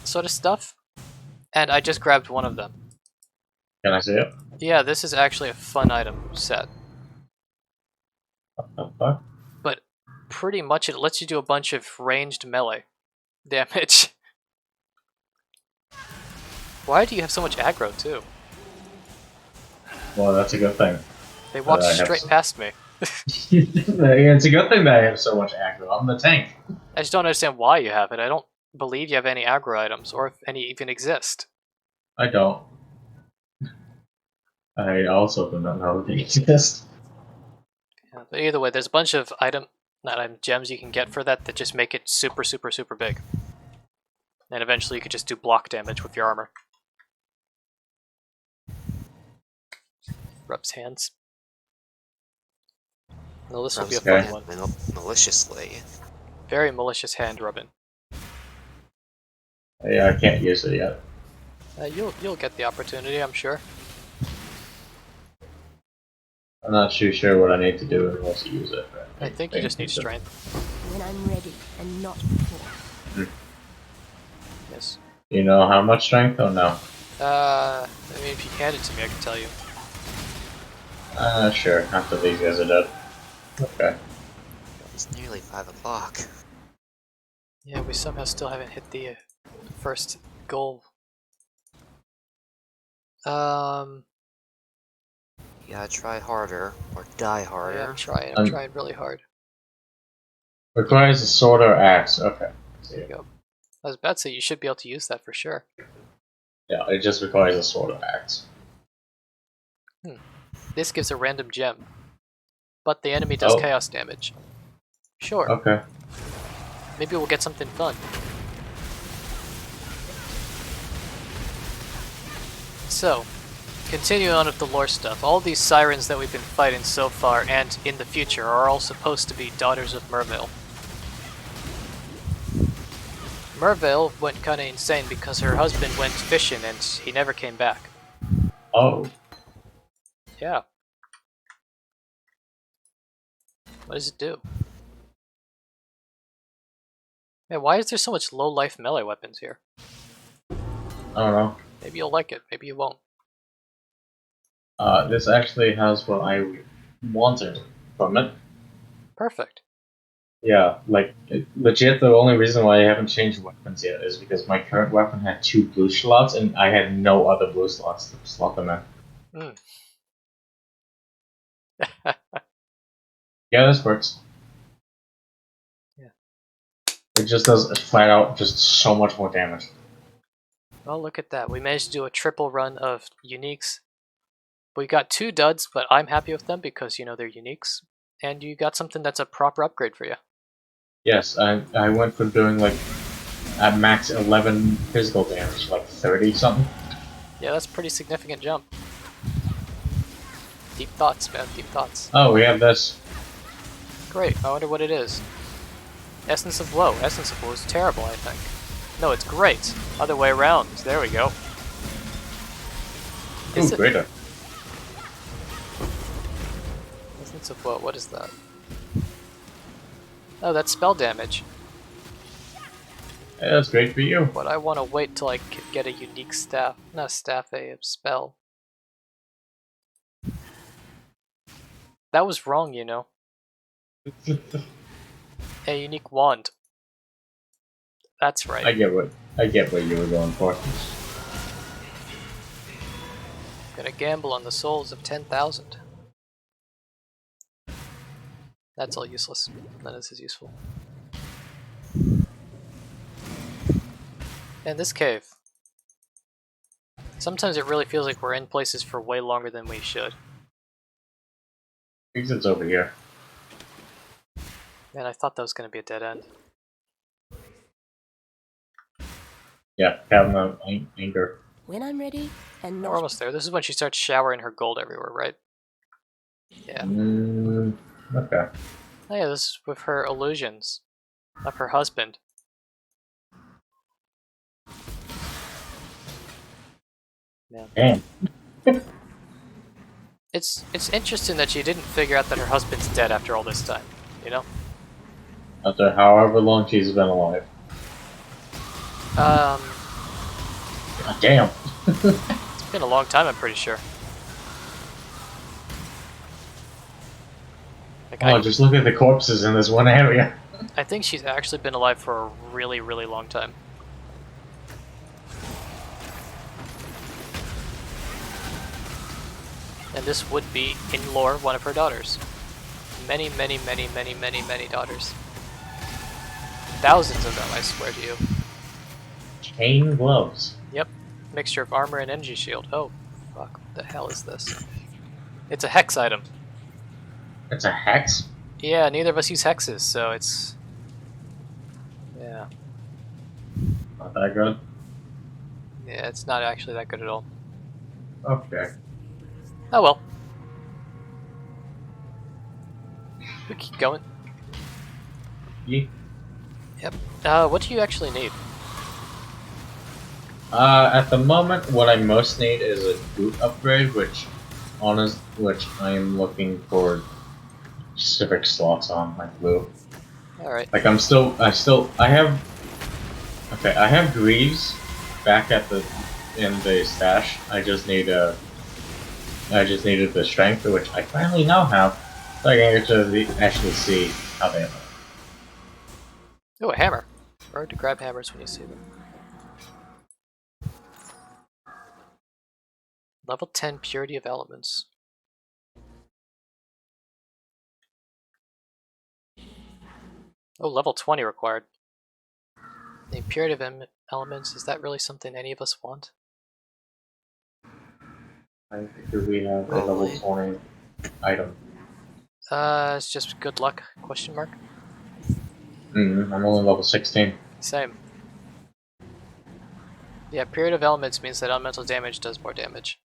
sort of stuff. And I just grabbed one of them. Can I see it? Yeah, this is actually a fun item set. What the fuck? But pretty much it lets you do a bunch of ranged melee damage. Why do you have so much aggro, too? Well, that's a good thing. They walked I have straight some- past me. It's a good thing that I have so much aggro. I'm the tank. I just don't understand why you have it. I don't believe you have any aggro items, or if any even exist. I don't. I also do not know they exist. Yeah, but either way, there's a bunch of not item gems you can get for that just make it super, super, super big. And eventually you could just do block damage with your armor. Rubs hands. No, this will be a Okay. fun one. Maliciously. Very malicious hand rubbing. Yeah, I can't use it yet. You'll get the opportunity, I'm sure. I'm not too sure what I need to do in order to use it. I think you just need strength. When I'm ready and not before. Yes. You know how much strength or no? I mean, if you hand it to me, I can tell you. Sure, after these guys are dead. Okay. It's nearly 5 o'clock. Yeah, we somehow still haven't hit the first goal. You gotta try harder, or die harder. Yeah, I'm trying. I'm trying really hard. Requires a sword or axe. Okay. There you go. I was about to say you should be able to use that for sure. Yeah, it just requires a sword or axe. This gives a random gem, but the enemy does Oh. chaos damage. Sure, Okay. maybe we'll get something fun. So, continuing on with the lore stuff, all these sirens that we've been fighting so far and in the future are all supposed to be daughters of Merville. Merville went kinda insane because her husband went fishing and he never came back. Oh. Yeah. What does it do? Man, why is there so much low life melee weapons here? I don't know. Maybe you'll like it, maybe you won't. This actually has what I wanted from it. Perfect. Yeah, like, legit, the only reason why I haven't changed weapons yet is because my current weapon had 2 blue slots, and I had no other blue slots to slot them in. Yeah, this works. Yeah. It just does flat out just so much more damage. Well, look at that. We managed to do a triple run of uniques. We got 2 duds, but I'm happy with them because, you know, they're uniques. And you got something that's a proper upgrade for you. Yes, I went from doing, like, at max 11 physical damage, like 30 something. Yeah, that's a pretty significant jump. Deep thoughts, man, deep thoughts. Oh, we have this. Great, I wonder what it is. Essence of Woe. Essence of Woe is terrible, I think. No, it's great. Other way around. There we go. Is Ooh, it? greater. Essence of Woe, what is that? Oh, that's spell damage. Yeah, that's great for you. But I want to wait till I can get a unique staff. Not a staff, a spell. That was wrong, you know. A unique wand. That's right. I get what you were going for. Gonna gamble on the souls of 10,000. That's all useless. None of this is useful. And this cave. Sometimes it really feels like we're in places for way longer than we should. I think it's over here. Man, I thought that was going to be a dead end. Yeah, Cabin of Anger. When I'm ready, and We're not almost there. This is when she starts showering her gold everywhere, right? Yeah. Okay. Oh yeah, this is with her illusions of her husband. Man. Damn. It's interesting that she didn't figure out that her husband's dead after all this time, you know? After however long she's been alive. Um, God damn. it's been a long time, I'm pretty sure. Like, Oh, just look at the corpses in this one area. I think she's actually been alive for a really, really long time. And this would be, in lore, one of her daughters. Many, many, many, many, many, many daughters. Thousands of them, I swear to you. Chain gloves. Yep. Mixture of armor and energy shield. Oh, fuck. What the hell is this? It's a hex item. It's a hex? Yeah, neither of us use hexes, so it's... Yeah. Not that good. Yeah, it's not actually that good at all. Okay. Oh well. We keep going. Yeah. Yep. What do you actually need? At the moment, what I most need is a boot upgrade, which I am looking for specific slots on, like blue. Alright. Like I have. Okay, I have Greaves back in the stash. I just needed the strength, which I finally now have, so I can actually see how they are. Oh, a hammer. Remember to grab hammers when you see them. Level 10 Purity of Elements. Oh, level 20 required. The Purity of Elements, is that really something any of us want? Do we have a level 20 item? It's just good luck, question mark? I'm only level 16. Same. Yeah, Period of Elements means that elemental damage does more damage.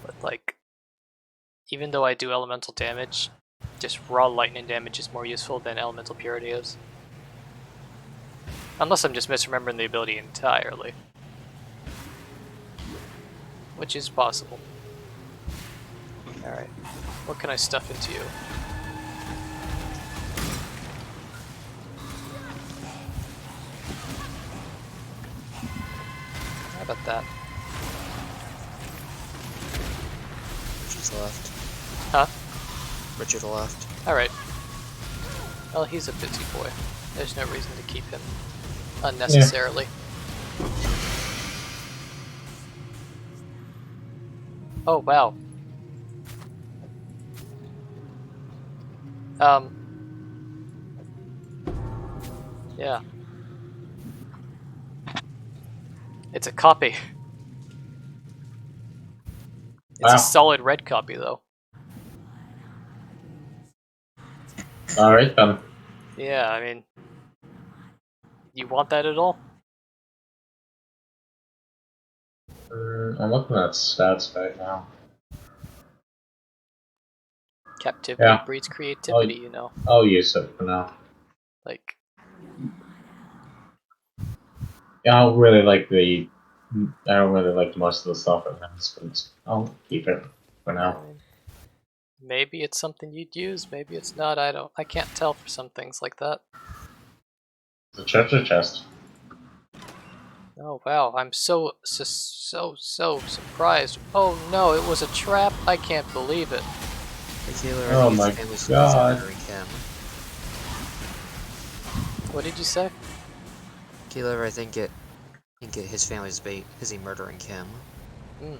But like, even though I do elemental damage, just raw lightning damage is more useful than elemental purity is. Unless I'm just misremembering the ability entirely. Which is possible. Alright, what can I stuff into you? How about that? Richard's left. Huh? Richard left. Alright. Well, he's a busy boy. There's no reason to keep him unnecessarily. Yeah. Oh, wow. Yeah. It's a copy. It's a solid red copy, though. Alright then. Yeah, I mean... You want that at all? I'm looking at stats right now. Captivity breeds creativity, you know. I'll use it for now. Like... Yeah, I don't really like most of the stuff in this, but I'll keep it for now. Maybe it's something you'd use, maybe it's not, I can't tell for some things like that. The treasure chest. Oh wow, I'm so surprised. Oh no, it was a trap? I can't believe it. Oh my god. What did you say? Keeler, I think his family's busy murdering Kim. Hmm.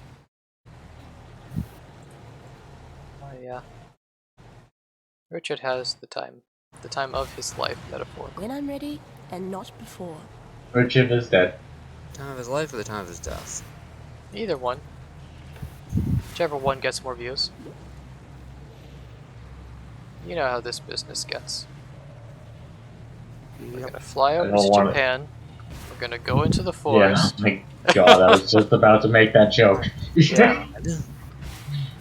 Oh yeah. Richard has the time The time of his life, metaphorically. When I'm ready, and not before. Richard is dead. Time of his life or the time of his death? Either one. Whichever one gets more views. You know how this business gets. We're gonna fly I over don't to want Japan. We're gonna go into the Yeah, forest. oh my god, I was just about to make that joke. Yeah.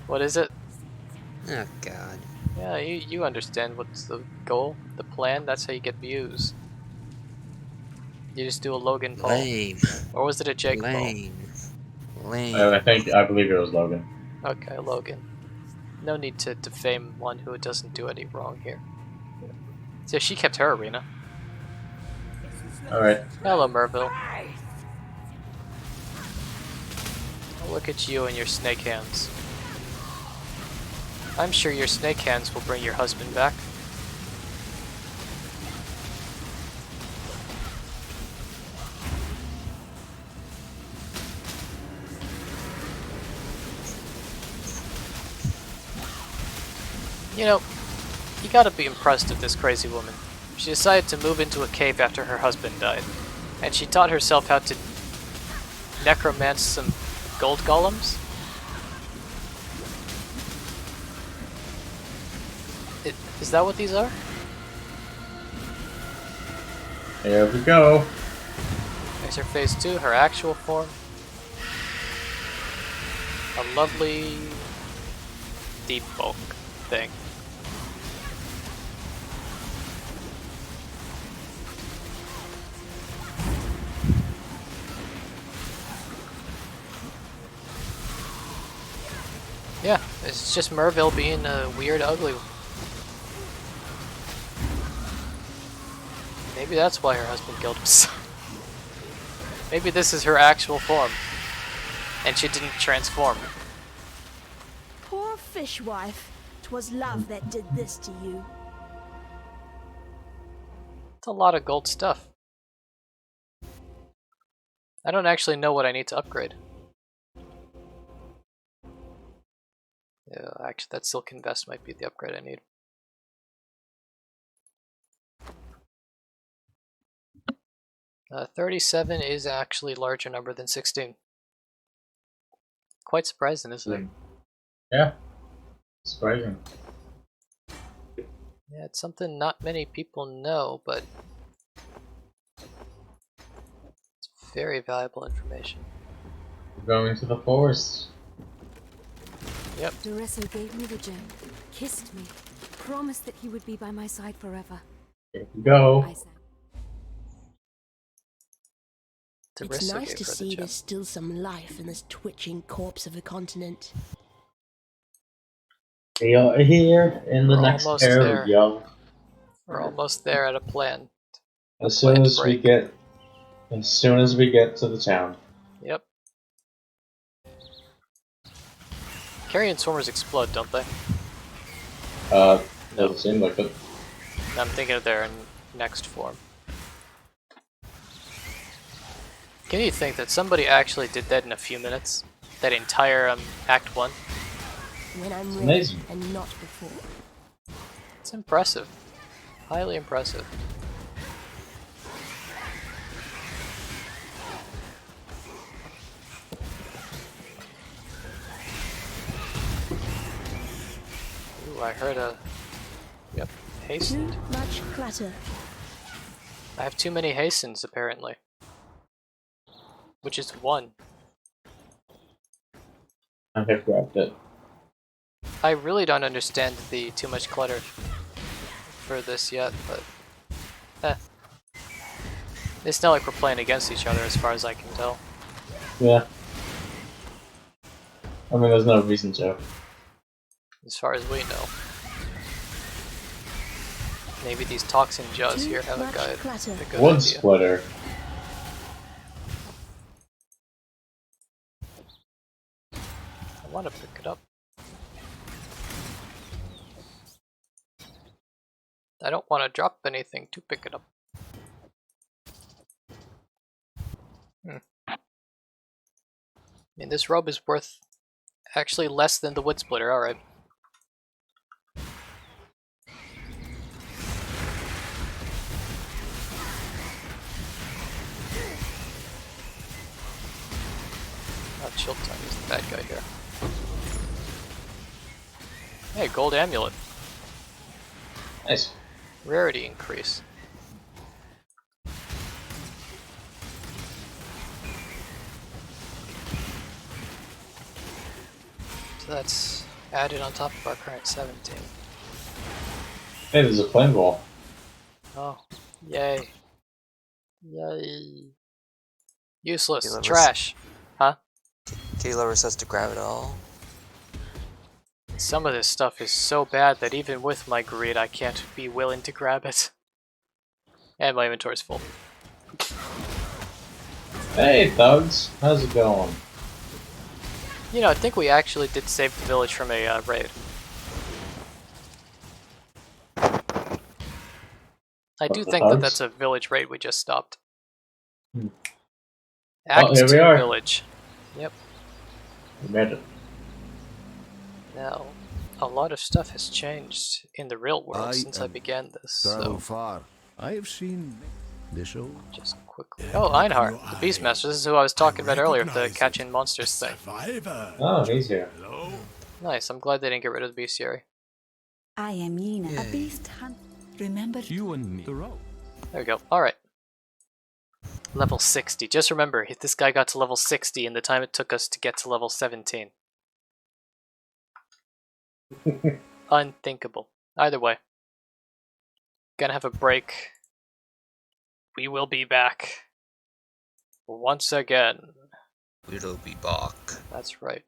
What is it? Oh god. Yeah, you understand what's the goal, the plan. That's how you get views. You just do a Logan Paul, Lame. or was it a Jake Paul? Lame. Lame. I believe it was Logan. Okay, Logan. No need to defame one who doesn't do any wrong here. So she kept her arena. Alright. Hello, Merville. Look at you and your snake hands. I'm sure your snake hands will bring your husband back. You know, you gotta be impressed with this crazy woman. She decided to move into a cave after her husband died, and she taught herself how to necromance some gold golems. Is that what these are? Here we go. There's her phase 2, her actual form. A lovely deep bulk thing. Yeah, it's just Merville being a weird, ugly. Maybe that's why her husband killed himself. Maybe this is her actual form, and she didn't transform. Poor fishwife. 'Twas love that did this to you. It's a lot of gold stuff. I don't actually know what I need to upgrade. Yeah, actually, that silken vest might be the upgrade I need. Uh, 37 is actually a larger number than 16. Quite surprising, isn't it? Yeah. Surprising. Yeah, it's something not many people know, but it's very valuable information. We're going to the forest. Yep. Doresso gave me the gem, kissed me, promised that he would be by my side forever. Here we go. I said, It's Darissa nice gave to her the see gem. there's still some life in this twitching corpse of a continent. We are here in the We're next almost there. area. We're almost there at a plan. As soon Planned as break. we get to the town. Yep. Carrion swarmers explode, don't they? Doesn't seem like it. I'm thinking of their next form. Can you think that somebody actually did that in a few minutes? That entire Act 1? When I'm It's ready, amazing. and not before. It's impressive. Highly impressive. Ooh, I heard a... Yep, hastened. Too much clutter. I have too many hastens, apparently. Which is 1. I have grabbed it. I really don't understand the too much clutter for this yet, but... It's not like we're playing against each other as far as I can tell. Yeah. I mean, there's no reason to. As far as we know. Maybe these toxin jaws here have a much good, clutter. a good Wood idea. splitter. I want to pick it up. I don't want to drop anything to pick it up. I mean, this robe is worth actually less than the wood splitter, alright. Chilton is the bad guy here. Hey, gold amulet. Nice. Rarity increase. So that's added on top of our current 17. Hey, there's a flame ball. Oh, yay. Yay. Useless. Delivers. Trash. Huh? Taylor says to grab it all. Some of this stuff is so bad that even with my greed, I can't be willing to grab it. And my inventory's full. Hey, thugs. How's it going? You know, I think we actually did save the village from a raid. I do The think that thugs? that's a village raid we just stopped. Hmm. Act Oh, here we 2 are. village. Yep. We made it. Now, a lot of stuff has changed in the real world I since I am began this, Travel so far. I have seen this show. just quickly. Oh, Einhar, the Beastmaster. This is who I was talking about earlier with the recognize catching it. monsters thing. Survivor. Oh, he's here. Hello. Nice, I'm glad they didn't get rid of the bestiary. I am Yena, a Yay. beast hunt. Remember? You and me. The road. There we go. Alright. Level 60. Just remember, this guy got to level 60 in the time it took us to get to level 17. Unthinkable. Either way. Gonna have a break. We will be back. Once again. We'll be back. That's right.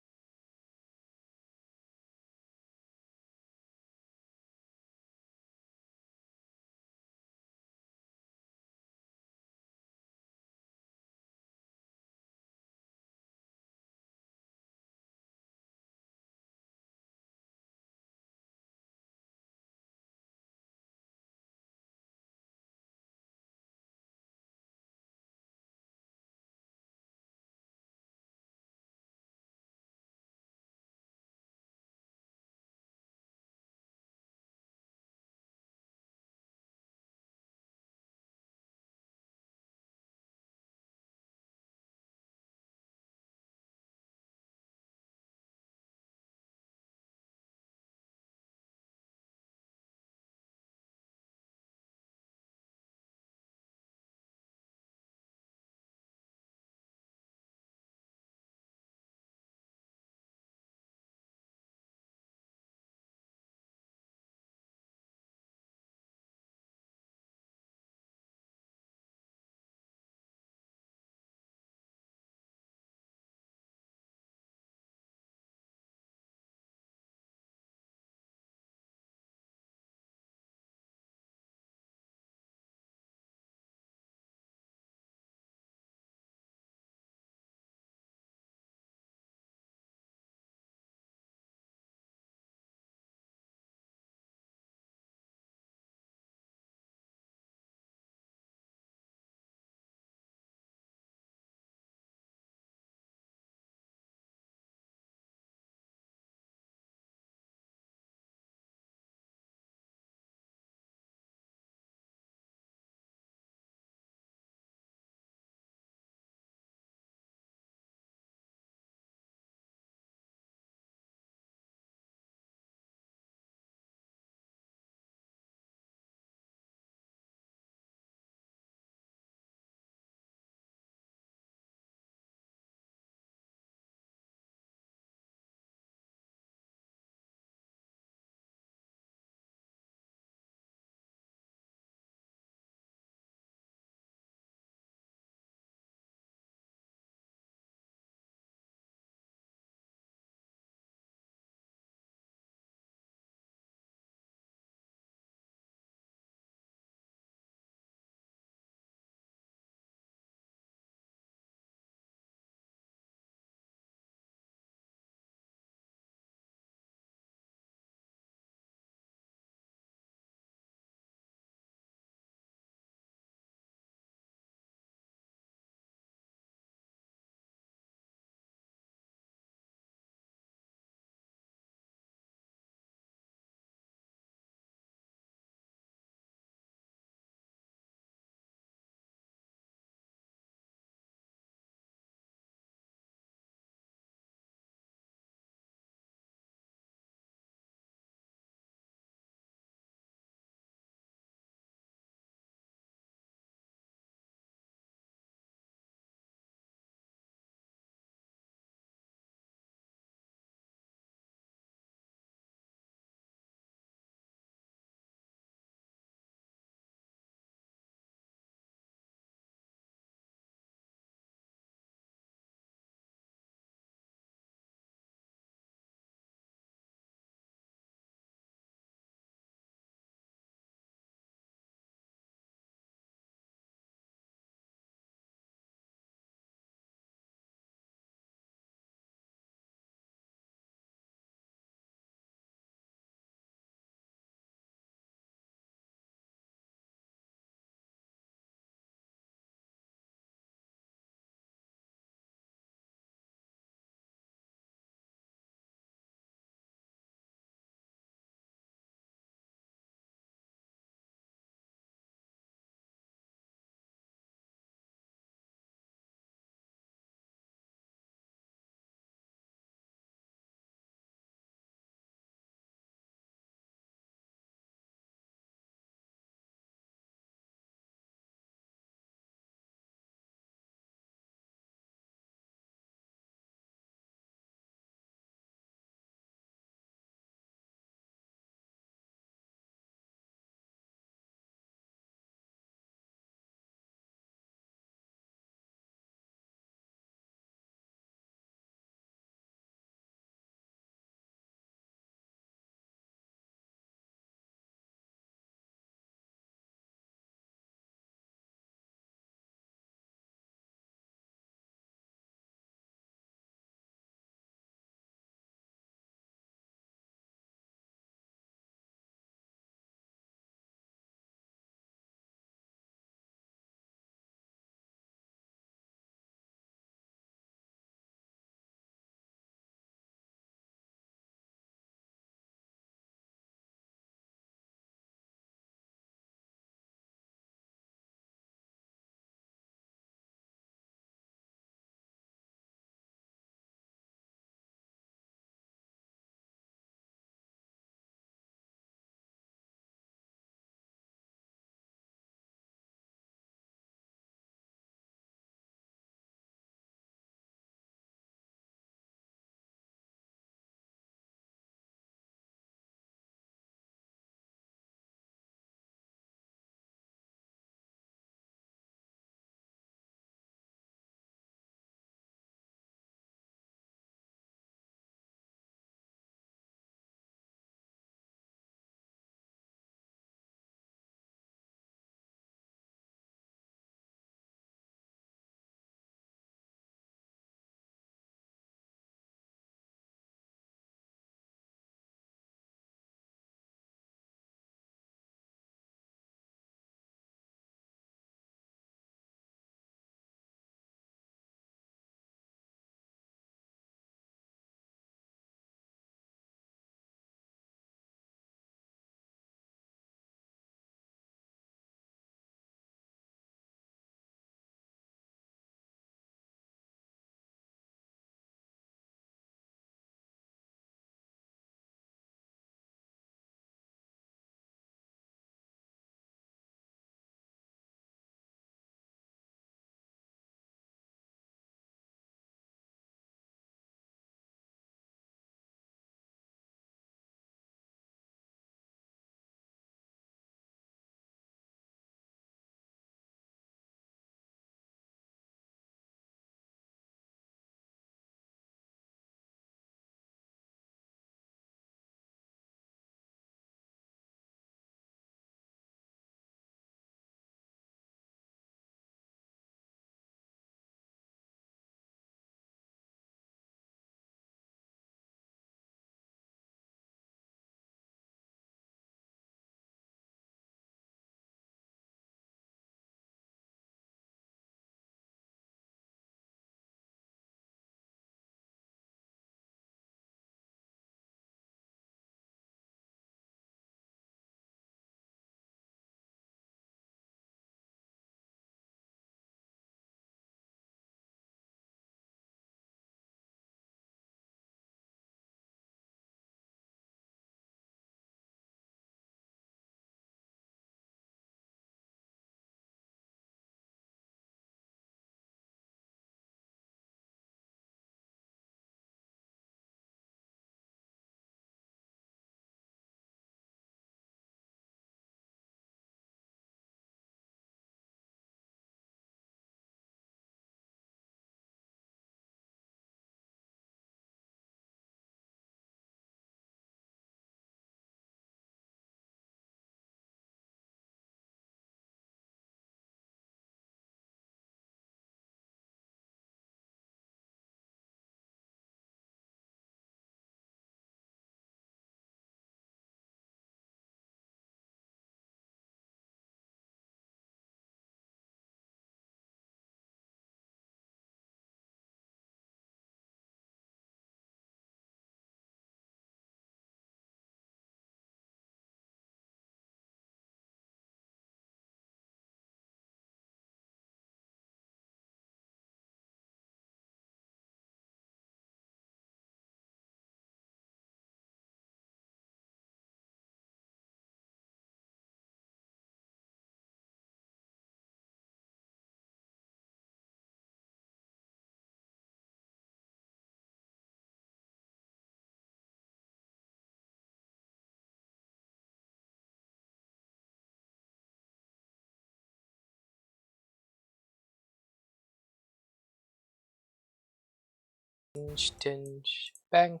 Tinge, bang.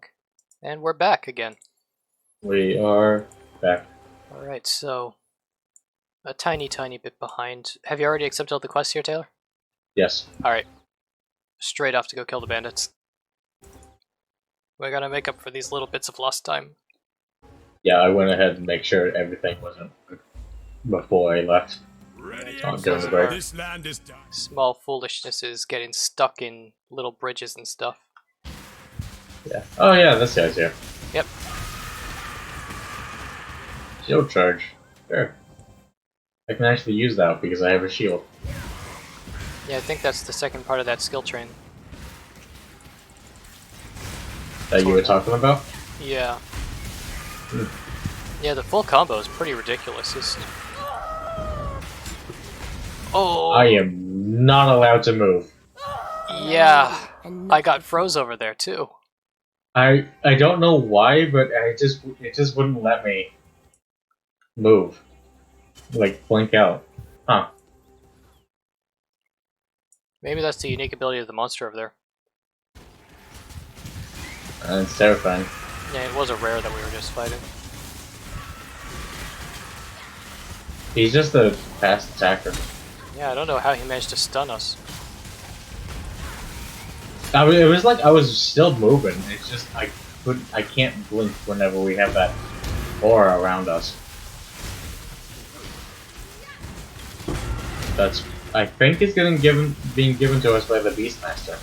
And we're back again. We are back. Alright, so a tiny bit behind. Have you already accepted all the quests here, Taylor? Yes. Alright. Straight off to go kill the bandits. We gotta make up for these little bits of lost time. Yeah, I went ahead and make sure everything wasn't before I left. Ready I'm doing the break. This land is done. Small foolishness getting stuck in little bridges and stuff. Yeah. Oh yeah, this guy's here. Yep. Shield charge. Sure. I can actually use that because I have a shield. Yeah, I think that's the second part of that skill train. That you were talking about? Yeah. Yeah, the full combo is pretty ridiculous. Oh! I am not allowed to move. Yeah, I got froze over there too. I don't know why, but it just wouldn't let me move. Like blink out. Huh. Maybe that's the unique ability of the monster over there. And it's terrifying. Yeah, it was a rare that we were just fighting. He's just a fast attacker. Yeah, I don't know how he managed to stun us. I mean, it was like I was still moving. It's just I can't blink whenever we have that aura around us. That's I think it's being given to us by the Beastmaster.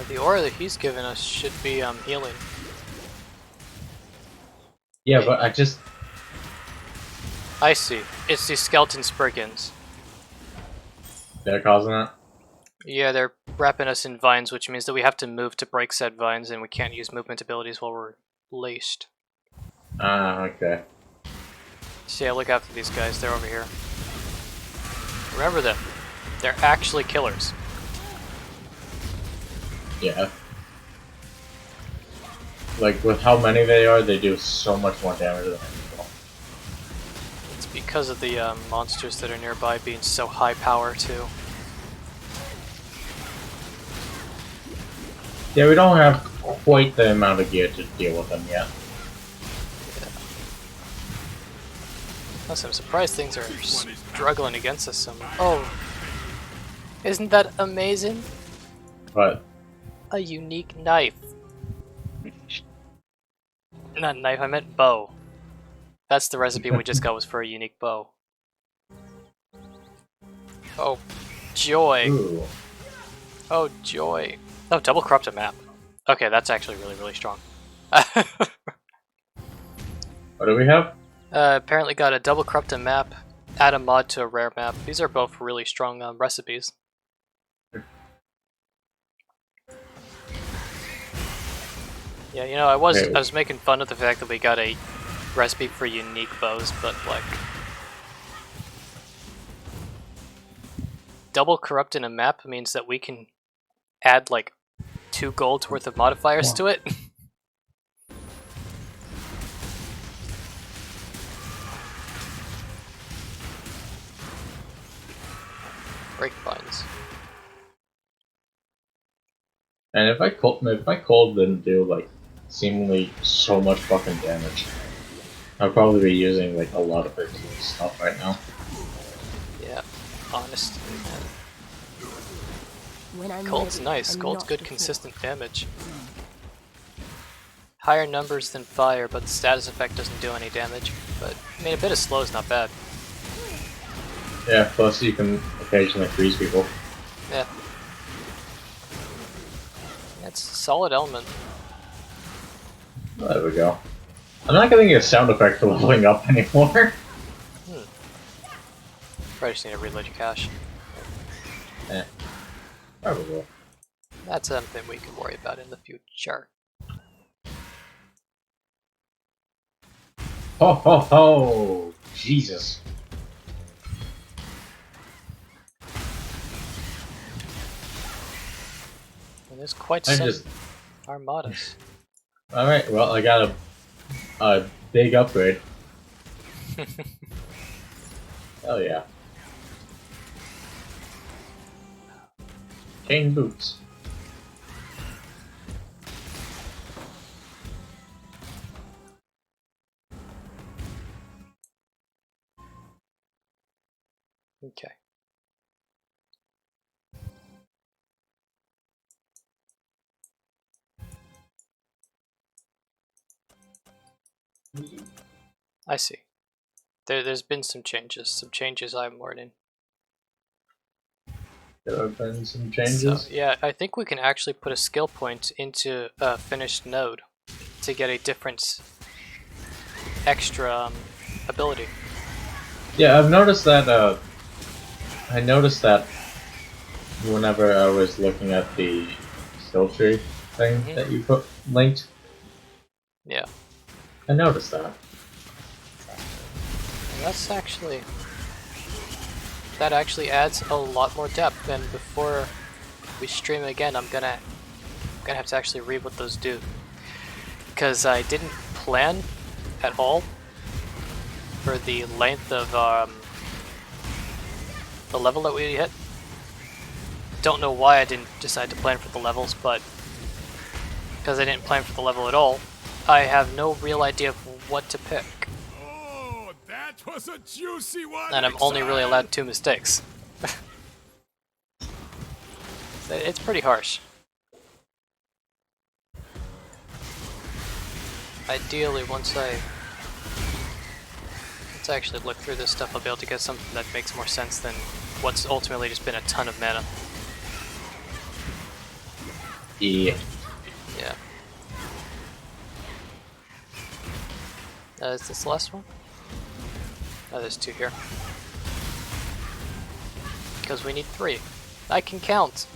The aura that he's given us should be healing. Yeah, but I see. It's the skeleton spriggans. they're causing it. Yeah, they're wrapping us in vines, which means that we have to move to break said vines, and we can't use movement abilities while we're laced. Ah, okay. So yeah, look after these guys. They're over here. Remember them. They're actually killers. Yeah. Like with how many they are, they do so much more damage than people. It's because of the monsters that are nearby being so high power too. Yeah, we don't have quite the amount of gear to deal with them yet. Plus, I'm surprised things are struggling against us some. Oh, isn't that amazing? But A unique knife. Not knife, I meant bow. That's the recipe we just got, was for a unique bow. Oh, joy. ooh. Oh, joy. Oh, double corrupted map. Okay, that's actually really strong. What do we have? Apparently got a double corrupted map, add a mod to a rare map. These are both really strong recipes. Yeah, you know, I was making fun of the fact that we got a recipe for unique bows, but like double corrupt in a map means that we can add like 2 gold's worth of modifiers to it. Break vines. And if my cold didn't do like seemingly so much fucking damage, I'd probably be using like a lot of it stuff right now. Yeah, honestly, man. When I'm Cold's ready, nice. and Cold's not good, before. consistent damage. Higher numbers than fire, but the status effect doesn't do any damage. But I mean, a bit of slow is not bad. Yeah, plus you can occasionally freeze people. Yeah. It's a solid element. Oh, there we go. I'm not getting a sound effect for leveling up anymore. Probably just need to reload your cache. Eh. Probably. That's something we can worry about in the future. Ho ho ho! Jesus. And there's quite I some just. armadas. Alright, well, I got a big upgrade. Hell yeah. Chain boots. Okay. I see. There's been some changes I'm learning. There have been some So changes. yeah, I think we can actually put a skill point into a finished node to get a different extra ability. Yeah, I've noticed that. I noticed that whenever I was looking at the skill tree thing that you put linked, Yeah, I noticed that. and that actually adds a lot more depth. And before we stream again, I'm gonna have to actually read what those do, because I didn't plan at all for the length of the level that we hit. Don't know why I didn't decide to plan for the levels, but because I didn't plan for the level at all, I have no real idea of what to pick. Oh, that was a juicy one. And I'm only really Exile! allowed 2 mistakes. It's pretty harsh. Ideally, once I actually look through this stuff, I'll be able to get something that makes more sense than what's ultimately just been a ton of mana. Yeah. Yeah. Is this the last one? Oh, there's 2 here. Because we need 3. I can count!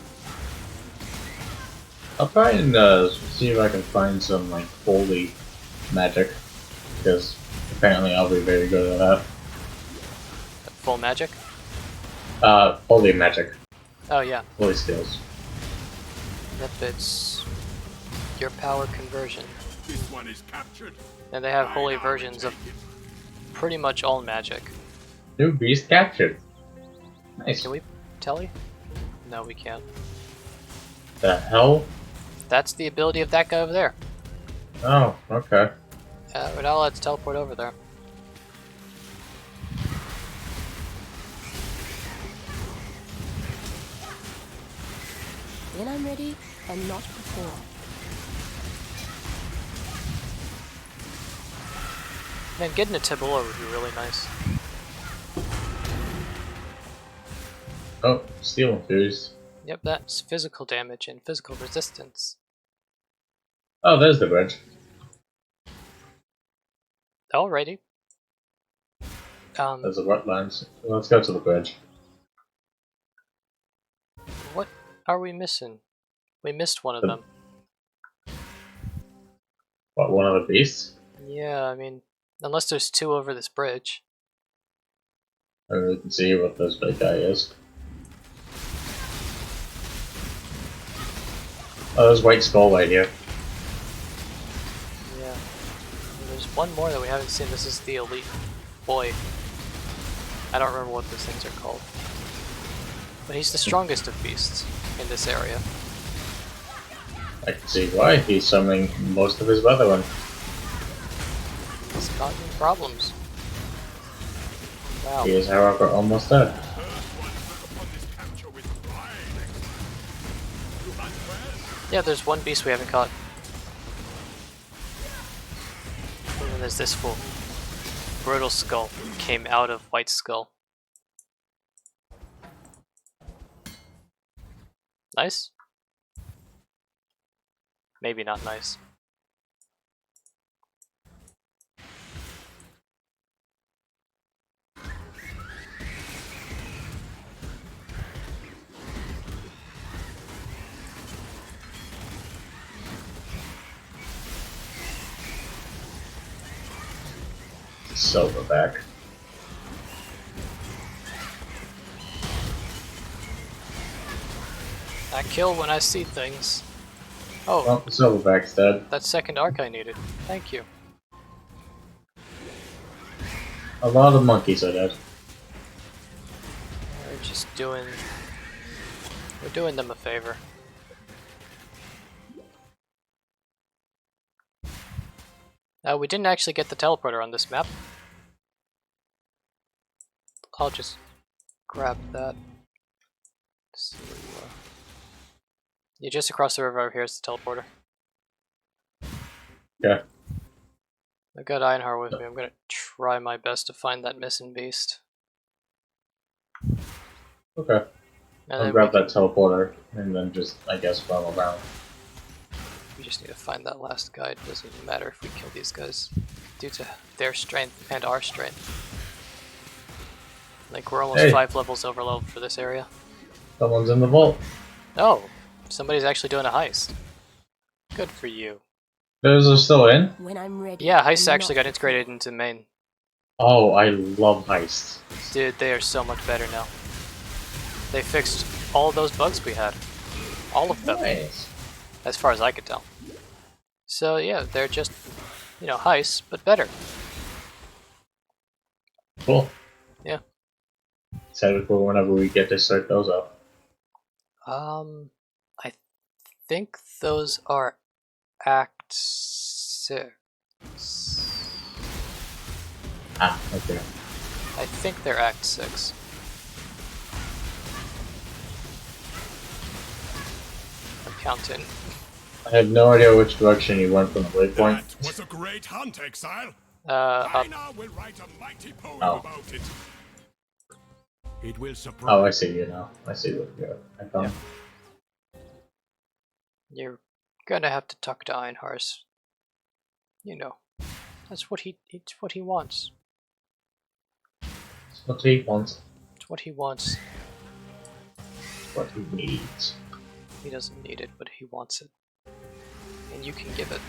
I'll try and see if I can find some like holy magic, because apparently I'll be very good at that. Full magic? Holy magic, Oh yeah. holy skills. Yep, it's your power conversion. This one is captured. And they have holy versions of pretty much all magic. New beast captured. Nice. Can we tell you? No, we can't. The hell? That's the ability of that guy over there. Oh, okay. We're not allowed to teleport over there. When I'm ready, and not before. Man, getting a Tabula would be really nice. Oh, steel infused. Yep, that's physical damage and physical resistance. Oh, there's the bridge. Alrighty. There's the wetlands. Let's go to the bridge. What are we missing? We missed one of them. What, one of the beasts? Yeah, I mean, unless there's 2 over this bridge. Maybe we can see what this big guy is. Oh, there's White Skull right here. Yeah. And there's one more that we haven't seen. This is the elite boy. I don't remember what those things are called. But he's the strongest of beasts in this area. I can see why. He's summoning most of his weather in. He's causing problems. Wow. He is, however, almost dead. Yeah, there's one beast we haven't caught. And then there's this fool. Brutal Skull came out of White Skull. Nice? Maybe not nice. Silverback. I kill when I see things. Oh, Oh, Silverback's dead. that second arc I needed. Thank you. A lot of monkeys are dead. We're just doing We're doing them a favor. We didn't actually get the teleporter on this map. I'll just grab that. Let's see where you are. You're just across the river over here is the teleporter. Yeah. I've got Einhar with me. I'm gonna try my best to find that missing beast. Okay. And I'll then grab that teleporter and then just, I guess, run around. we just need to find that last guy. It doesn't even matter if we kill these guys due to their strength and our strength. Like, we're almost 5 levels over leveled for this area. Someone's in the vault. Oh, somebody's actually doing a heist. Good for you. Those are still in? When I'm ready. Yeah, heists I'm actually not got integrated into main. Oh, I love heists. Dude, they are so much better now. They fixed all of those bugs we had. All of them. Nice. As far as I could tell. So yeah, they're just, you know, heists, but better. Cool. Yeah. Excited for whenever we get to start those up. I think those are Act 6. Ah, okay. I think they're Act 6. I'm counting. I have no idea which direction you went from the waypoint. That was a great hunt, Exile. Up. Raina will write a mighty poem Oh. about it. It will surprise. Oh, I see you now. I see what you're. I found. You're gonna have to talk to Einhars. You know, that's what it's what he wants. It's what he wants. It's what he wants. It's what he needs. He doesn't need it, but he wants it. And you can give it.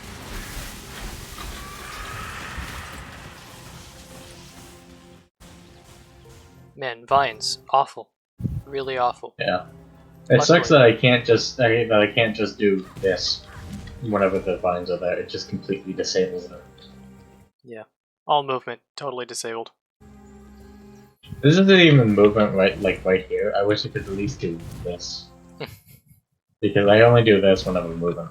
Man, vines, awful. Really awful. Yeah. It Luckily. sucks that I can't just do this whenever the vines are there. It just completely disables it. Yeah. All movement, totally disabled. This isn't even movement right here. I wish I could at least do this. Because I only do this whenever moving.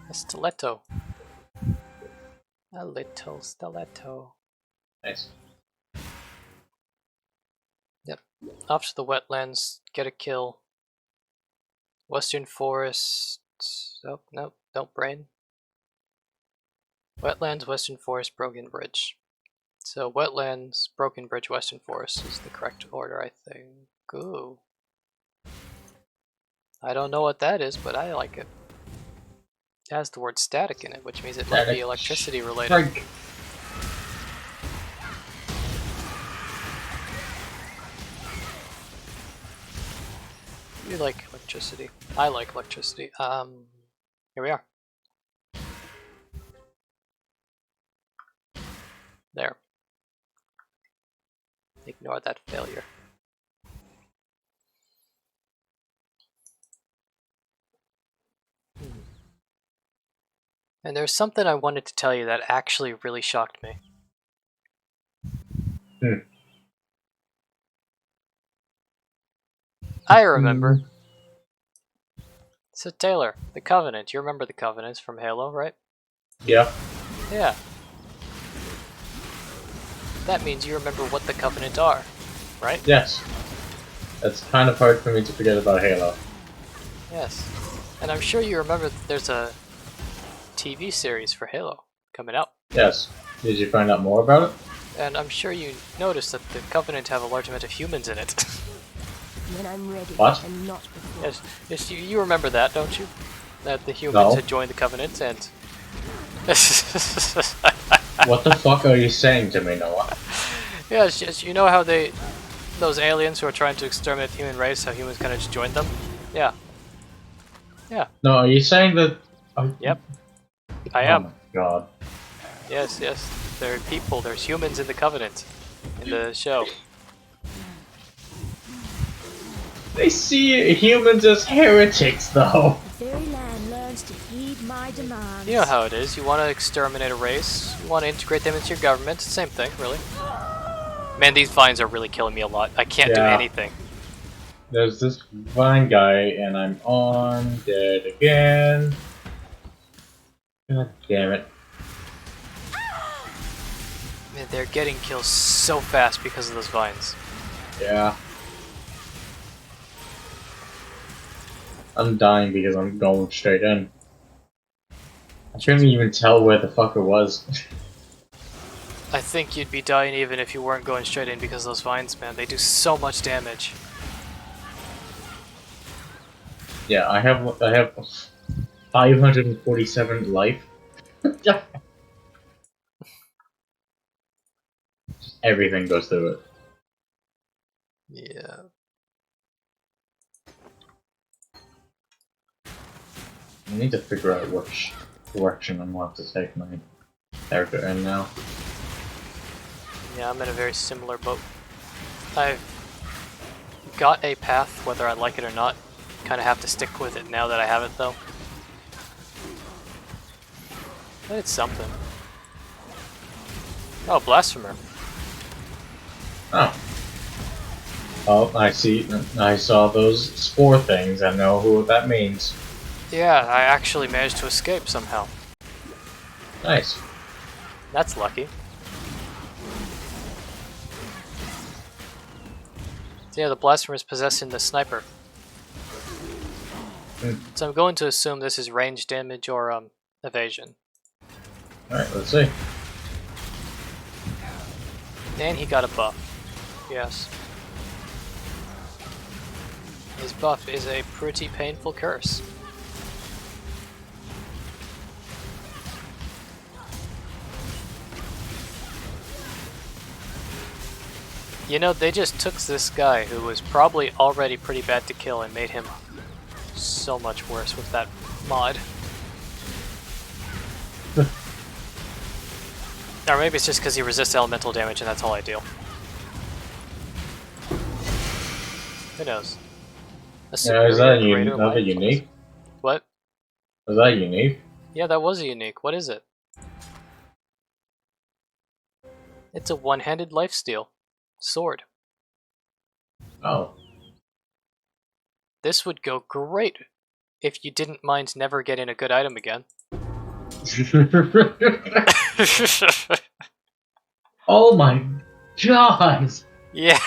A stiletto. A little stiletto. Nice. Yep. Off to the wetlands, get a kill. Western Forest. Oh, no, don't brain. Wetlands, Western Forest, Broken Bridge. So, Wetlands, Broken Bridge, Western Forest is the correct order, I think. Ooh. I don't know what that is, but I like it. It has the word static in it, which means it might be electricity related. Frank. You like electricity. I like electricity. Here we are. There. Ignore that failure. And there's something I wanted to tell you that actually really shocked me. I remember. So Taylor, the Covenant. You remember the Covenants from Halo, right? Yeah. Yeah. That means you remember what the Covenant are, right? Yes. That's kind of hard for me to forget about Halo. Yes. And I'm sure you remember that there's a TV series for Halo coming out. Yes. Did you find out more about it? And I'm sure you noticed that the Covenant have a large amount of humans in it. When I'm ready. What? And not before. Yes, you remember that, don't you? That the humans No. had joined the Covenant and... What the fuck are you saying to me, Noah? yes, you know how those aliens who are trying to exterminate the human race, how humans kind of just joined them? Yeah. Yeah. No, are you saying that... Yep. I Oh am. my god. Yes. There are people, there's humans in the Covenant. In the show. They see humans as heretics, though. The very land learns to heed my demands. You know how it is. You want to exterminate a race. You want to integrate them into your government. It's the same thing, really. Man, these vines are really killing me a lot. I can't do Yeah. anything. There's this vine guy, and I'm on dead again. God damn it. Man, they're getting kills so fast because of those vines. Yeah. I'm dying because I'm going straight in. I couldn't even tell where the fucker was. I think you'd be dying even if you weren't going straight in because of those vines, man. They do so much damage. Yeah, I have 547 life. Everything goes through it. Yeah. I need to figure out which direction I want to take my character in now. Yeah, I'm in a very similar boat. I've got a path, whether I like it or not. Kind of have to stick with it now that I have it, though. But it's something. Oh, Blasphemer. Oh. Oh, I see. I saw those spore things. I know who that means. Yeah, I actually managed to escape somehow. Nice. That's lucky. So yeah, the Blasphemer is possessing the sniper. So I'm going to assume this is range damage or evasion. Alright, let's see. And he got a buff. Yes. His buff is a pretty painful curse. You know, they just took this guy who was probably already pretty bad to kill and made him so much worse with that mod. Or maybe it's just because he resists elemental damage and that's all I deal. Who knows? Yeah, is that another unique? What? Was that unique? Yeah, that was a unique. What is it? It's a one-handed lifesteal. Sword. Oh. This would go great if you didn't mind never getting a good item again. Oh my god! Yeah.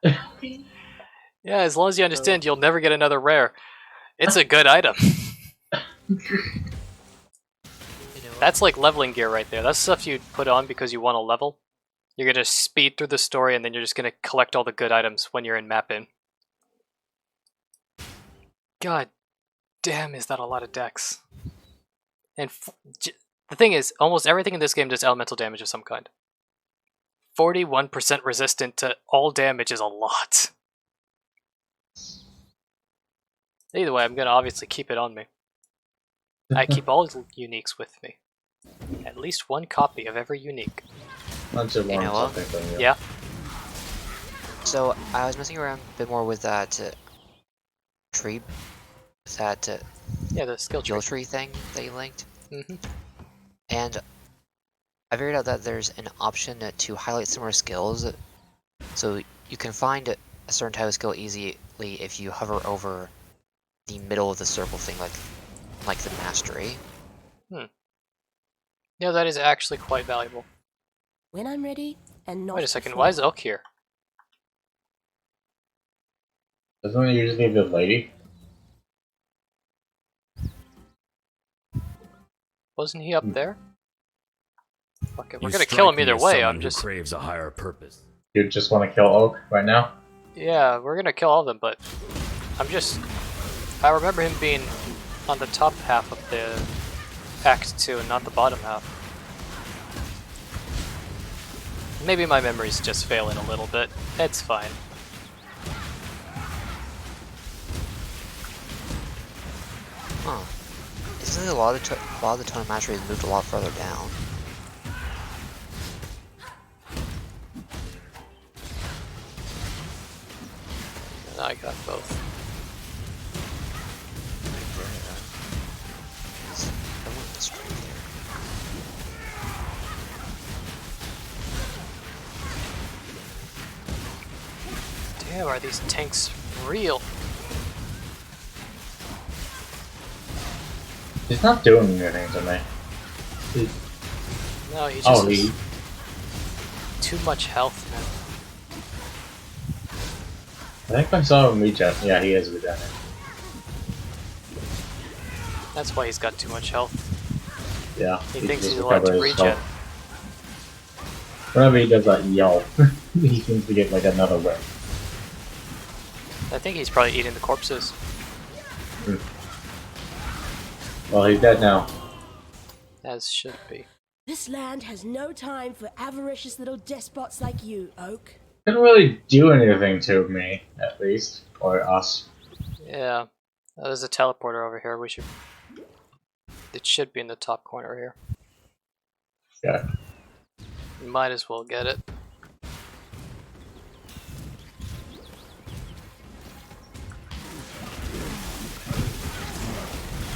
Yeah, as long as you understand you'll never get another rare. It's a good item. That's like leveling gear right there. That's stuff you put on because you want to level. You're gonna speed through the story and then you're just gonna collect all the good items when you're in map-in. God damn, is that a lot of dex. And the thing is, almost everything in this game does elemental damage of some kind. 41% resistant to all damage is a lot. Either way, I'm gonna obviously keep it on me. I keep all uniques with me. At least one copy of every unique. You know what? Yeah. So I was messing around a bit more with that tree, that Yeah, the skill tree thing that you linked. Mm-hmm. And I figured out that there's an option to highlight similar skills, so you can find a certain type of skill easily if you hover over the middle of the circle thing, like the mastery. Yeah, that is actually quite valuable. When I'm ready, and not Wait a second, before. why is Oak here? Doesn't it usually be the lady? Wasn't he up there? Fuck it, we're You gonna strike kill him me either as way, someone I'm who just... craves a higher purpose. You just want to kill Oak right now? Yeah, we're gonna kill all of them, but... I'm just... I remember him being on the top half of the Act 2 and not the bottom half. Maybe my memory's just failing a little bit. It's fine. Huh. It seems like a lot of the tone of mastery has moved a lot further down. And I got both. I want this tree here. Damn, are these tanks real? He's not doing anything to me. No, he just Oh, has he. too much health, man. I think I saw him regen. Yeah, he is regenerating. That's why he's got too much health. Yeah. He can thinks just he's allowed to recover his regen. health. Whenever he does that yell, he seems to get like another whip. I think he's probably eating the corpses. Well, he's dead now. As should be. This land has no time for avaricious little despots like you, Oak. Couldn't really do anything to me, at least. Or us. Yeah. There's a teleporter over here. It should be in the top corner here. Yeah. You might as well get it.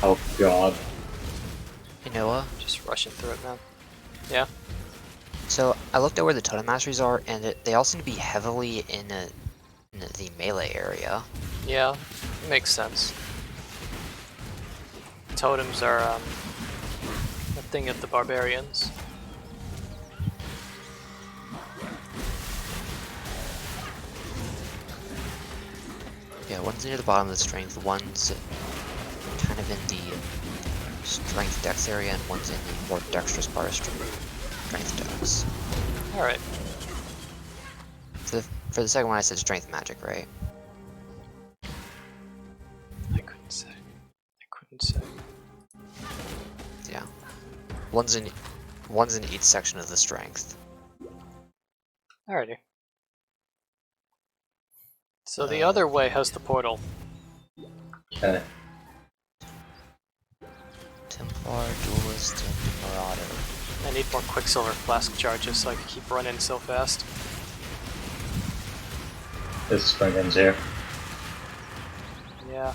Oh god. Hey Noah, Just rushing through it, man. Yeah. so I looked at where the totem masteries are, and they all seem to be heavily in the melee area. Yeah. Makes sense. Totems are a thing of the barbarians. Yeah, one's near the bottom of the strength, one's kind of in the strength dex area, and one's in the more dexterous part of strength dex. Alright. For the second one, I said strength magic, right? I couldn't say. Yeah. One's in each section of the strength. Alrighty. So the other way has the portal. Okay. Templar, Duelist, and Marauder. I need more Quicksilver flask charges so I can keep running so fast. This Spriggan's here. Yeah.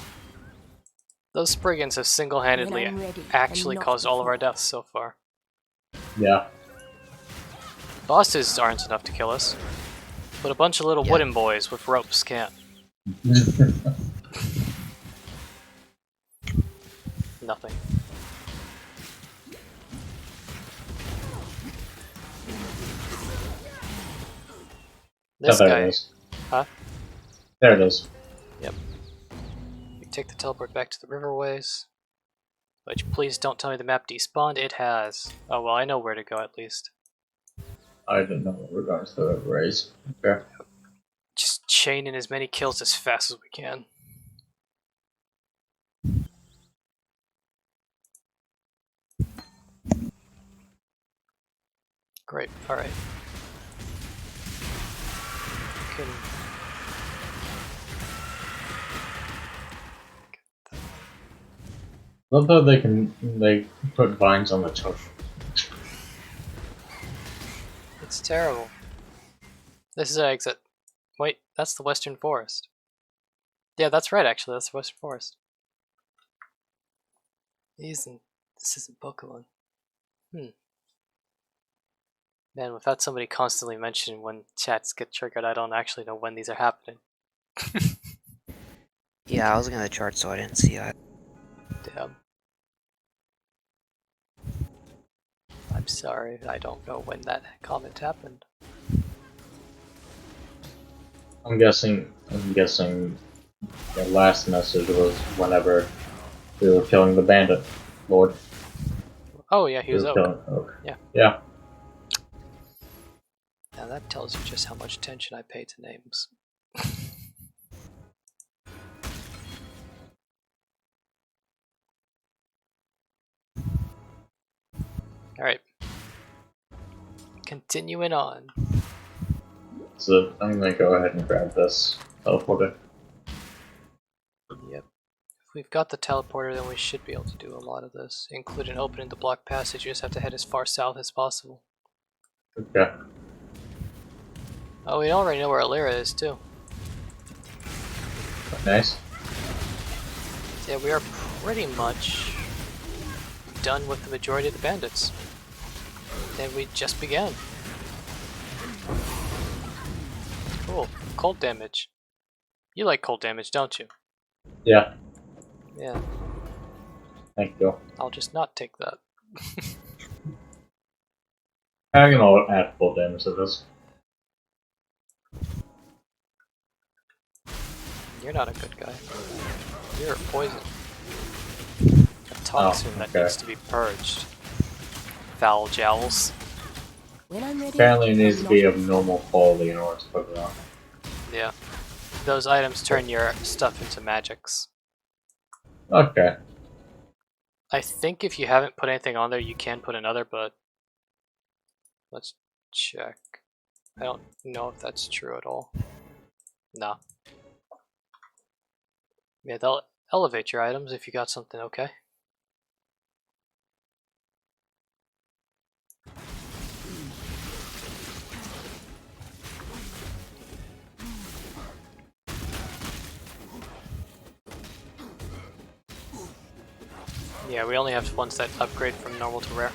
Those Spriggans have single-handedly When I'm ready, actually and not caused all of our before. deaths so far. Yeah. Bosses aren't enough to kill us, but a bunch of little Yeah. wooden boys with ropes can't. Nothing. This there guy. it is. Huh? There it is. You take the teleport back to the riverways. Which, please don't tell me the map despawned. It has. Oh well, I know where to go at least. I didn't know what we're going to the raise. Okay. Just chain in as many kills as fast as we can. Great, alright. Can... Love how they put vines on the top. It's terrible. This is our exit. Wait, that's the Western Forest. Yeah, that's right actually, that's the Western Forest. This isn't Pokemon. Man, without somebody constantly mentioning when chats get triggered, I don't actually know when these are happening. Yeah, I was looking at the chart, so I didn't see that. Damn. I'm sorry, I don't know when that comment happened. I'm guessing the last message was whenever we were killing the bandit lord. Oh yeah, he We was were Oak. killing Oak. Yeah. Yeah. Now that tells you just how much attention I pay to names. Alright. Continuing on. So I'm gonna go ahead and grab this teleporter. Yep. If we've got the teleporter, then we should be able to do a lot of this, including opening the block passage. You just have to head as far south as possible. Okay. Oh, we already know where Alira is, too. Nice. Yeah, we are pretty much done with the majority of the bandits. And we just began. Cool. Cold damage. You like cold damage, don't you? Yeah, Yeah, thank you. I'll just not take that. I can add full damage to this. You're not a good guy. You're a poison. A Oh, toxin that okay. needs to be purged. Foul jowls. When I'm ready, Apparently it needs I'm to be not- of normal quality in order to put it on. Yeah. Those items turn your stuff into magics. Okay. I think if you haven't put anything on there, you can put another, but let's check. I don't know if that's true at all. No. Yeah, they'll elevate your items if you got something okay. Yeah, we only have ones that upgrade from normal to rare.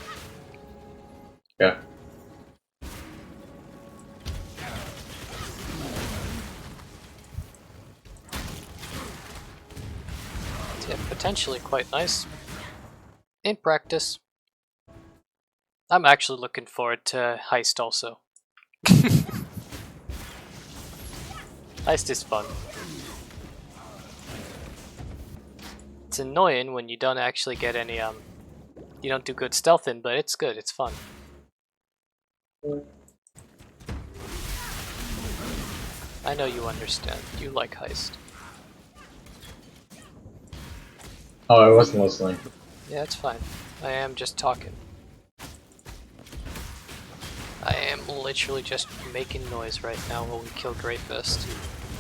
Yeah. Yeah, potentially quite nice. In practice. I'm actually looking forward to Heist also. Heist is fun. It's annoying when you don't actually get any, you don't do good stealthing, but it's good, it's fun. I know you understand. You like Heist. Oh, I wasn't listening. Yeah, it's fine. I am just talking. I am literally just making noise right now while we kill Great Fist.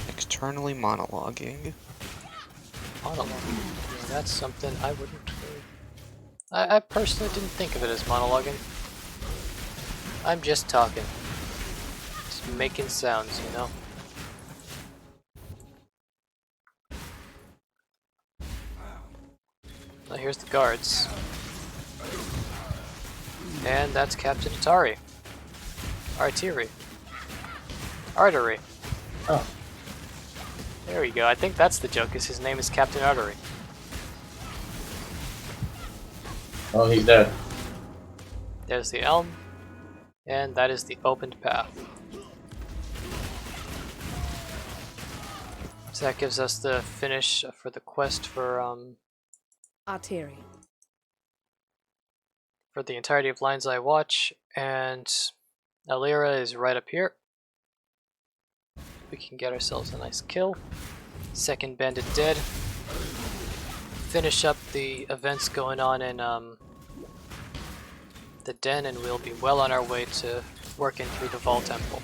Externally monologuing. Monologue. Yeah, that's something I wouldn't. I personally didn't think of it as monologuing. I'm just talking. Just making sounds, you know? Now here's the guards. And that's Captain Atari. Artillery. Artery. Oh. There we go. I think that's the joke, is his name is Captain Artery. Oh, he's dead. There's the elm. And that is the opened path. So that gives us the finish for the quest for Artery. the entirety of Lion's Eye Watch, and Alira is right up here. We can get ourselves a nice kill. Second bandit dead. Finish up the events going on in the den, and we'll be well on our way to working through the Vault Temple.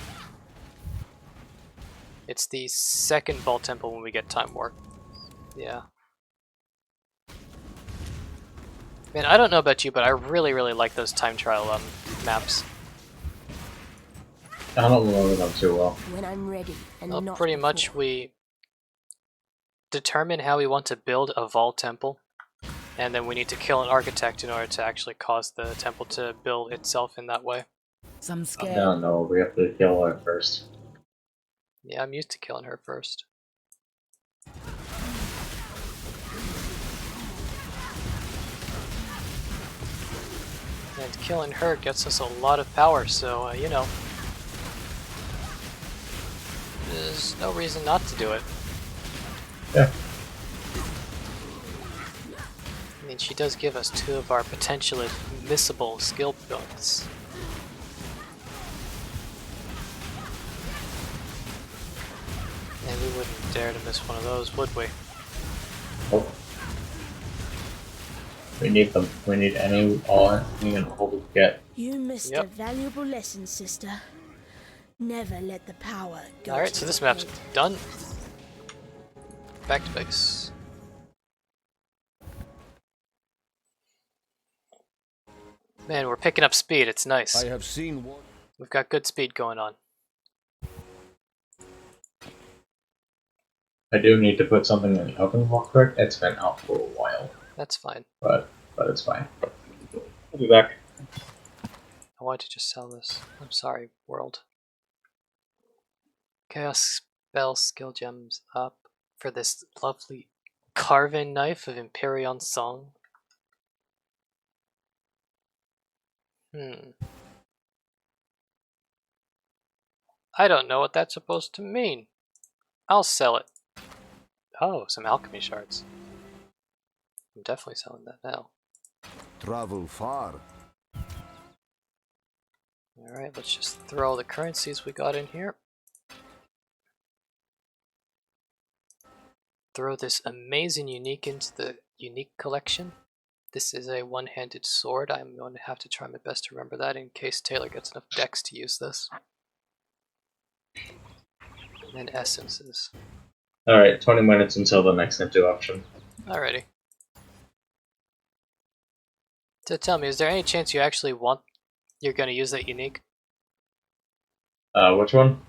It's the second Vault Temple when we get time warp. Yeah. Man, I don't know about you, but I really, really like those time trial maps. I don't remember them too well. When I'm ready, and Well, not pretty much before. we determine how we want to build a Vault Temple, and then we need to kill an architect in order to actually cause the temple to build itself in that way. Some I scared. don't know. We have to kill her first. Yeah, I'm used to killing her first. And killing her gets us a lot of power, so, you know. There's no reason not to do it. Yeah. I mean, she does give us 2 of our potentially missable skill points. And we wouldn't dare to miss one of those, would we? Oh. We need them. We need anything and all we get. You missed Yep. a valuable lesson, sister. Never let the power go. Alright, to so this your map's head. done. Back to base. Man, we're picking up speed, it's nice. I have seen one. We've got good speed going on. I do need to put something in the oven real quick. It's been out for a while, That's fine. but it's fine. I'll be back. I wanted to just sell this. I'm sorry, world. Chaos spell skill gems up. for this lovely carven knife of Imperion Song. I don't know what that's supposed to mean. I'll sell it. Oh, some alchemy shards. I'm definitely selling that now. Travel far. Alright, let's just throw all the currencies we got in here. Throw this amazing unique into the unique collection. This is a one-handed sword. I'm going to have to try my best to remember that in case Taylor gets enough dex to use this. And then essences. Alright, 20 minutes until the next interruption. Alrighty. So tell me, is there any chance you're going to use that unique? Which one?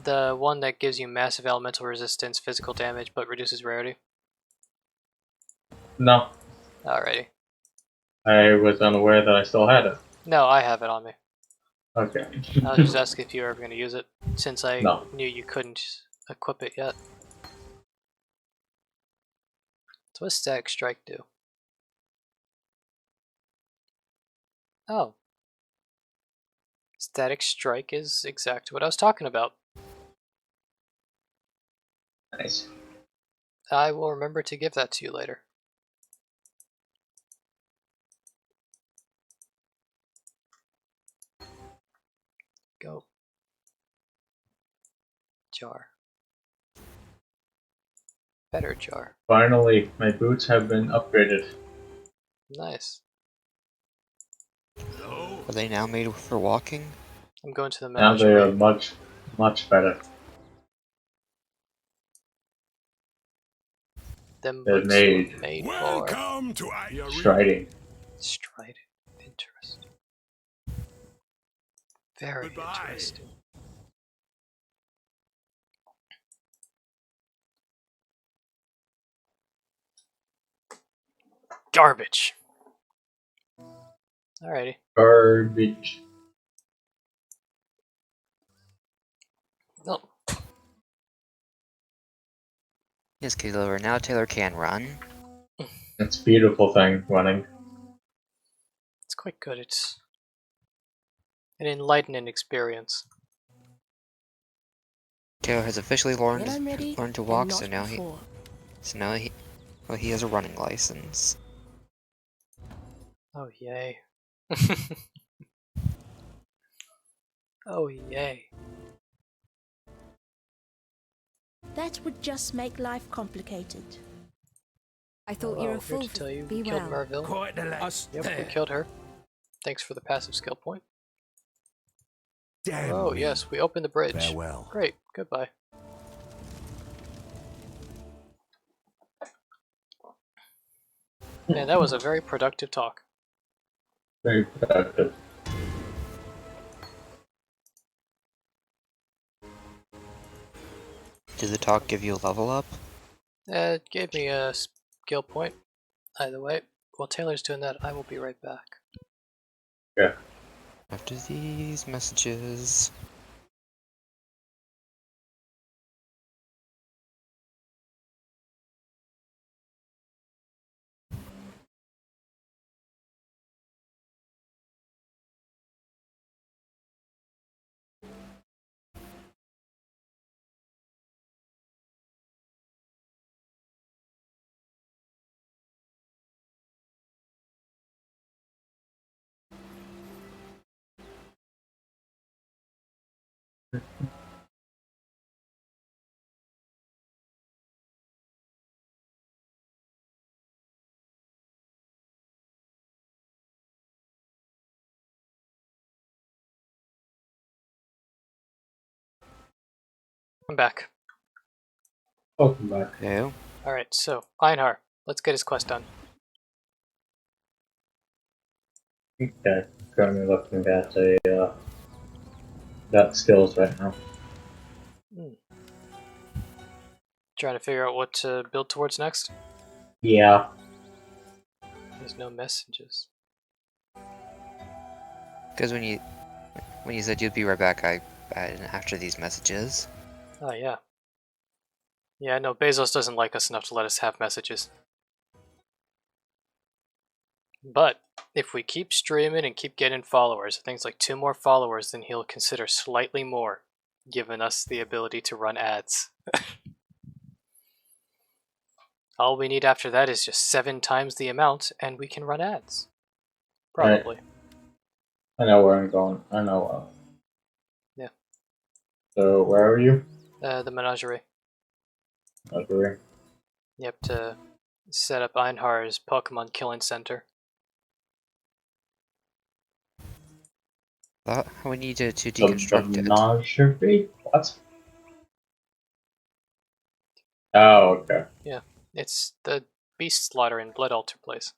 The one that gives you massive elemental resistance, physical damage, but reduces rarity? No. Alrighty. I was unaware that I still had it. No, I have it on me. Okay. I was just asking if you were ever going to use it, since I No. knew you couldn't equip it yet. So what does Static Strike do? Oh. Static Strike is exactly what I was talking about. Nice. I will remember to give that to you later. Go. Jar. Better jar. Finally, my boots have been upgraded. Nice. Are they now made for walking? I'm going to the Now they are menagerie. much better. Them They're boots made. were made for Welcome to Striding. striding. Interesting. Very Goodbye. interesting. Garbage. Alrighty. Garbage. No. Yes, Taylor. Now Taylor can run. It's a beautiful thing, running. It's quite good. It's an enlightening experience. Taylor has officially When I'm ready, learned to and walk, not so now before. he has a running license. Oh yay. Oh yay. That would just make life complicated. I thought you Hello, were a here fool. to tell you Be we killed well. Marville. Quite the last. Yep, we killed her. Thanks for the passive skill point. Damn Oh me. yes, we opened the bridge. Farewell. Great, goodbye. Man, that was a very productive talk. Very productive. Did the talk give you a level up? It gave me a skill point. Either way, while Taylor's doing that, I will be right back. Yeah. After these messages. I'm back. Welcome back. Ew. Alright, so, Einhar, let's get his quest done. Okay. Currently looking at got skills right now. Trying to figure out what to build towards next. Yeah. There's no messages. Because when you said you'd be right back, I after these messages. Oh yeah. Yeah, no, Bezos doesn't like us enough to let us have messages. But if we keep streaming and keep getting followers, things like 2 more followers, then he'll consider slightly more, giving us the ability to run ads. All we need after that is just 7 times the amount, and we can run ads. Probably. I know where I'm going. I know. Yeah. So, where are you? The menagerie. Okay. You have to set up Einhar's Pokemon Killing Center. How we need to The deconstruct it. menagerie? What? Oh, okay. Yeah, it's the Beast Slaughter and Blood Altar place.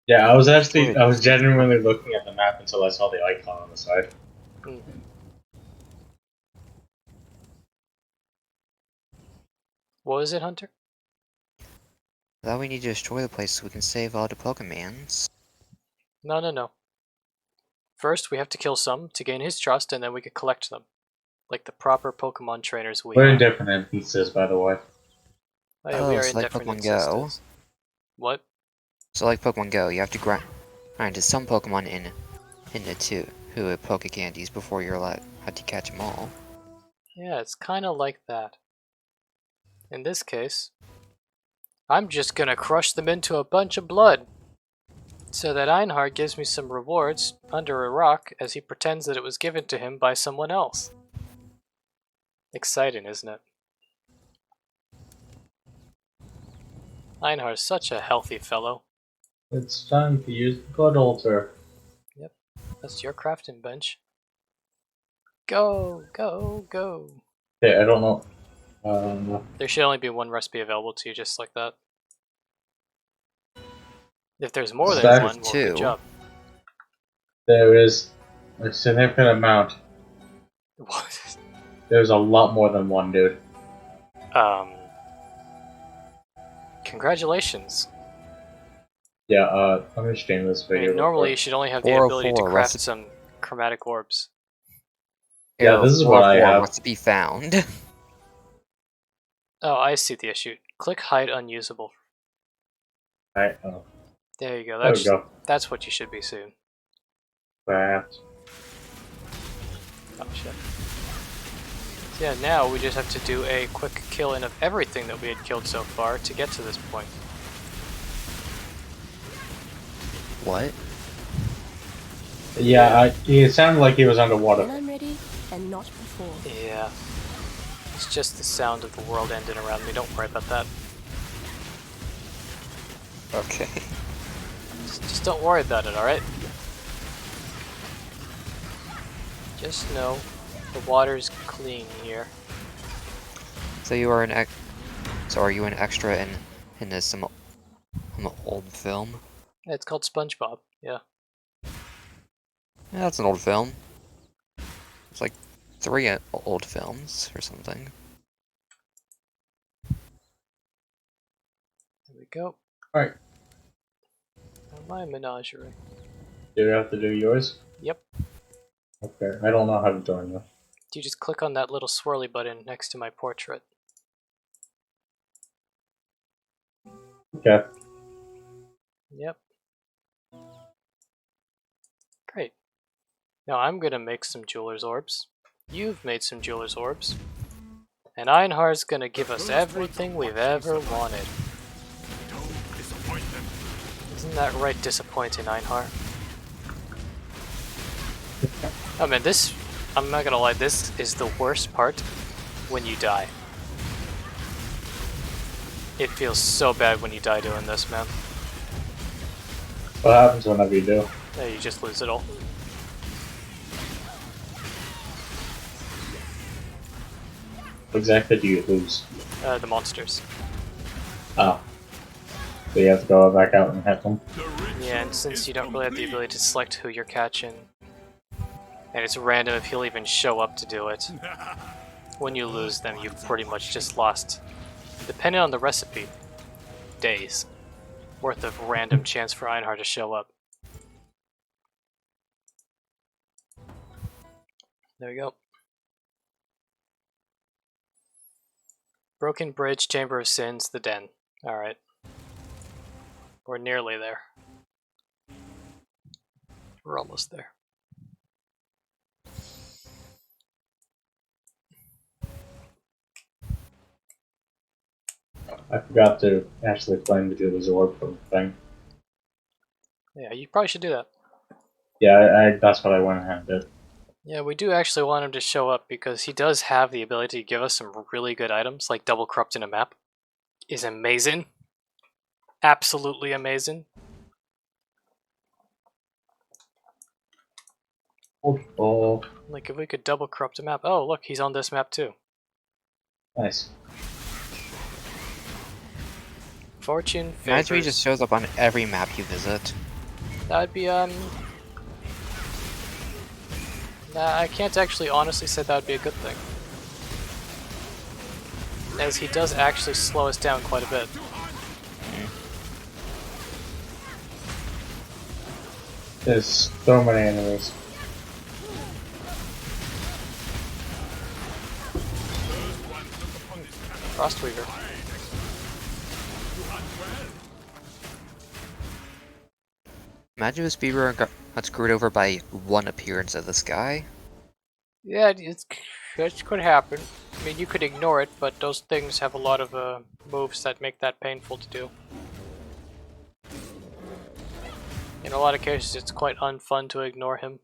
Yeah, I was genuinely looking at the map until I saw the icon on the side. Mm. What was it, Hunter? Now we need to destroy the place so we can save all the Pokemons. No. First, we have to kill some to gain his trust, and then we can collect them. Like the proper Pokemon trainers we We're in are. different instances, by the way. Oh yeah, we are so in like different Pokemon Go. instances. What? So like Pokemon Go, you have to grind to some Pokemon in the 2 who have Poke Candies before you're allowed to catch them all. Yeah, it's kind of like that. In this case, I'm just gonna crush them into a bunch of blood, so that Einhard gives me some rewards under a rock as he pretends that it was given to him by someone else. Exciting, isn't it? Einhard's such a healthy fellow. It's time to use the Blood Altar. Yep, that's your crafting bench. Go, go, go. Okay, I don't know. There should only be 1 recipe available to you just like that. If there's more than Stack 1, well, 2. good job. There is a significant amount. What? There's a lot more than 1, dude. Congratulations. Yeah, let me stream this I video. mean, normally you should only have the ability to 404 craft recipe. some chromatic orbs. Yeah, this is what I have. What's to be found? Oh, I see the issue. Click hide unusable. Right, There you go. there we go. That's what you should be soon. Craft. Oh shit. So yeah, now we just have to do a quick killing of everything that we had killed so far to get to this point. What? Yeah, it sounded like he was underwater. When I'm ready, and not before. Yeah. It's just the sound of the world ending around me. Don't worry about that. Okay. Just don't worry about it, alright? Just know the water's clean here. So you are an So are you an extra in this some old film? Yeah, it's called SpongeBob. Yeah. Yeah, that's an old film. It's like 3 old films or something. There we go. Alright, Now my menagerie. do you have to do yours? Yep. Okay, I don't know how to join you. You just click on that little swirly button next to my portrait. Okay. Yep. Great. Now I'm gonna make some jeweler's orbs. You've made some jeweler's orbs. And Einhar's gonna give us everything we've ever wanted. Isn't that right disappointing, Einhar? Oh man, I'm not gonna lie, this is the worst part when you die. It feels so bad when you die doing this, man. What happens whenever you do? Yeah, you just lose it all. What exactly do you lose? The monsters. Oh. So you have to go back out and hit them? Yeah, and since you don't really have the ability to select who you're catching, and it's random if he'll even show up to do it, when you lose them, you've pretty much just lost, depending on the recipe, days worth of random chance for Einhar to show up. There we go. Broken Bridge, Chamber of Sins, the Den. Alright. We're nearly there. We're almost there. I forgot to actually claim to do the Zorb from the thing. Yeah, you probably should do that. Yeah, that's what I went ahead and did. Yeah, we do actually want him to show up because he does have the ability to give us some really good items, like Double Corrupt in a map. Is amazing. Absolutely amazing. Oh, Like if we could Double Corrupt a map. Oh, look, he's on this map too. nice. Fortune favors. Imagine he just shows up on every map you visit. That would be Nah, I can't actually honestly say that would be a good thing. As he does actually slow us down quite a bit. There's so many enemies. Frostweaver. Imagine if Speedrun got screwed over by one appearance of this guy. Yeah, it could happen. I mean, you could ignore it, but those things have a lot of moves that make that painful to do. In a lot of cases, it's quite unfun to ignore him.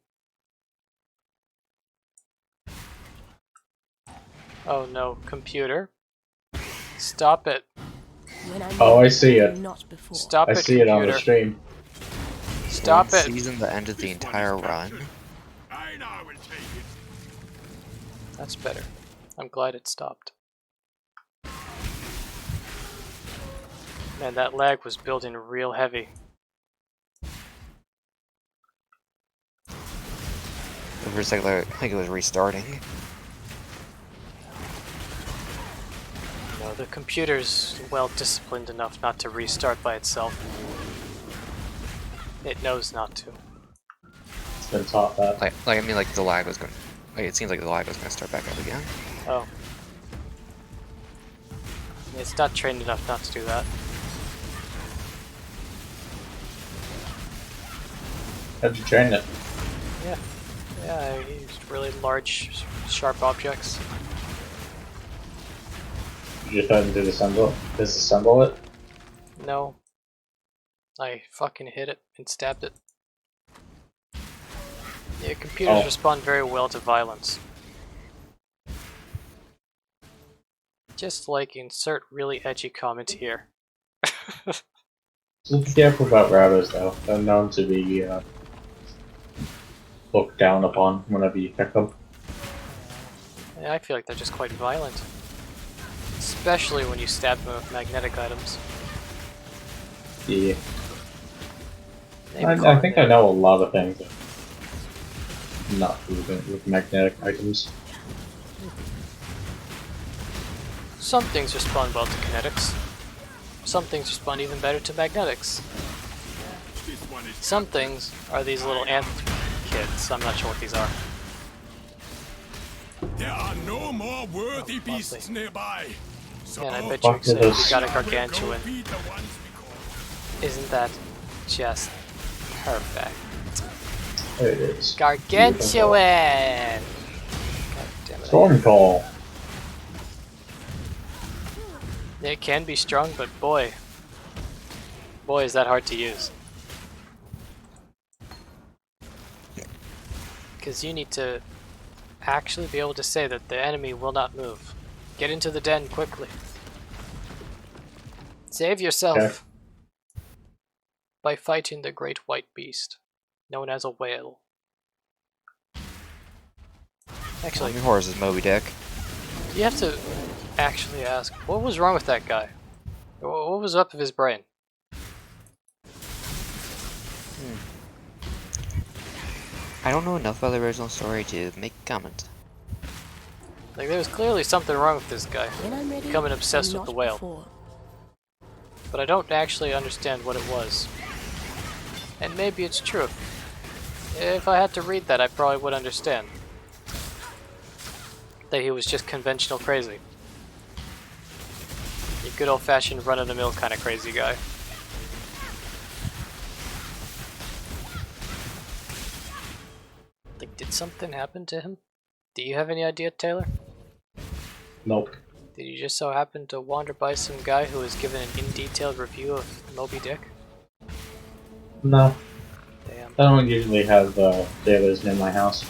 Oh no, computer. Stop it. When I Oh, knew I see it. Not before. Stop I it, see it on the computer. stream. Stop One it. season that ended the entire run. That's better. I'm glad it stopped. Man, that lag was building real heavy. For a second, I think it was restarting. No, the computer's well disciplined enough not to restart by itself. It knows not to. It's been taught that. I mean, like the lag was going. Like it seems like the lag was going to start back up again. Oh. It's not trained enough not to do that. How'd you train it? Yeah. Yeah, I used really large, sharp objects. You just had to disassemble it? No. I fucking hit it and stabbed it. Yeah, computers respond very well to violence. Just like insert really edgy comment here. Just be careful about routers though. They're known to be looked down upon whenever you pick them. Yeah, I feel like they're just quite violent. Especially when you stab them with magnetic items. Yeah. Maybe I think I know a lot of things. Not with magnetic items. Some things respond well to kinetics. Some things respond even better to magnetics. Some things are these little ant kids. I'm not sure what these are. There are no more worthy beasts nearby. So And I bet you Fuck said this. we got a gargantuan. feed the ones we call. Isn't that just perfect? There it is. Gargantuan! God damn it. Storm Call. It can be strong, but boy, is that hard to use. Because you need to actually be able to say that the enemy will not move. Get into the den quickly. Save yourself Okay. by fighting the great white beast, known as a whale. Actually, Army Horses, Moby Dick. you have to actually ask, what was wrong with that guy? What was up with his brain? I don't know enough about the original story to make a comment. Like, there was clearly something wrong with this guy, When I'm ready, becoming obsessed with not the whale. before. But I don't actually understand what it was. And maybe it's true. If I had to read that, I probably would understand. That he was just conventional crazy. good old-fashioned run-of-the-mill kind of crazy guy. Like, did something happen to him? Do you have any idea, Taylor? Nope. Did you just so happen to wander by some guy who was given an in-detailed review of Moby Dick? No. Damn. I don't usually have jailers near my house.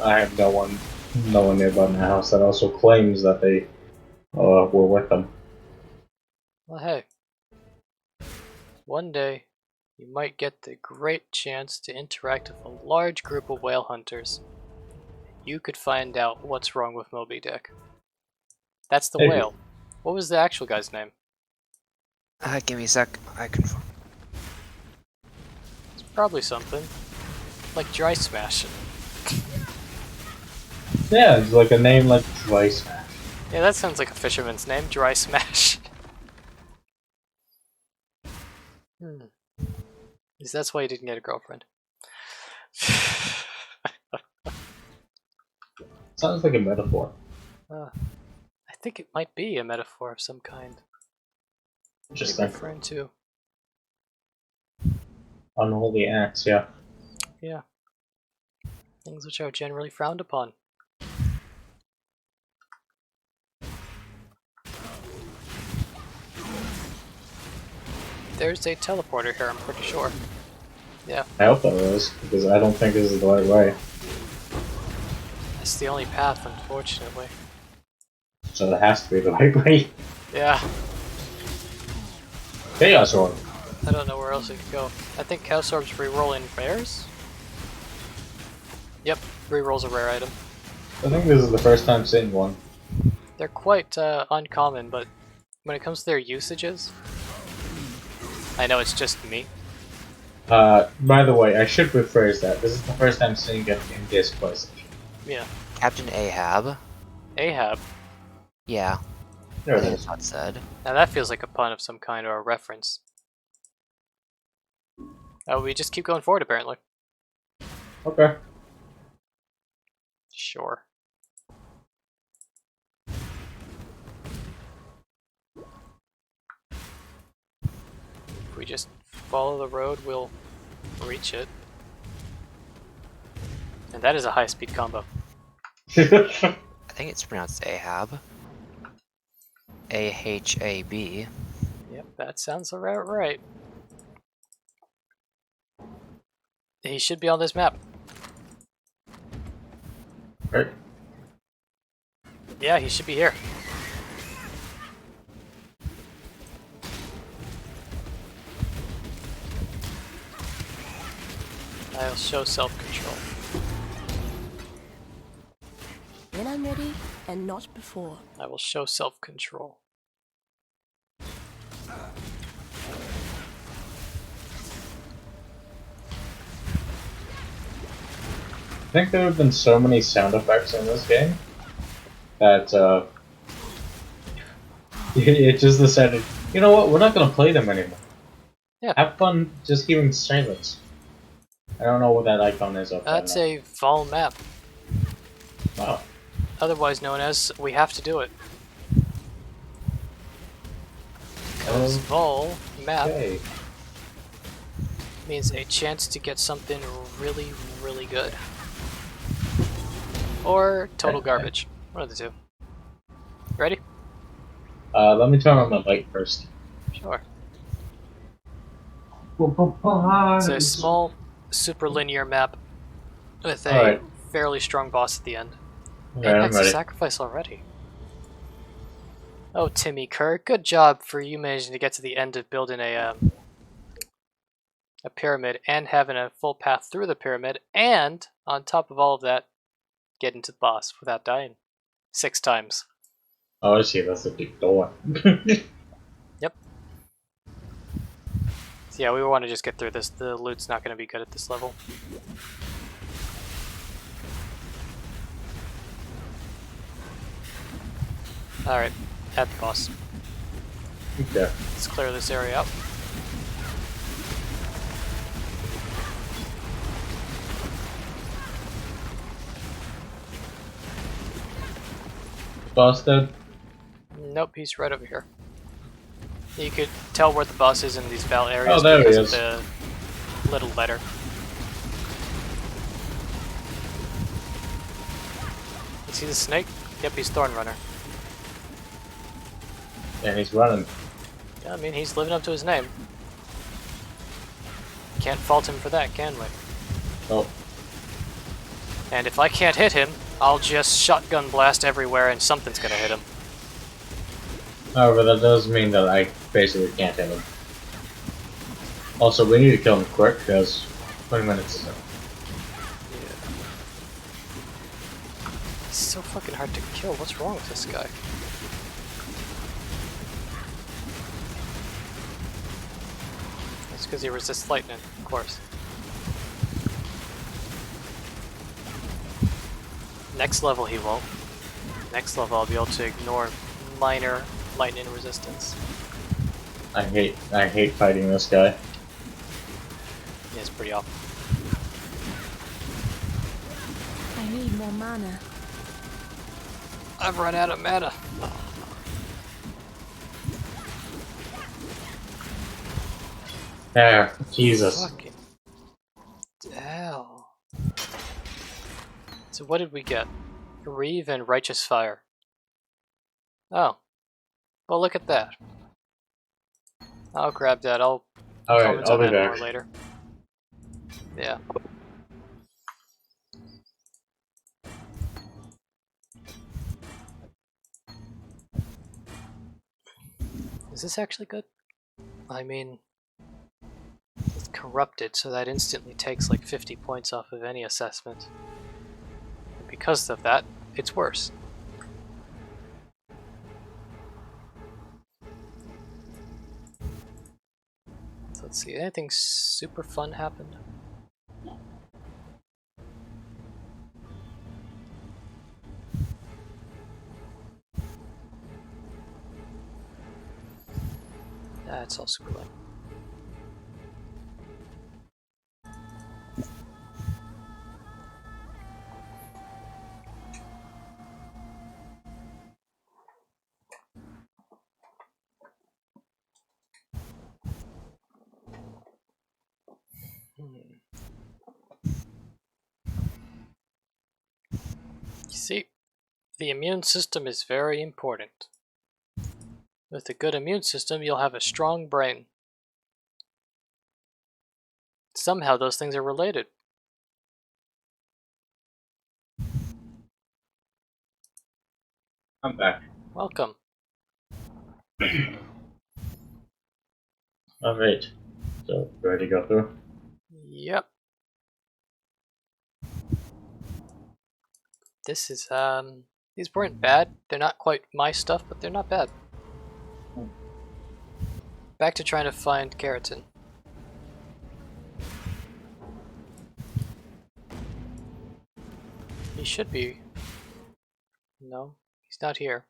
I have no one nearby my house that also claims that they were with them. Well, hey. One day, you might get the great chance to interact with a large group of whale hunters. You could find out what's wrong with Moby Dick. That's the Maybe. whale. What was the actual guy's name? Give me a sec. I confirm. It's probably something like Dry Smash. Yeah, it's like a name like Dry Smash. Yeah, that sounds like a fisherman's name, Dry Smash. Because that's why you didn't get a girlfriend. Sounds like a metaphor. I think it might be a metaphor of some kind. Just What are you like referring to? unholy acts, yeah. Yeah. Things which are generally frowned upon. There's a teleporter here, I'm pretty sure. Yeah, I hope that was, because I don't think this is the right way. that's the only path, unfortunately. So it has to be the right way. Yeah, Chaos Orb. I don't know where else it could go. I think Chaos Orbs reroll in rares? Yep, rerolls a rare item. I think this is the first time seeing one. They're quite uncommon, but when it comes to their usages, I know it's just me. By the way, I should rephrase that. This is the first time seeing it in this PlayStation. Yeah. Captain Ahab. Ahab. Yeah, There I it think is. that's what it said. Now that feels like a pun of some kind or a reference. Oh, we just keep going forward apparently. Okay. Sure. If we just follow the road, we'll reach it. And that is a high-speed combo. I think it's pronounced Ahab. A-H-A-B. Yep, that sounds about right. He should be on this map. Right. Yeah, he should be here. I'll show self-control. When I'm ready, and not before. I will show self-control. I think there have been so many sound effects in this game that it just decided, you know what, we're not gonna play them anymore. Yeah. Have fun just hearing silence. I don't know what that icon is up there. That's a vol map, Wow. otherwise known as we have to do it. Because vol map Okay. means a chance to get something really, really good. Or total garbage. One of the two. Ready? Let me turn on the light first. Sure. It's a small, super linear map with a Alright. fairly strong boss at the end. Okay, I'm Apex ready. sacrifice already. Oh, Timmy Kerr, good job for you managing to get to the end of building a pyramid and having a full path through the pyramid, and on top of all of that, getting to the boss without dying 6 times. Oh, I see, that's a big door. Yep. So yeah, we want to just get through this. The loot's not going to be good at this level. Alright, at the boss. Okay. Let's clear this area out. boss dead? Nope, he's right over here. You could tell where the boss is in these Val areas Oh, there he because is. of the little letter. You see the snake? Yep, he's Thorn Runner. Yeah, he's running. Yeah, I mean, he's living up to his name. Can't fault him for that, can we? Oh, And if I can't hit him, I'll just shotgun blast everywhere and something's gonna hit him. however, that does mean that I basically can't hit him. Also, we need to kill him quick because 20 minutes is up. He's so fucking hard to kill. What's wrong with this guy? That's because he resists lightning, of course. Next level he won't. Next level I'll be able to ignore minor lightning resistance. I hate fighting this guy. Yeah, it's pretty awful. I need more mana. I've run out of mana. There, Jesus. Fucking hell. So what did we get? Reeve and Righteous Fire. Oh. Well, look at that. I'll grab that. I'll Alright, comment I'll on be that more back. later. Yeah. Is this actually good? I mean, it's corrupted, so that instantly takes like 50 points off of any assessment. And because of that, it's worse. So let's see, anything super fun happened? That's all super lame. You see, the immune system is very important. With a good immune system, you'll have a strong brain. Somehow those things are related. I'm back. Welcome. Alright. So, ready to go through? Yep. This is, these weren't bad. They're not quite my stuff, but they're not bad. Back to trying to find keratin. He should be. No, he's not here.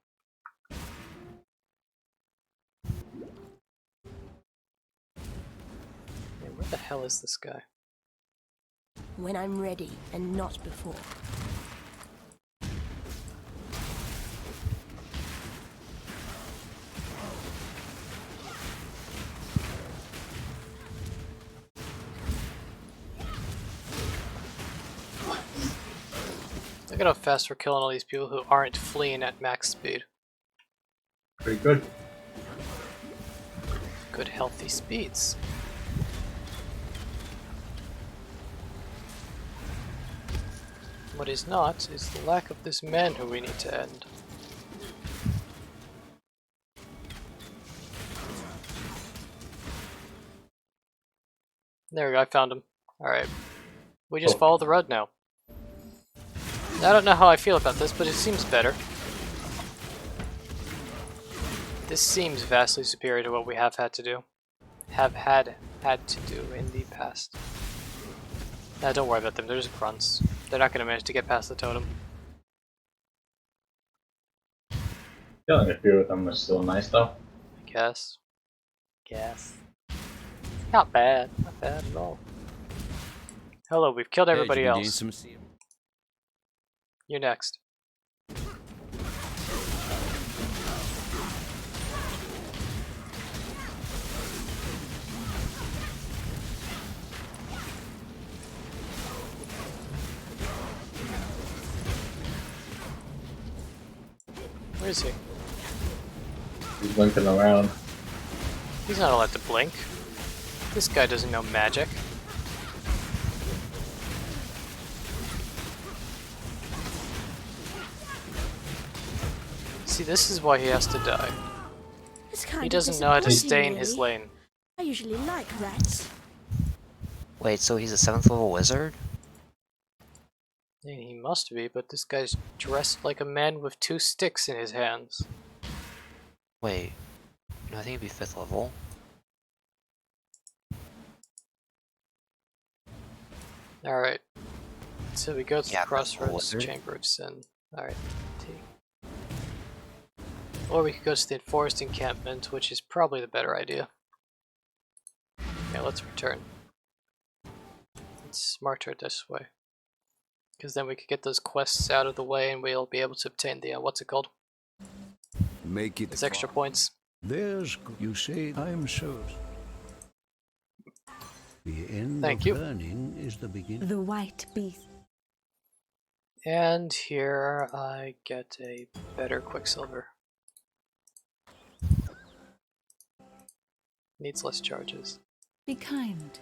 Man, where the hell is this guy? When I'm ready and not before. Look at how fast we're killing all these people who aren't fleeing at max speed. Pretty good. Good healthy speeds. What is not is the lack of this man who we need to end. There we go, I found him. Alright. We just follow the road now. I don't know how I feel about this, but it seems better. This seems vastly superior to what we have had to do. Have had to do in the past. Nah, don't worry about them, they're just grunts. They're not going to manage to get past the totem. Killing a few of them is still nice though. I guess. Not bad. Not bad at all. Hello, we've killed everybody else. You're next. Where is he? He's blinking around. He's not allowed to blink. This guy doesn't know magic. See, this is why he has to die. It's kind He of doesn't know how to disappointing, stay in his really. lane. I usually like rats. Wait, so he's a 7th level wizard? Yeah, he must be, but this guy's dressed like a man with 2 sticks in his hands. Wait, no, I think he'd be 5th level. Alright. So we go to Yeah, the Crossroads wizard. Chamber of Sin. Alright. Or we could go to the Enforced Encampment, which is probably the better idea. Yeah, let's return. It's smarter this way. Because then we could get those quests out of the way and we'll be able to obtain the, what's it called? Make it These extra points. There's, you say, I'm so. The end Thank of you. learning is the beginning. The white beast. And here I get a better Quicksilver. Needs less charges. Be kind.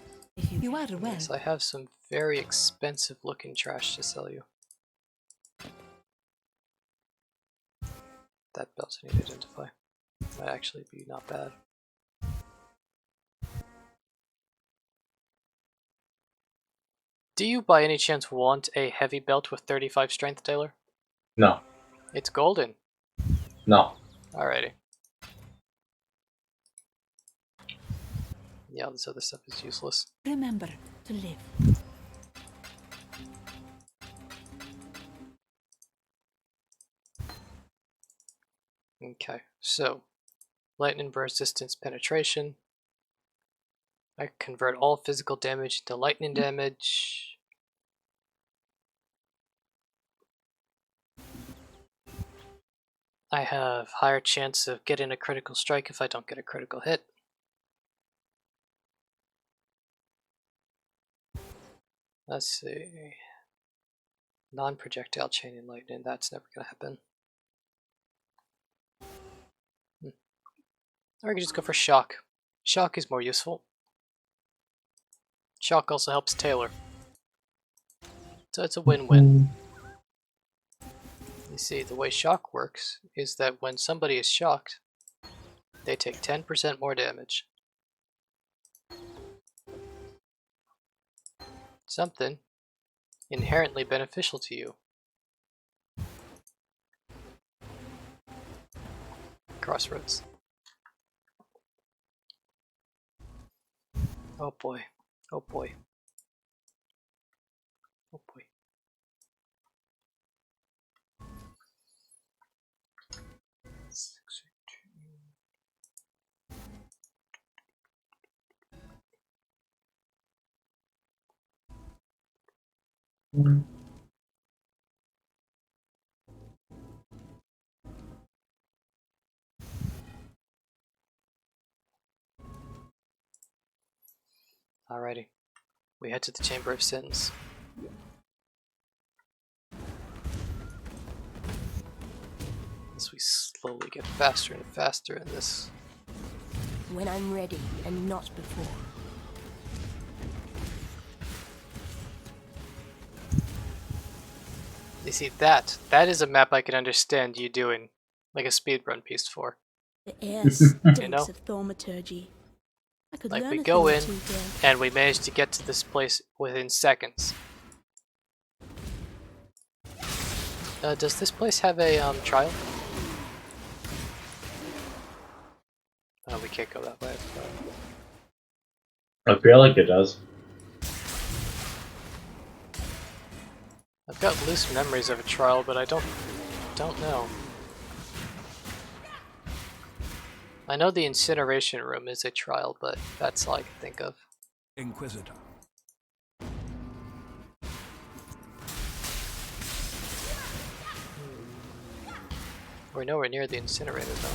You are well. Yes, I have some very expensive looking trash to sell you. That belt I need to identify. Might actually be not bad. Do you by any chance want a heavy belt with 35 strength, Taylor? No. It's golden. No. Alrighty. Yeah, this other stuff is useless. Remember to live. Okay, so lightning burst distance penetration. I convert all physical damage into lightning damage. I have higher chance of getting a critical strike if I don't get a critical hit. Let's see. Non-projectile chain and lightning, that's never gonna happen. Or I could just go for shock. Shock is more useful. Shock also helps Taylor. So it's a win-win. You see, the way shock works is that when somebody is shocked, they take 10% more damage. Something inherently beneficial to you. Crossroads. Oh boy. Oh boy. Oh boy. Alrighty. We head to the Chamber of Sins. As we slowly get faster and faster in this. When I'm ready and not before. You see, that is a map I can understand you doing, like a speedrun piece for. The air stinks You know? of thaumaturgy. I could Like learn we a go thing or in, two here. and we manage to get to this place within seconds. Does this place have a trial? Oh, we can't go that way. I feel like it does. I've got loose memories of a trial, but I don't know. I know the incineration room is a trial, but that's all I can think of. Inquisitor. We're nowhere near the incinerator though.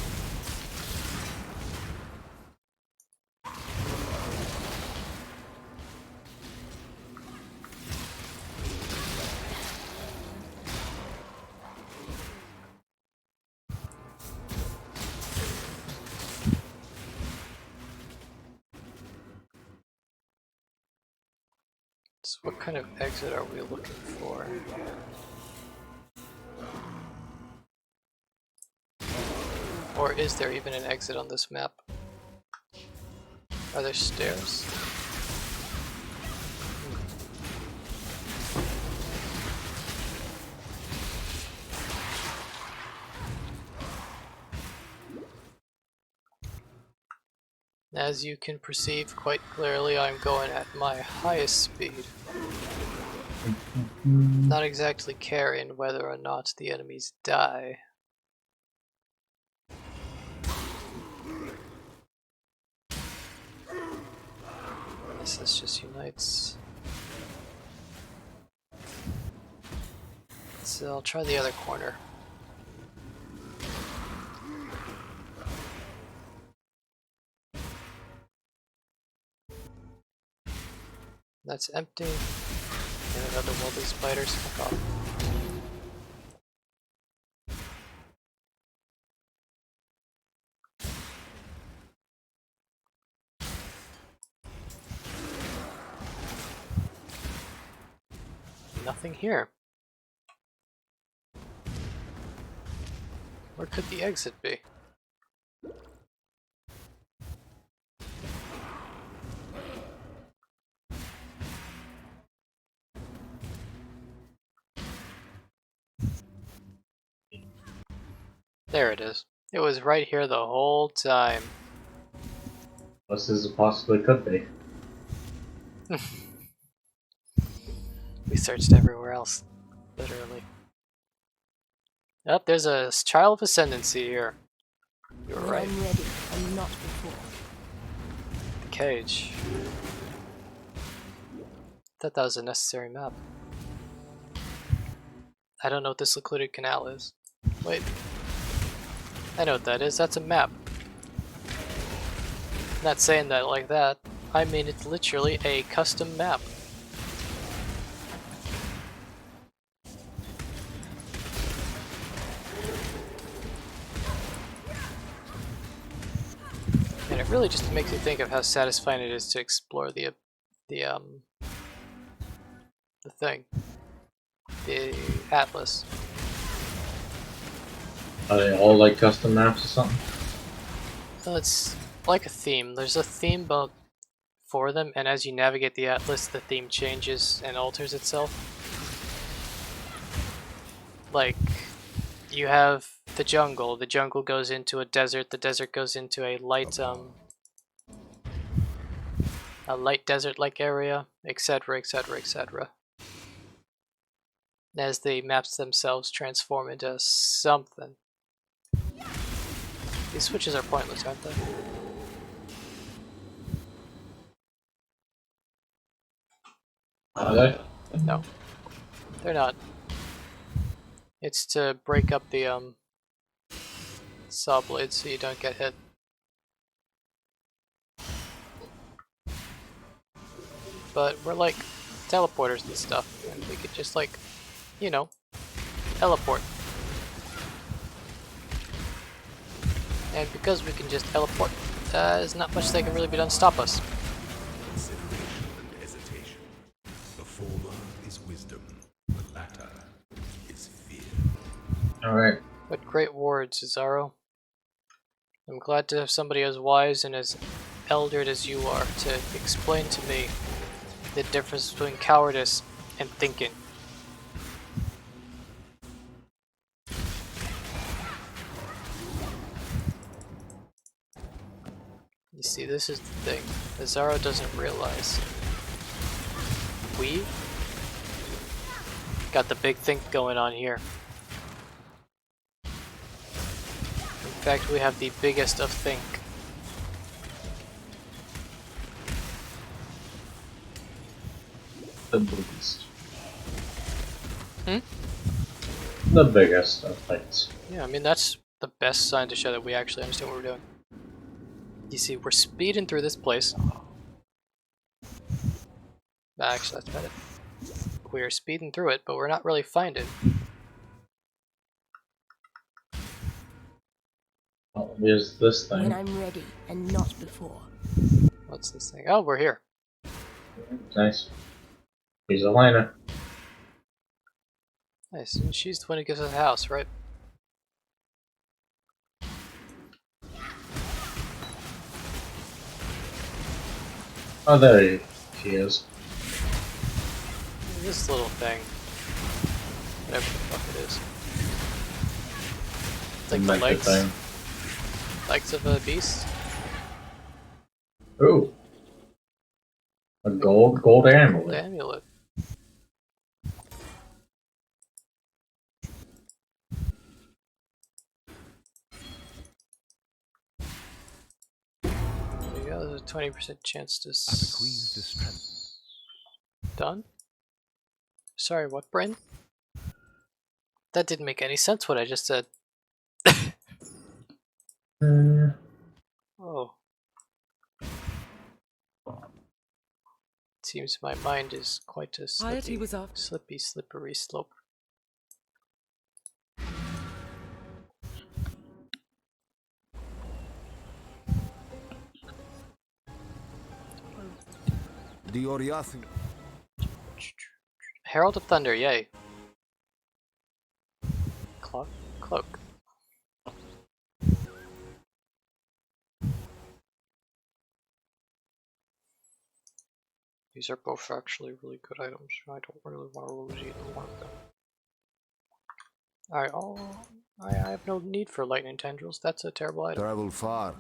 So what kind of exit are we looking for? Or is there even an exit on this map? Are there stairs? As you can perceive quite clearly, I'm going at my highest speed. Not exactly caring whether or not the enemies die. This just unites. So I'll try the other corner. That's empty. And another otherworldly spiders. Fuck off. Nothing here. Where could the exit be? There it is. It was right here the whole time. This is possibly could be. We searched everywhere else. Literally. Yep, there's a child of Ascendancy here. You're When right. I'm ready and not before. The cage. Thought that was a necessary map. I don't know what this secluded canal is. Wait. I know what that is. That's a map. Not saying that like that. I mean it's literally a custom map. And it really just makes you think of how satisfying it is to explore the thing. The Atlas. Are they all like custom maps or something? So it's like a theme. There's a theme for them, and as you navigate the Atlas, the theme changes and alters itself. Like, you have the jungle. The jungle goes into a desert. The desert goes into a light desert-like area, etc., etc., etc. As the maps themselves transform into something. These switches are pointless, aren't they? Are they? No, they're not. It's to break up the saw blades so you don't get hit. But we're like teleporters and stuff, and we could just like, you know, teleport. And because we can just teleport, there's not much that can really be done to stop us. Consideration and hesitation. The former is wisdom, the latter is fear. Alright. What great words, Zaro. I'm glad to have somebody as wise and as eldered as you are to explain to me the difference between cowardice and thinking. You see, this is the thing that Zaro doesn't realize. We got the big think going on here. In fact, we have the biggest of think. The biggest. Hmm? The biggest of things. Yeah, I mean, that's the best sign to show that we actually understand what we're doing. You see, we're speeding through this place. Actually, that's about it. We're speeding through it, but we're not really finding. Oh, here's this When thing. I'm ready and not before. What's this thing? Oh, we're here. Nice. He's Elena. Nice. And she's the one who gives us a house, right? Oh, there she is. This little thing. Whatever the fuck it is. It's like the Make legs. thing. Legs of a beast. Ooh. A gold The amulet. amulet. There you go, there's a 20% chance to I bequeath this strength. Done? Sorry, what, Bryn? That didn't make any sense what I just said. Oh. Seems my mind is quite a Piety was after. slippery slope. The Oriath. Herald of Thunder, yay. Cloak. These are both actually really good items. I don't really want to lose either one of them. I have no need for lightning tendrils. That's a terrible item. Travel far.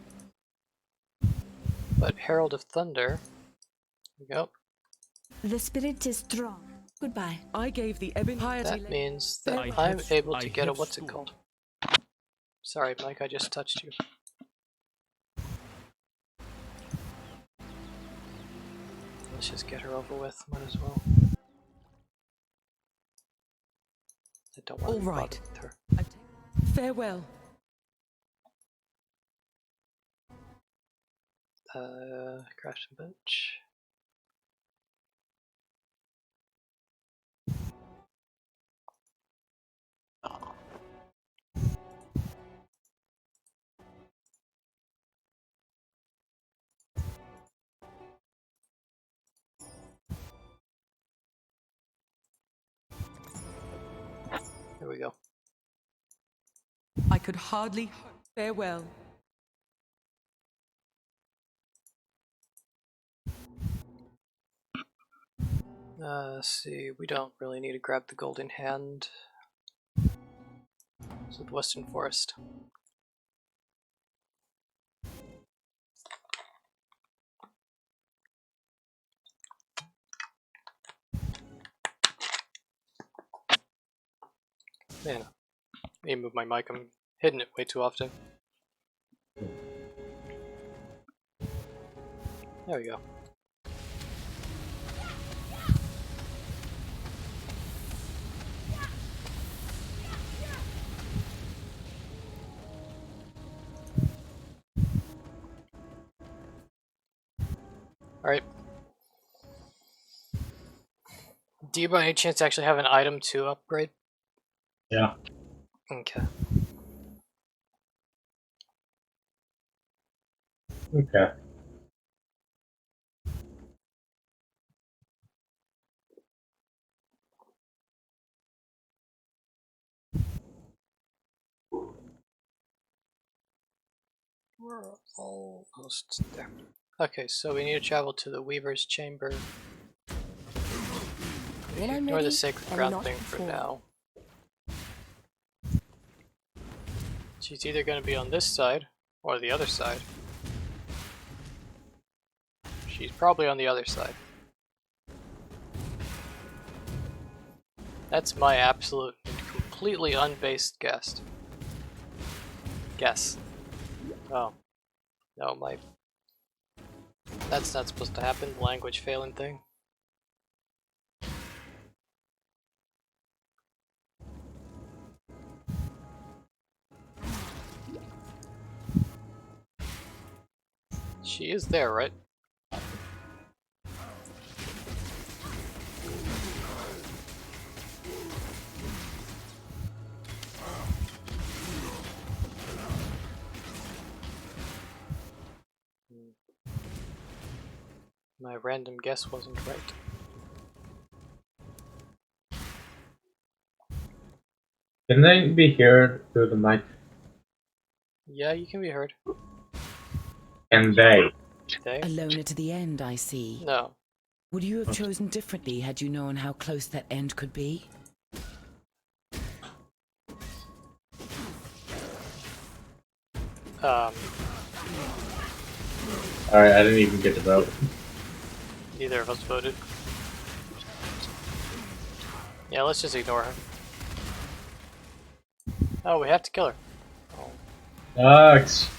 But Herald of Thunder. There we go. The spirit is strong. Goodbye. I gave the Ebon Piety. That means that I I'm have- able to I get a have what's it stored. called? Sorry, Mike, I just touched you. Let's just get her over with. Might as well. I don't want All to be right. bothered with her. Farewell. Crafting bench. Here we go. I could hardly hope. Farewell. Let's see, we don't really need to grab the golden hand. So the Western Forest. Man, let me move my mic, I'm hitting it way too often. There we go. Alright. Do you by any chance actually have an item to upgrade? Yeah. Okay. Okay. We're almost there. Okay, so we need to travel to the Weaver's Chamber. When I'm Ignore ready, the sacred and ground not thing for before. now. She's either going to be on this side or the other side. She's probably on the other side. That's my absolute and completely unbased guess. Oh. No, that's not supposed to happen, the language failing thing. She is there, right? My random guess wasn't right. Can they be heard through the mic? Yeah, you can be heard. Can they? They? A loner to the end, I see. No. Would you have chosen differently had you known how close that end could be? Alright, I didn't even get to vote. Neither of us voted. Yeah, let's just ignore her. Oh, we have to kill her. Oh. Sucks.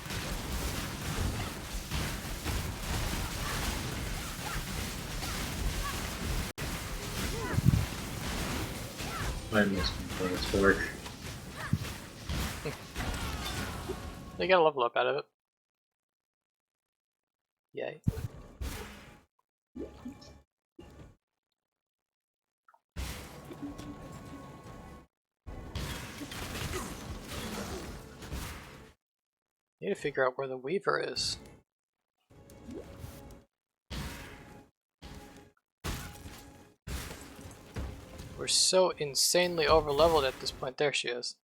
I missed for this work. You got a level up out of it. Yay. Need to figure out where the Weaver is. We're so insanely overleveled at this point. There she is.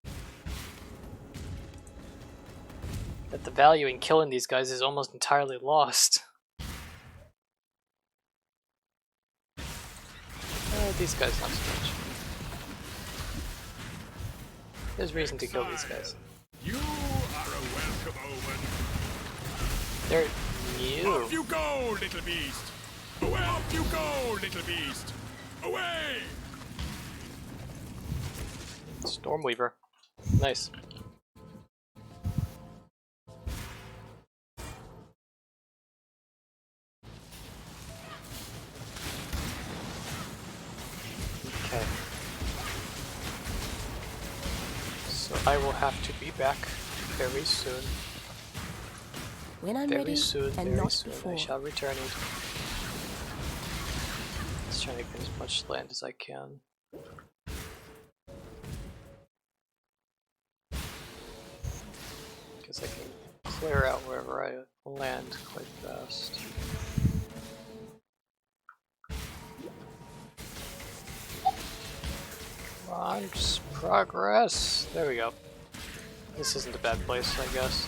That the value in killing these guys is almost entirely lost. These guys not so much. There's reason to kill these guys. You are a welcome omen. They're new. Off you go, little beast! Away, off you go, little beast! Away! Stormweaver. Nice. Okay. So I will have to be back very soon. When I'm Very ready, soon, and very not soon. before. I shall return it. Just trying to get as much land as I can. Because I can clear out wherever I land quite fast. Come on, just progress. There we go. This isn't a bad place, I guess.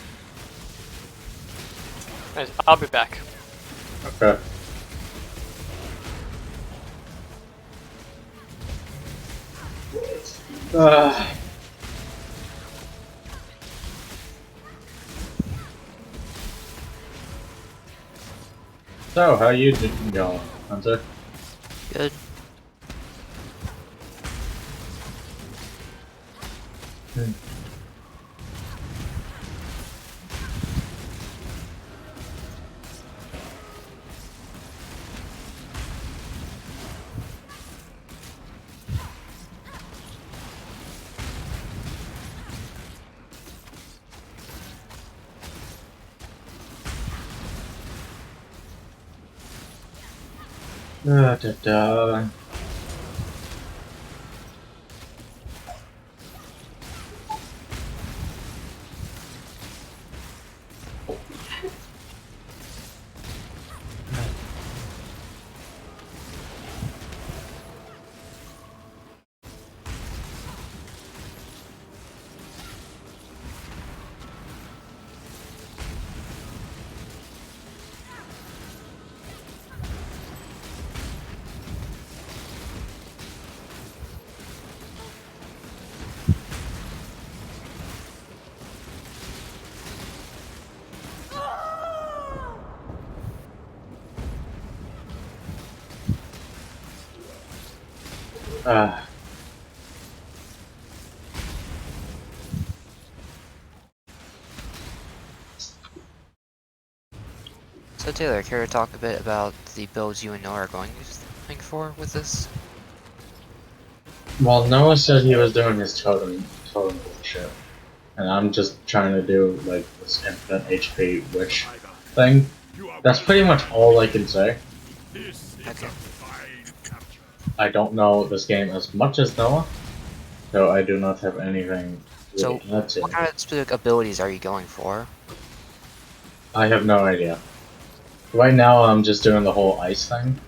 Anyways, I'll be back. Okay. So, how you going, Hunter? Good. Da, da, da. So Taylor, care to talk a bit about the builds you and Noah are going for with this? Well, Noah said he was doing his totem bullshit, and I'm just trying to do like this infinite HP witch thing. That's pretty much all I can say. This is Okay. a fine capture. I don't know this game as much as Noah, so I do not have anything. So, That's it. what kind of specific abilities are you going for? I have no idea. Right now, I'm just doing the whole ice thing.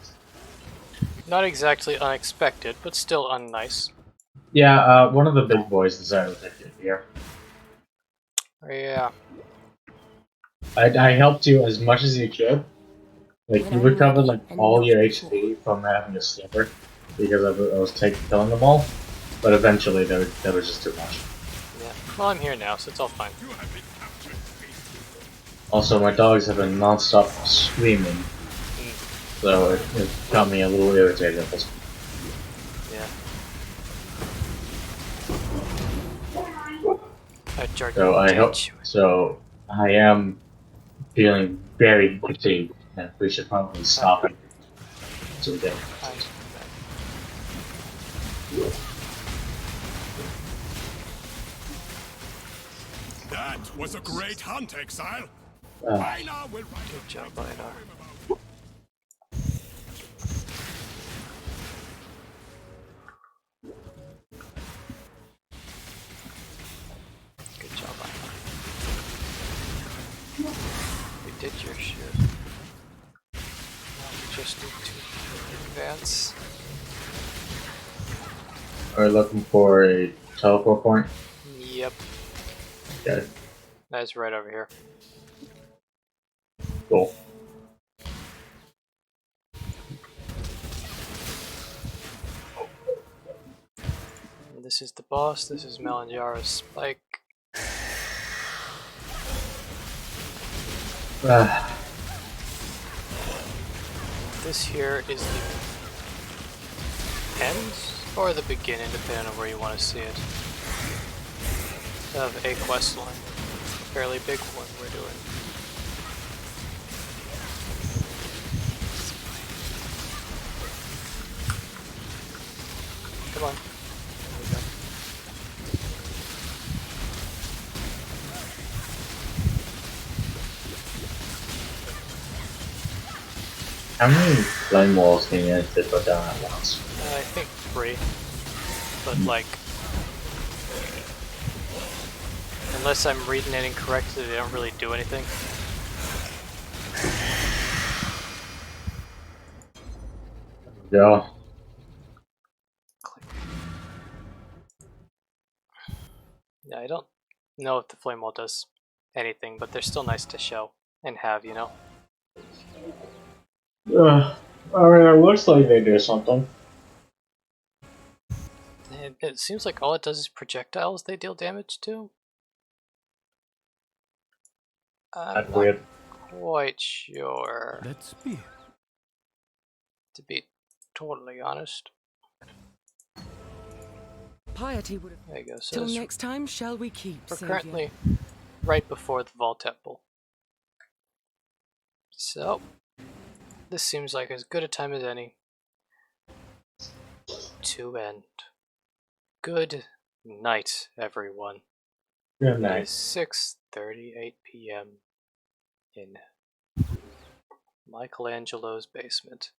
Not exactly unexpected, but still unnice. Yeah, one of the big boys decided to get here. Yeah. I helped you as much as you could. Like, When you I'm recovered ready like and all not your before. HP from having a sliver because I was killing them all, but eventually that was just too much. Yeah. Well, I'm here now, so it's all fine. Also, my dogs have been non-stop screaming, so it got me a little irritated at this point. Yeah. I charge So I hope. you. So I am feeling very fatigued, and we should probably stop it. So we get. That was a great hunt, Exile. Uh, Einar will write Good job, Einar. Good job, Einar. We did your shit. Now we just need to advance. are we looking for a teleport point? Yep. Okay, That's right over here. cool. And this is the boss. This is Melanjara's spike. This here is the end or the beginning, depending on where you want to see it, of a quest line. Fairly big one we're doing. Come on. There we go. How many flame walls can you actually put down at once? I think 3. But like, unless I'm reading it incorrectly, they don't really do anything. Go. Yeah, I don't know if the flame wall does anything, but they're still nice to show and have, you know? I mean, it looks like they do something. It seems like all it does is projectiles they deal damage to. I'm That's not weird. quite sure, Let's be. to be totally honest. Piety would have. There you go. So Till this- next time, shall we keep? we're Saviour? currently right before the Vault Temple. So, this seems like as good a time as any to end. Good night, everyone. Good It night. is 6:38 p.m. in Michelangelo's basement.